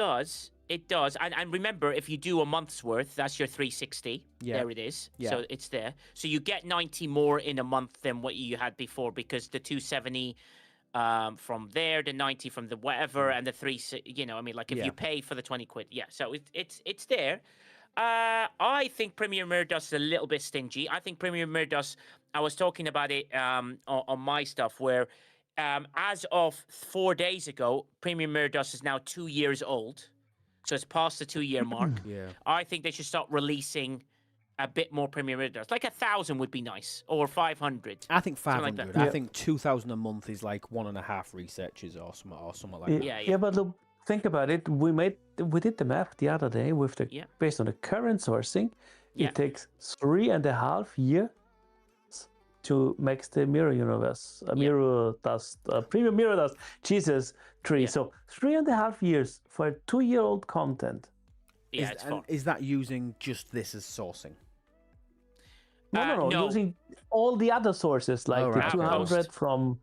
It does. And remember, if you do a month's worth, that's your 360. Yeah. There it is. Yeah. So it's there. So you get 90 more in a month than what you had before because the 270 from there, the 90 from the whatever, and the 3, you know, I mean, like if you pay for the 20 quid. Yeah. So it's there. I think Premier Mirdos is a little bit stingy. I think Premier Mirdos, I was talking about it on my stuff, where as of 4 days ago, Premier Mirdos is now 2 years old. So it's past the 2-year mark. Yeah. I think they should start releasing a bit more Premier Mirdos. Like 1,000 would be nice, or 500. I think Something 500. like I think 2,000 a month is like 1.5 researches or something like that. Yeah. But look, think about it. We did the math the other day with the based on the current sourcing. It takes 3.5 years to max the mirror universe, mirror dust, premium mirror dust. Jesus, tree. So 3.5 years for 2-year-old content. Yeah, it's fun. Is that using just this as sourcing? No. Using all the other sources like the 200 from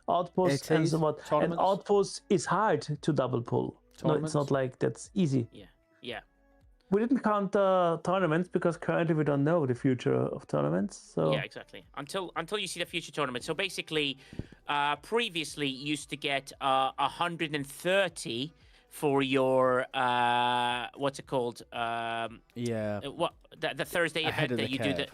Outpost and so on. And Outpost is hard to double pull. No, it's not like that's easy. Yeah. We didn't count tournaments because currently we don't know the future of tournaments. So yeah, exactly. Until you see the future tournament. So basically, previously you used to get 130 for your what's it called? What the Thursday Ahead event of that you curve. do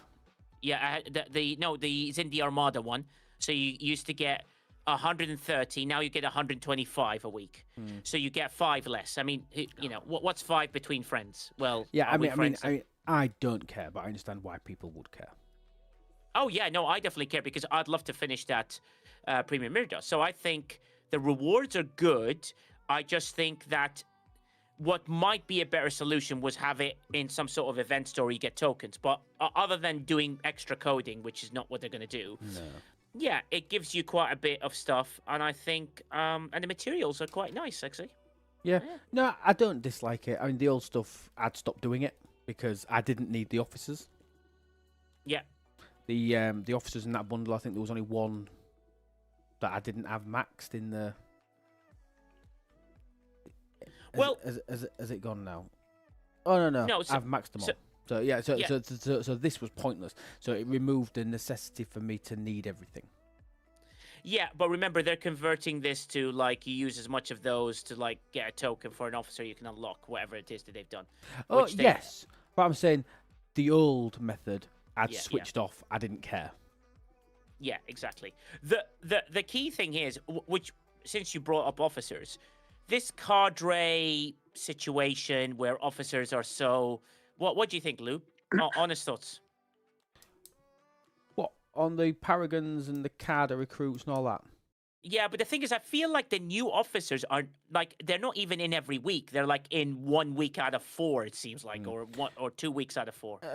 the Zindi Armada one. So you used to get 130. Now you get 125 a week. So you get 5 less. I mean, what's 5 between friends? Well, Yeah, I I don't care, but I understand why people would care. Oh yeah, no, I definitely care because I'd love to finish that Premium Mirdos. So I think the rewards are good. I just think that what might be a better solution was have it in some sort of event store you get tokens. But other than doing extra coding, which is not what they're going to do, yeah, it gives you quite a bit of stuff. And I think, and the materials are quite nice, actually. Yeah. No, I don't dislike it. I mean, the old stuff, I'd stop doing it because I didn't need the officers. Yeah. The officers in that bundle, I think there was only one that I didn't have maxed in the... Well, has it gone now? Oh no, No, I've maxed them all. So this was pointless. So it removed the necessity for me to need everything. Yeah, but remember they're converting this to like you use as much of those to like get a token for an officer you can unlock whatever it is that they've done. Oh yes, but I'm saying the old method I'd switched off. I didn't care. Yeah, exactly. The key thing here is which since you brought up officers. This cadre situation where officers are so... What do you think, Lou? Honest thoughts. What, on the Paragons and the cadre recruits and all that? Yeah, but the thing is, I feel like the new officers are, like, they're not even in every week. They're, like, in 1 week out of 4, it seems like, or 2 weeks out of 4. How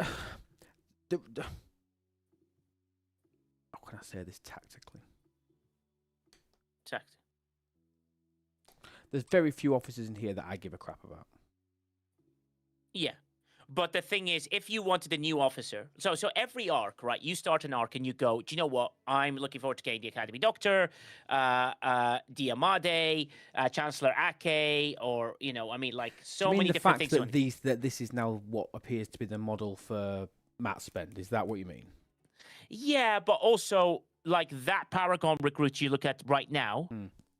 can I say this tactically? There's very few officers in here that I give a crap about. Yeah. But the thing is, if you wanted a new officer, so every arc, right? You start an arc and you go, do you know what? I'm looking forward to getting the Academy Doctor, Diamade, Chancellor Ake, or, like so many different things. That this is now what appears to be the model for mat spend. Is that what you mean? Yeah, but also, like, that Paragon recruit you look at right now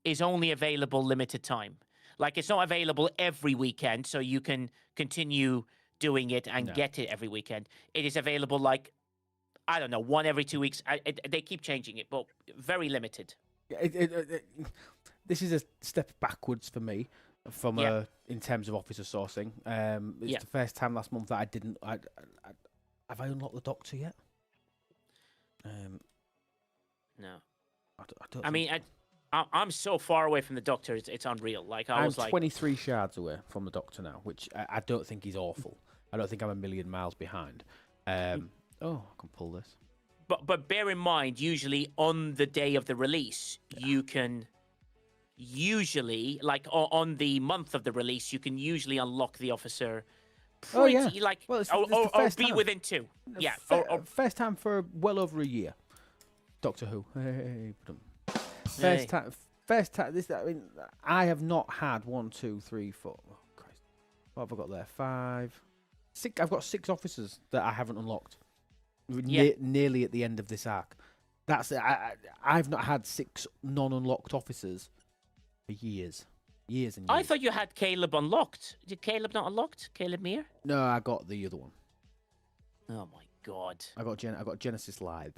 is only available limited time. Like, it's not available every weekend, so you can continue doing it and get it every weekend. It is available, like, I don't know, 1 every 2 weeks. They keep changing it, but very limited. This is a step backwards for me from in terms of officer sourcing. It's the first time last month that I didn't... have I unlocked the Doctor yet? No. I mean, I'm so far away from the Doctor, it's unreal. Like I'm 23 shards away from the Doctor now, which I don't think is awful. I don't think I'm a million miles behind. I can pull this. But bear in mind, usually on the day of the release, you can usually, like on the month of the release, you can usually unlock the officer. Pretty, like, well, it's or be time. within 2. Yeah, first time for well over a year. Doctor Who. Hey. First time. This. I mean, I have not had 1, 2, 3, 4. Oh, Christ. What have I got there? 5, 6. I've got 6 officers that I haven't unlocked. Nearly at the end of this arc. That's. I've not had 6 non-unlocked officers for years. Years and years. I thought you had Caleb unlocked. Did Caleb not unlocked? Caleb Meir? No, I got the other one. Oh my god. I got Genesis Live.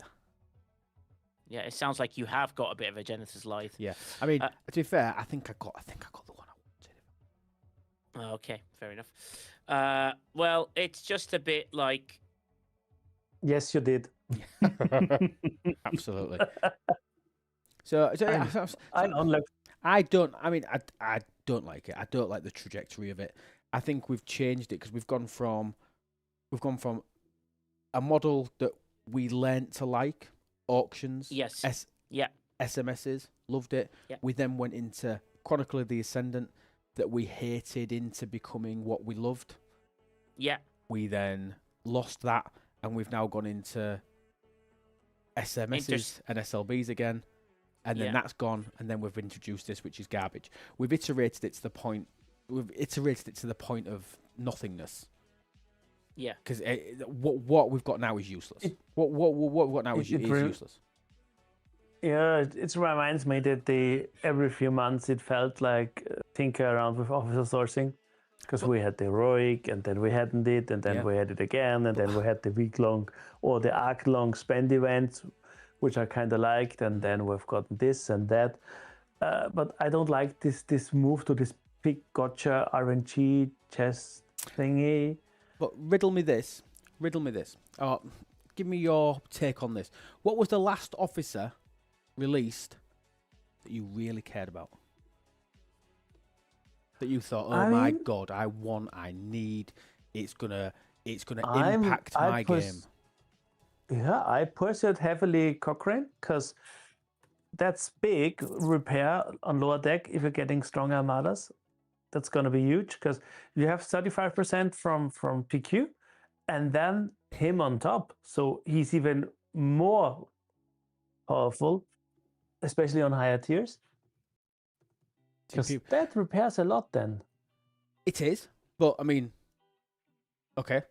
Yeah, it sounds like you have got a bit of a Genesis Live. Yeah. I mean, to be fair, I think I got the one I wanted. Okay, fair enough. Well, it's just a bit like. Yes, you did. Absolutely. So I unlocked. I don't like it. I don't like the trajectory of it. I think we've changed it because we've gone from a model that we learnt to like, auctions, Yes. SMSs, loved it. Yeah. We then went into Chronicle of the Ascendant that we hated into becoming what we loved. Yeah. We then lost that and we've now gone into SMSs and SLBs again. And then that's gone, and then we've introduced this, which is garbage. We've iterated it to the point. Of nothingness. Yeah. Because what we've got now is useless. What we've got now is useless. Yeah, it reminds me that every few months it felt like tinker around with officer sourcing, because we had the heroic, and then we hadn't it, and then we had it again, and then we had the week-long or the arc-long spend events, which I kind of liked, and then we've gotten this and that. But I don't like this move to this big gotcha RNG chess thingy. But riddle me this. Give me your take on this. What was the last officer released that you really cared about? That you thought, my God, I need. It's gonna impact my game. Yeah, I pursued heavily Cochrane because that's big repair on lower deck if you're getting strong armadas. That's going to be huge because you have 35% from PQ and then him on top. So he's even more powerful, especially on higher tiers. Because that repairs a lot then. It is, but I mean, okay.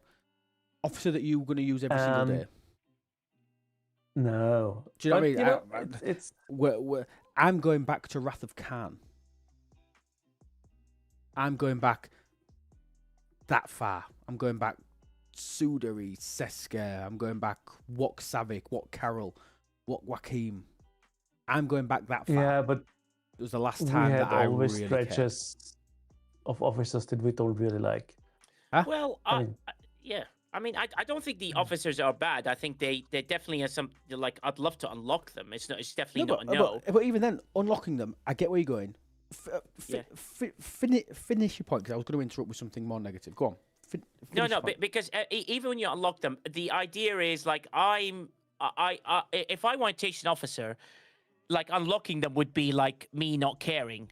Officer that you're going to use every single day. No. Do you know what I mean? It's I'm going back to Wrath of Khan. I'm going back that far. I'm going back Sudari, Seska. I'm going back Wok Savik, Wok Carroll, Wok Wakim. I'm going back that far. Yeah, but it was the last time that I really stretches of officers that we don't really like. Huh? Well, yeah. I mean, I don't think the officers are bad. I think they definitely have some. Like, I'd love to unlock them. It's definitely not a no. But even then, unlocking them, I get where you're going. Finish your point, because I was going to interrupt with something more negative. Go on. No, because even when you unlock them, the idea is like if I want to teach an officer, like unlocking them would be like me not caring.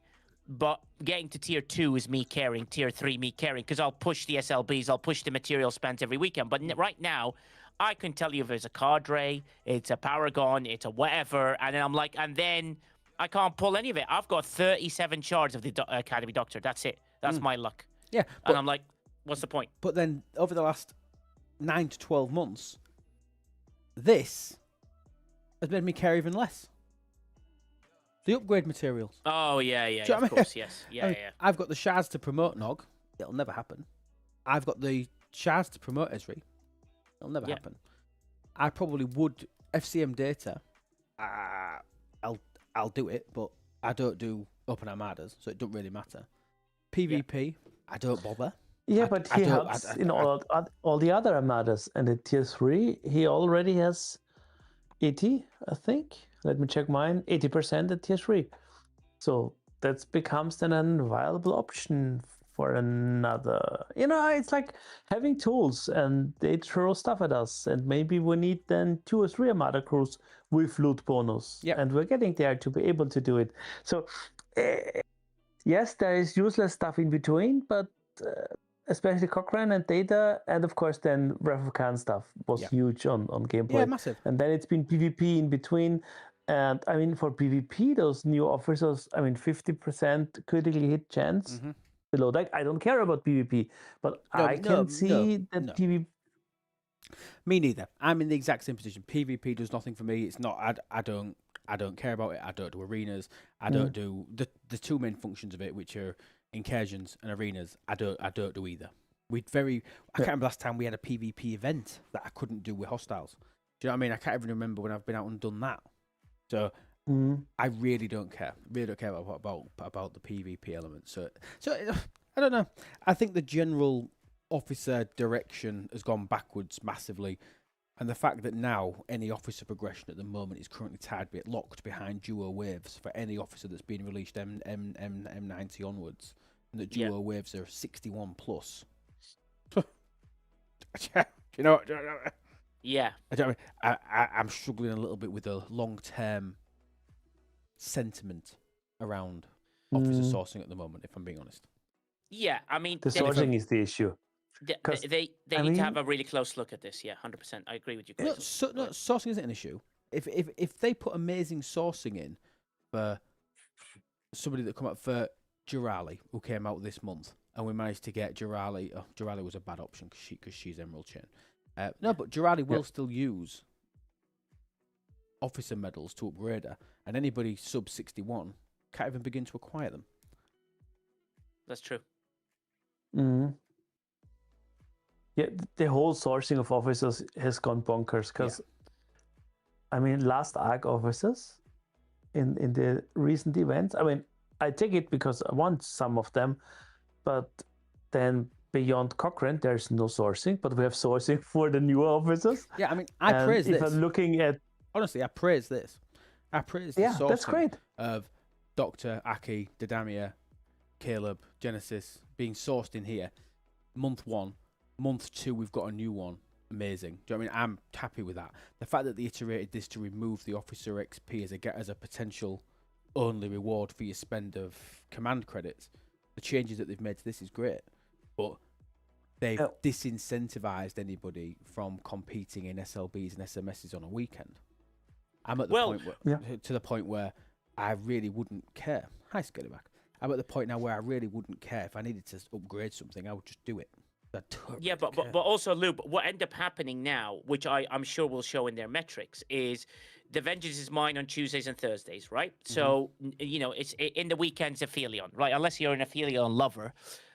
But getting to tier 2 is me caring, tier 3 me caring, because I'll push the SLBs, I'll push the material spent every weekend. But right now, I can tell you if it's a cadre, it's a paragon, it's a whatever, and then I'm like, and then I can't pull any of it. I've got 37 shards of the Academy Doctor. That's it. That's my luck. Yeah. And I'm like, what's the point? But then over the last 9 to 12 months, this has made me care even less. The upgrade materials. Oh, yeah, of course, yes. Yeah. I've got the shards to promote Nog. It'll never happen. I've got the shards to promote Esri. It'll never happen. I probably would FCM data. I'll do it, but I don't do open armadas, so it doesn't really matter. PvP, I don't bother. Yeah, but he helps in all the other armadas, and at tier 3, he already has 80, I think. Let me check mine. 80% at tier 3. So that becomes then a viable option for another. It's like having tools, and they throw stuff at us, and maybe we need then 2 or 3 armada crews with loot bonus. Yeah. And we're getting there to be able to do it. So yes, there is useless stuff in between, but especially Cochrane and data, and of course then Wrath of Khan stuff was huge on gameplay. Yeah, massive. And then it's been PvP in between. And I mean, for PvP, those new officers, 50% critically hit chance below that. I don't care about PvP, but I can see that PvP. Me neither. I'm in the exact same position. PvP does nothing for me. It's not. I don't I don't care about it. I don't do arenas. I don't do the two main functions of it, which are incursions and arenas. I don't do either. I can't remember last time we had a PvP event that I couldn't do with hostiles. Do you know what I mean? I can't even remember when I've been out and done that. So I really don't care. Really don't care about the PvP element. So I don't know. I think the general officer direction has gone backwards massively, and the fact that now any officer progression at the moment is currently locked behind duo waves for any officer that's been released M90 onwards, and the duo waves are 61 plus. Do you know? Yeah. I'm struggling a little bit with the long-term sentiment around officer sourcing at the moment, if I'm being honest. Yeah, I mean... The sourcing is the issue. They need to have a really close look at this, 100%. I agree with you, Chris. Sourcing isn't an issue. If they put amazing sourcing in for somebody that come up for Jirali, who came out this month, and we managed to get Jirali... Oh, Jirali was a bad option because she's Emerald Chain. But Jirali will still use officer medals to upgrade her, and anybody sub 61 can't even begin to acquire them. That's true. Yeah, the whole sourcing of officers has gone bonkers because, I mean, last ARC officers in the recent events, I mean, I take it because I want some of them, but then beyond Cochrane, there's no sourcing, but we have sourcing for the newer officers. Yeah, I mean, I praise this. If I'm looking at... Honestly, I praise this. I praise the sourcing that's great. of Doctor, Aki, Didamia, Caleb, Genesis being sourced in here. Month 1. Month 2, we've got a new one. Amazing. Do you know what I mean? I'm happy with that. The fact that they iterated this to remove the officer XP as a potential only reward for your spend of command credits, the changes that they've made to this is great. But they've disincentivized anybody from competing in SLBs and SMSs on a weekend. I'm at the point where I really wouldn't care. Hi, Skellyback. I'm at the point now where I really wouldn't care. If I needed to upgrade something, I would just do it. But also, Lou, what ended up happening now, which I'm sure will show in their metrics, is the Vengeance is mine on Tuesdays and Thursdays, right? So, it's in the weekends, Aphelion, right? Unless you're an Aphelion lover,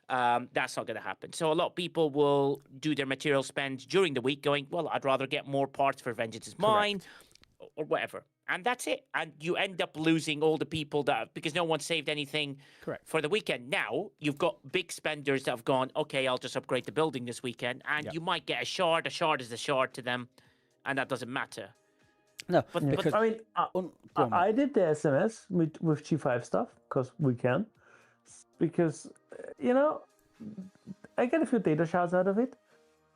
that's not going to happen. So a lot of people will do their material spend during the week going, well, I'd rather get more parts for Vengeance is mine or whatever. And that's it. And you end up losing all the people because no one saved anything for the weekend. Now, you've got big spenders that have gone, okay, I'll just upgrade the building this weekend. And you might get a shard. A shard is a shard to them. And that doesn't matter. No, because, I mean, I did the SMS with G5 stuff because we can. Because, I get a few data shards out of it.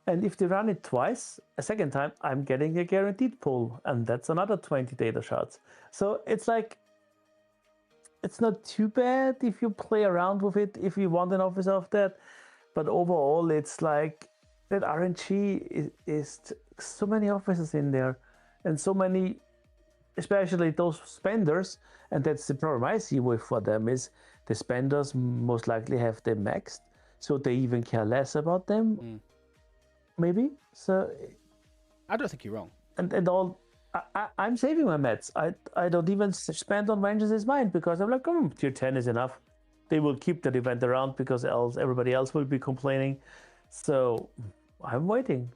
And if they run it twice, a second time, I'm getting a guaranteed pull. And that's another 20 data shards. So it's like, it's not too bad if you play around with it, if you want an officer of that. But overall, it's like, that RNG is so many officers in there. And so many, especially those spenders. And that's the problem I see for them is the spenders most likely have them maxed. So they even care less about them. Maybe. So I don't think you're wrong. And all I'm saving my meds. I don't even spend on Vengeance is mine because I'm like, tier 10 is enough. They will keep that event around because else everybody else will be complaining. So I'm waiting.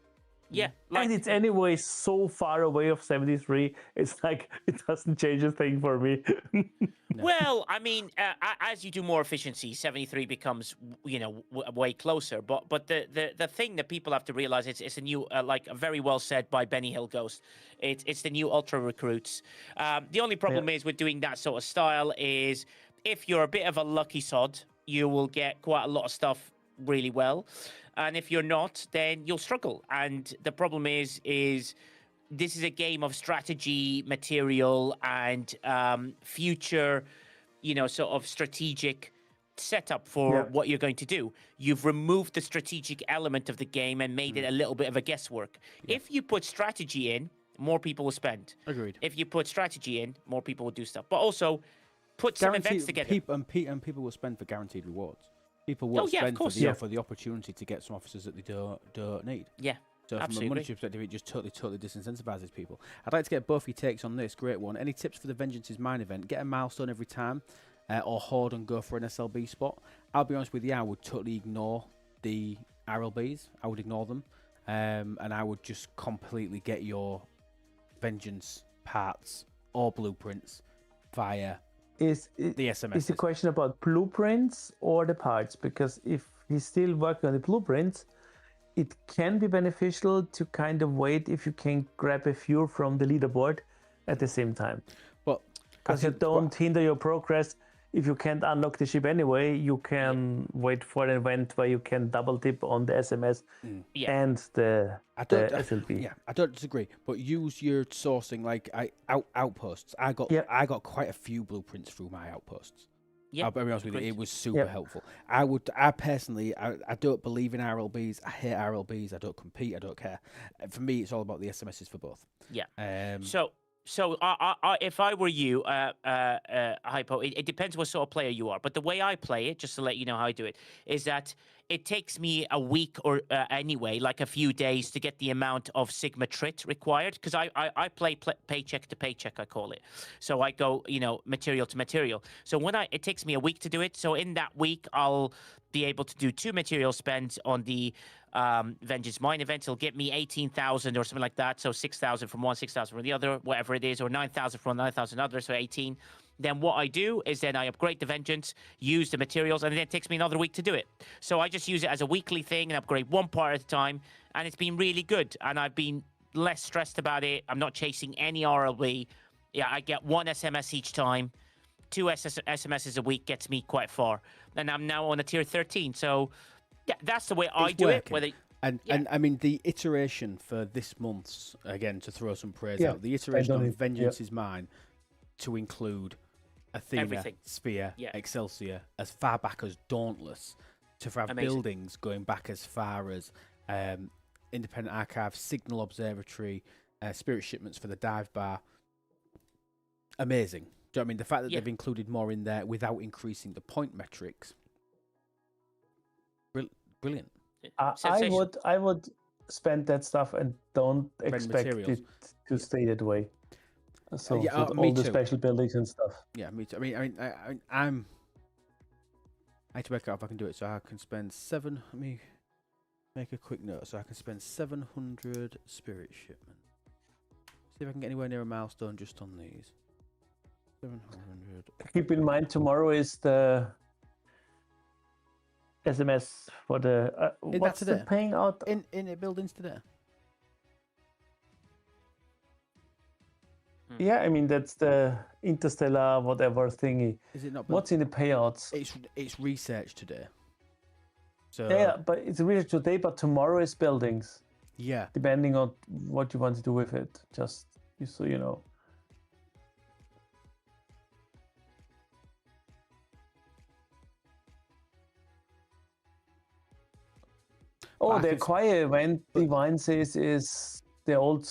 Yeah. And it's anyway so far away of 73. It's like it doesn't change a thing for me. Well, I mean, as you do more efficiency, 73 becomes, way closer. But the thing that people have to realize is it's a new, very well said by Benny Hill Ghost. It's the new ultra recruits. The only problem is with doing that sort of style is if you're a bit of a lucky sod, you will get quite a lot of stuff really well. And if you're not, then you'll struggle. And the problem is this is a game of strategy, material, and future, sort of strategic setup for what you're going to do. You've removed the strategic element of the game and made it a little bit of a guesswork. Yeah. If you put strategy in, more people will spend. Agreed. If you put strategy in, more people will do stuff. But also, put some events together. And people will spend for guaranteed rewards. People will spend for the opportunity to get some officers that they don't need. Yeah. So from Absolutely. a monetary perspective, it just totally disincentivizes people. I'd like to get both your takes on this. Great one. Any tips for the Vengeance is Mine event? Get a milestone every time, or hoard and go for an SLB spot. I'll be honest with you, I would totally ignore the RLBs. I would ignore them, and I would just completely get your Vengeance parts or blueprints via the SMS. Is the question about blueprints or the parts? Because if he's still working on the blueprints, it can be beneficial to kind of wait if you can grab a few from the leaderboard at the same time. But because you don't hinder your progress. If you can't unlock the ship anyway, you can wait for an event where you can double dip on the SMS and the SLB. Yeah, I don't disagree. But use your sourcing like outposts. I got quite a few blueprints through my outposts. Yeah, I'll be honest with you, it was super helpful. I personally don't believe in RLBs. I hate RLBs. I don't compete. I don't care. For me, it's all about the SMSs for both. Yeah. So if I were you, Hypo, it depends what sort of player you are. But the way I play it, just to let you know how I do it, is that it takes me a week or anyway, like a few days to get the amount of Sigma Trit required. Because I play paycheck to paycheck, I call it. So I go, material to material. So it takes me a week to do it. So in that week, I'll be able to do 2 material spends on the Vengeance Mine event. It'll get me 18,000 or something like that. So 6,000 from one, 6,000 from the other, whatever it is, or 9,000 from 9,000 other, so 18. Then what I do is then I upgrade the Vengeance, use the materials, and then it takes me another week to do it. So I just use it as a weekly thing and upgrade one part at a time, and it's been really good. And I've been less stressed about it. I'm not chasing any RLB. Yeah, I get 1 SMS each time. 2 SMSs a week gets me quite far. And I'm now on a tier 13. So yeah, that's the way I do it. And I mean, the iteration for this month's, again, to throw some praise out, the iteration of Vengeance is Mine to include Athena, everything. Sphere, Excelsior, as far back as Dauntless, to have buildings going back as far as Independent Archive, Signal Observatory, Spirit Shipments for the Dive Bar. Amazing. Do you know what I mean? The fact that they've included more in there without increasing the point metrics. Brilliant. I would spend that stuff and don't expect it to stay that way. So all the special buildings and stuff. Yeah, me too. I have to work out if I can do it. So I can spend 7. Let me make a quick note. So I can spend 700 spirit shipments. See if I can get anywhere near a milestone just on these. 700. Keep in mind, tomorrow is the SMS for the what's the paying out in the buildings today. Yeah, I mean that's the interstellar whatever thingy. Is it not? What's in the payouts? It's research today. So yeah, but it's research today. But tomorrow is buildings. Yeah. Depending on what you want to do with it, just so you know. Oh, the Acquire event, Divine says, is the old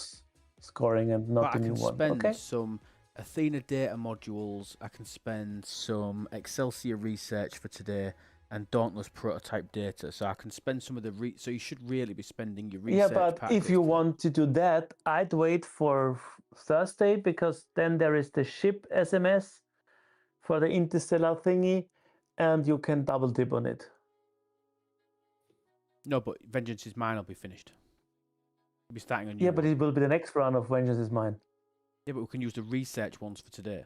scoring and not the new one. I can spend some Athena data modules. I can spend some Excelsior research for today and Dauntless prototype data. So I can spend some of the so you should really be spending your research. Yeah, but if you want to do that, I'd wait for Thursday, because then there is the ship SMS for the interstellar thingy, and you can double dip on it. No, but Vengeance is Mine will be finished. We'll be starting a new one. But it will be the next round of Vengeance is Mine. Yeah, but we can use the research ones for today.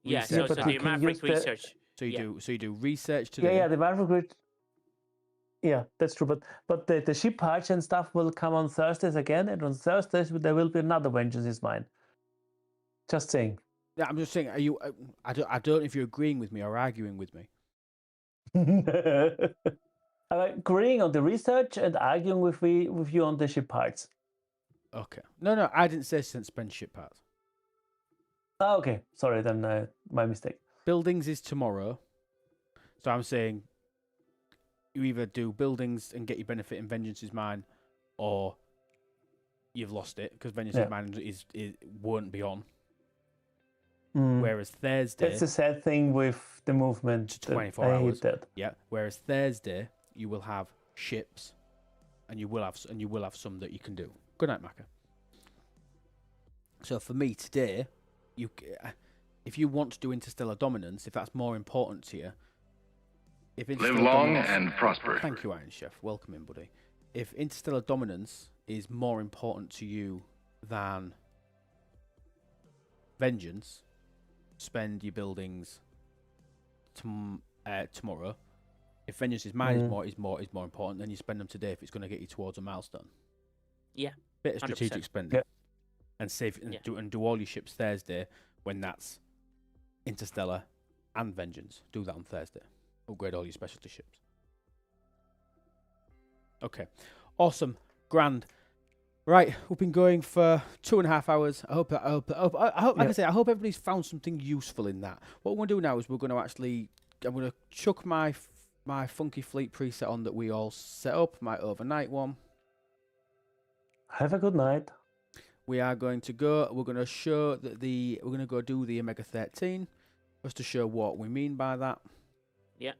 Yeah, so the Maverick research. So you do research today. Yeah, the Maverick. Yeah, that's true. But the ship parts and stuff will come on Thursdays again, and on Thursdays there will be another Vengeance is Mine. Just saying. Yeah, I'm just saying. Are you? I don't know if you're agreeing with me or arguing with me. I'm agreeing on the research and arguing with you on the ship parts. Okay. No, I didn't say spend ship parts. Oh, okay. Sorry, then my mistake. Buildings is tomorrow. So I'm saying you either do buildings and get your benefit in Vengeance is Mine, or you've lost it, because Vengeance is Mine won't be on. Whereas Thursday... That's the sad thing with the movement. 24 hours. Yeah. Whereas Thursday, you will have ships and you will have some that you can do. Good night, Maka. So for me today, if you want to do interstellar dominance, if that's more important to you, Live long and prosper. Thank you, Iron Chef. Welcome in, buddy. If interstellar dominance is more important to you than vengeance, spend your buildings tomorrow. If vengeance is more important, then you spend them today if it's going to get you towards a milestone. Yeah. Bit of strategic 100%. spending. Yeah. And save and do all your ships Thursday when that's interstellar and vengeance. Do that on Thursday. Upgrade all your specialty ships. Okay. Awesome. Grand. Right, we've been going for 2.5 hours. I hope, like I say, I hope everybody's found something useful in that. What we're going to do now is I'm going to chuck my funky fleet preset on that we all set up, my overnight one. Have a good night. We're going to go show that we're going to go do the Omega 13, just to show what we mean by that. Yeah.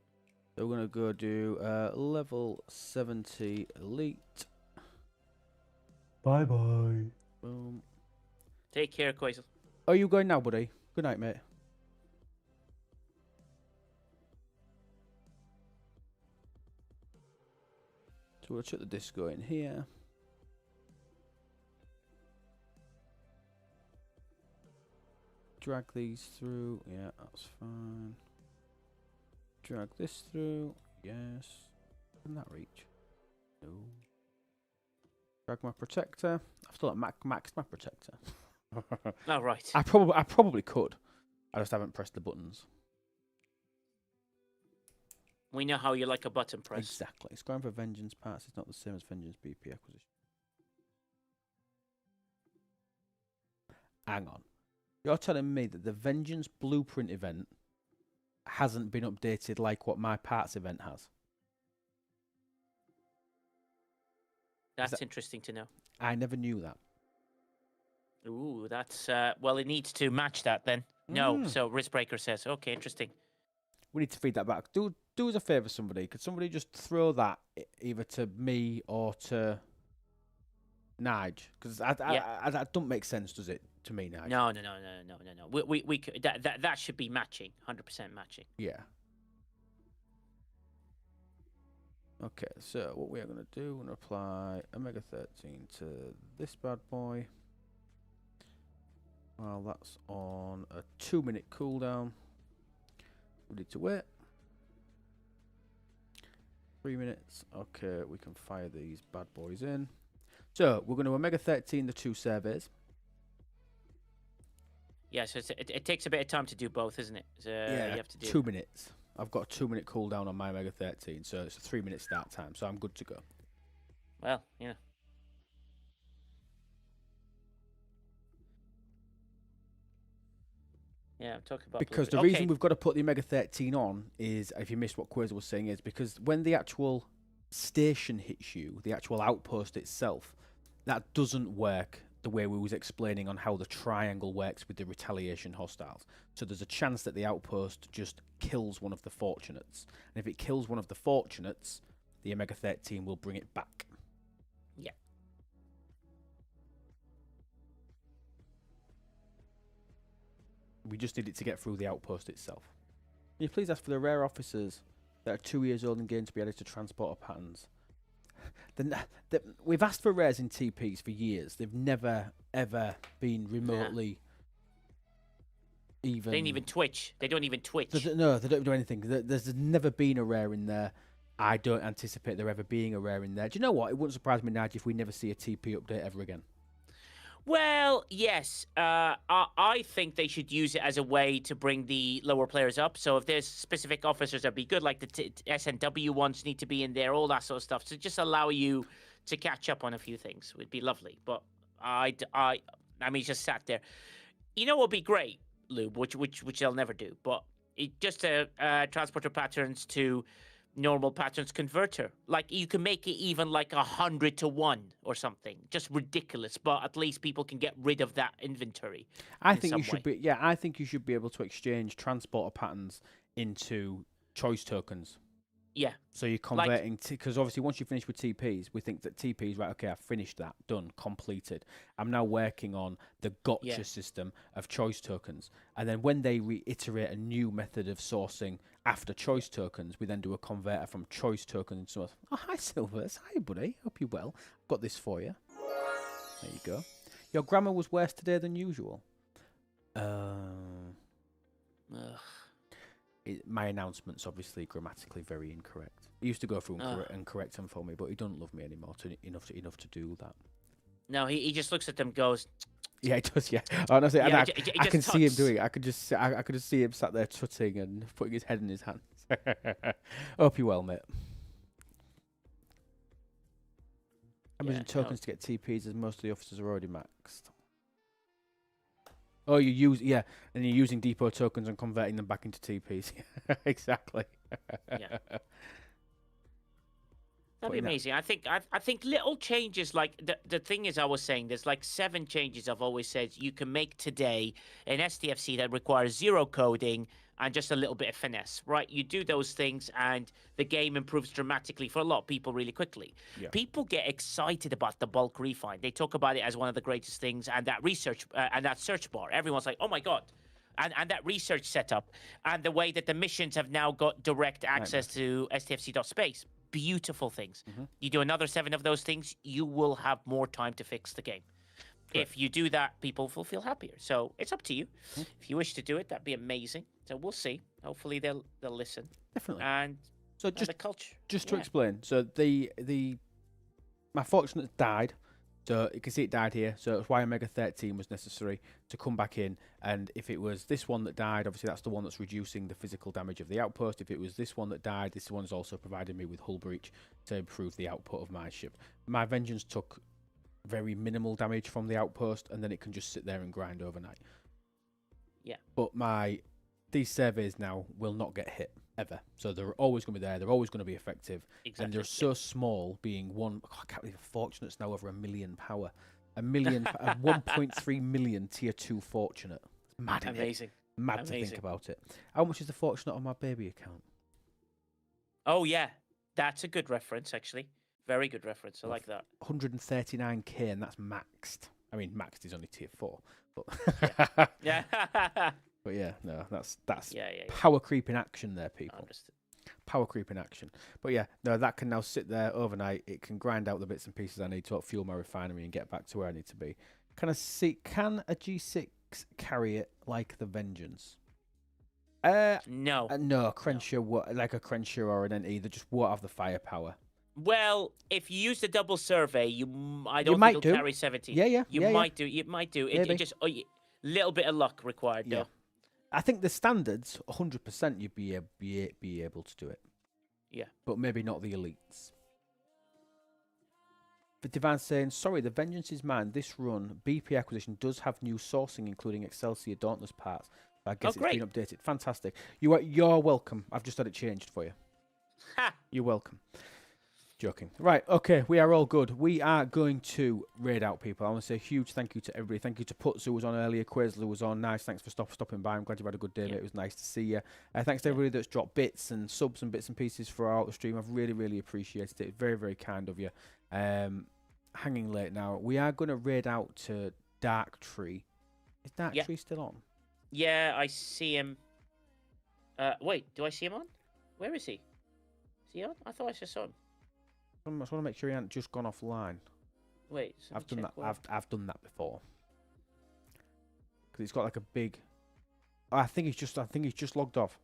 So we're going to go do level 70 elite. Bye-bye. Boom. Take care, Quaisel. Are you going now, buddy? Good night, mate. So we'll chuck the disco in here. Drag these through. Yeah, that's fine. Drag this through. Yes. Can that reach? No. Drag my protector. I've still not maxed my protector. Oh, right. I probably could. I just haven't pressed the buttons. We know how you like a button press. Exactly. Scoring for vengeance parts is not the same as vengeance BP acquisition. Hang on. You're telling me that the vengeance blueprint event hasn't been updated like what my parts event has? That's interesting to know. I never knew that. Ooh, that's well, it needs to match that then. No, so Riskbreaker says, okay, interesting. We need to feed that back. Do us a favour, somebody. Could somebody just throw that either to me or to Nige? Because that don't make sense, does it? To me, Nige. No. We that should be matching, 100% matching. Yeah. Okay, so what we are going to do, we're going to apply Omega 13 to this bad boy. Well, that's on a 2-minute cooldown. We need to wait. 3 minutes. Okay, we can fire these bad boys in. So, we're going to Omega 13 the 2 surveys. Yeah, so it takes a bit of time to do both, isn't it? So yeah, you have to do 2 minutes. I've got a 2-minute cooldown on my Omega 13, so it's a 3-minute start time, so I'm good to go. Well, yeah. Yeah, I'm talking about because the reason we've got to put the Omega 13 on is, if you missed what Quasar was saying, is because when the actual station hits you, the actual outpost itself, that doesn't work the way we was explaining on how the triangle works with the retaliation hostiles. So there's a chance that the outpost just kills one of the fortunates. And if it kills one of the fortunates, the Omega 13 will bring it back. Yeah. We just need it to get through the outpost itself. Can you please ask for the rare officers that are 2 years old and game to be added to transporter patterns? We've asked for rares in TPs for years. They've never, ever been remotely even... They don't even twitch. They don't even twitch. No, they don't do anything. There's never been a rare in there. I don't anticipate there ever being a rare in there. Do you know what? It wouldn't surprise me, Nige, if we never see a TP update ever again. Well, yes. I think they should use it as a way to bring the lower players up. So if there's specific officers that'd be good, like the SNW ones need to be in there, all that sort of stuff. So just allow you to catch up on a few things would be lovely. But I mean, just sat there. You know what would be great, Lube, which they'll never do. But just transporter patterns to normal patterns converter. Like you can make it even like 100 to 1 or something. Just ridiculous, but at least people can get rid of that inventory. I think you should be I think you should be able to exchange transporter patterns into choice tokens. Yeah. So you're converting, because obviously once you finish with TPs, we think that TPs, right, okay, I've finished that, done, completed. I'm now working on the gotcha system of choice tokens. And then when they reiterate a new method of sourcing after choice tokens, we then do a converter from choice tokens to source. Oh, hi, Silvers. Hi, buddy. Hope you're well. Got this for you. There you go. Your grammar was worse today than usual. My announcement's obviously grammatically very incorrect. He used to go through and correct them for me, but he doesn't love me anymore enough to do that. No, he just looks at them, goes. Yeah, he does. Yeah, honestly, Yeah, I can see him doing it. I could just see him sat there tutting and putting his head in his hands. Hope you're well, mate. I'm using tokens to get TPs as most of the officers are already maxed. Oh, and you're using depot tokens and converting them back into TPs. Exactly. Yeah. That'd be amazing. I think little changes, like the thing is, I was saying there's like 7 changes I've always said you can make today in STFC that requires 0 coding and just a little bit of finesse, right? You do those things and the game improves dramatically for a lot of people really quickly. Yeah. People get excited about the bulk refine. They talk about it as one of the greatest things, and that research and that search bar. Everyone's like, oh my God. And that research setup and the way that the missions have now got direct access to STFC.space. Beautiful things. You do another 7 of those things, you will have more time to fix the game. Correct. If you do that, people will feel happier. So it's up to you. If you wish to do it, that'd be amazing. So we'll see. Hopefully they'll listen. Definitely. And so just the culture. Just to explain, so my fortunate died. So you can see it died here. So it's why Omega 13 was necessary to come back in. And if it was this one that died, obviously that's the one that's reducing the physical damage of the outpost. If it was this one that died, this one's also provided me with hull breach to improve the output of my ship. My Vengeance took very minimal damage from the outpost, and then it can just sit there and grind overnight. Yeah. But these surveys now will not get hit ever. So they're always going to be there. They're always going to be effective. Exactly. And they're so small, being one. Oh, I can't believe Fortunate's now over 1 million power. 1.3 million tier 2 Fortunate. Mad. Amazing. Mad to think about it. How much is the Fortunate on my baby account? Oh yeah, that's a good reference actually. Very good reference. I like that. 139k, and that's maxed. I mean, maxed is only tier 4, but yeah. But yeah, no, that's power creep in action there, people. Understood. Power creep in action. But yeah, no, that can now sit there overnight. It can grind out the bits and pieces I need to fuel my refinery and get back to where I need to be. Can a G6 carry it like the Vengeance? No. No, Crenshaw, like a Crenshaw or an NT, they just won't have the firepower. Well, if you use the double survey, I don't think it'll carry 70. Yeah. You might do. It just little bit of luck required, though. I think the standards, 100%, you'd be able to do it. Yeah. But maybe not the elites. But Divine's saying, sorry, the Vengeance is mine. This run, BP acquisition does have new sourcing, including Excelsior Dauntless parts. I guess it's been updated. Fantastic. You're welcome. I've just had it changed for you. Ha! You're welcome. Joking. Right, okay, we are all good. We are going to raid out people. I want to say a huge thank you to everybody. Thank you to Putz, who was on earlier. Quaisler was on. Nice, thanks for stopping by. I'm glad you've had a good day, mate. It was nice to see you. Thanks to everybody that's dropped bits and subs and bits and pieces throughout the stream. I've really, really appreciated it. Very, very kind of you. Hanging late now. We are going to raid out to Dark Tree. Is Dark Tree still on? Yeah, I see him. Wait, do I see him on? Where is he? Is he on? I thought I just saw him. I just want to make sure he hasn't just gone offline. Wait, I've done that. I've done that before. Because it's got like a big. I think he's just logged off.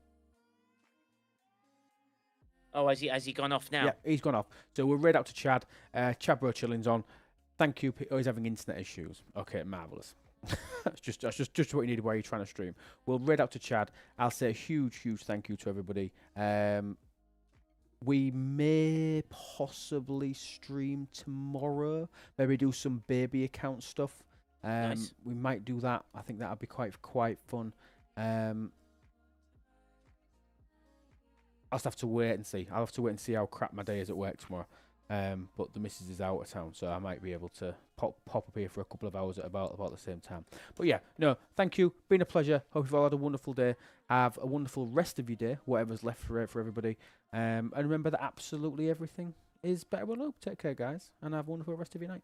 Oh, has he gone off now? Yeah, he's gone off. So we'll raid out to Chad. Chad Bro Chilling's on. Thank you. Oh, he's having internet issues. Okay, marvelous. That's just what you need while you're trying to stream. We'll raid out to Chad. I'll say a huge thank you to everybody. We may possibly stream tomorrow. Maybe do some baby account stuff. Nice. We might do that. I think that'd be quite fun. I'll just have to wait and see. I'll have to wait and see how crap my day is at work tomorrow. But the missus is out of town, so I might be able to pop up here for a couple of hours at about the same time. But yeah, no, thank you. Been a pleasure. Hope you've all had a wonderful day. Have a wonderful rest of your day, whatever's left for everybody. And remember that absolutely everything is better with lube. Take care, guys, and have a wonderful rest of your night.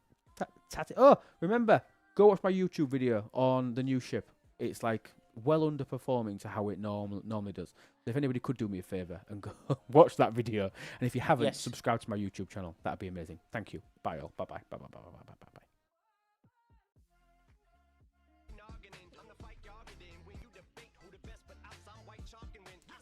Oh, remember, go watch my YouTube video on the new ship. It's like well underperforming to how it normally does. So if anybody could do me a favor and go watch that video, and if you haven't, subscribe to my YouTube channel, that'd be amazing. Thank you. Bye all. Bye bye. Bye bye. Bye bye. Bye bye.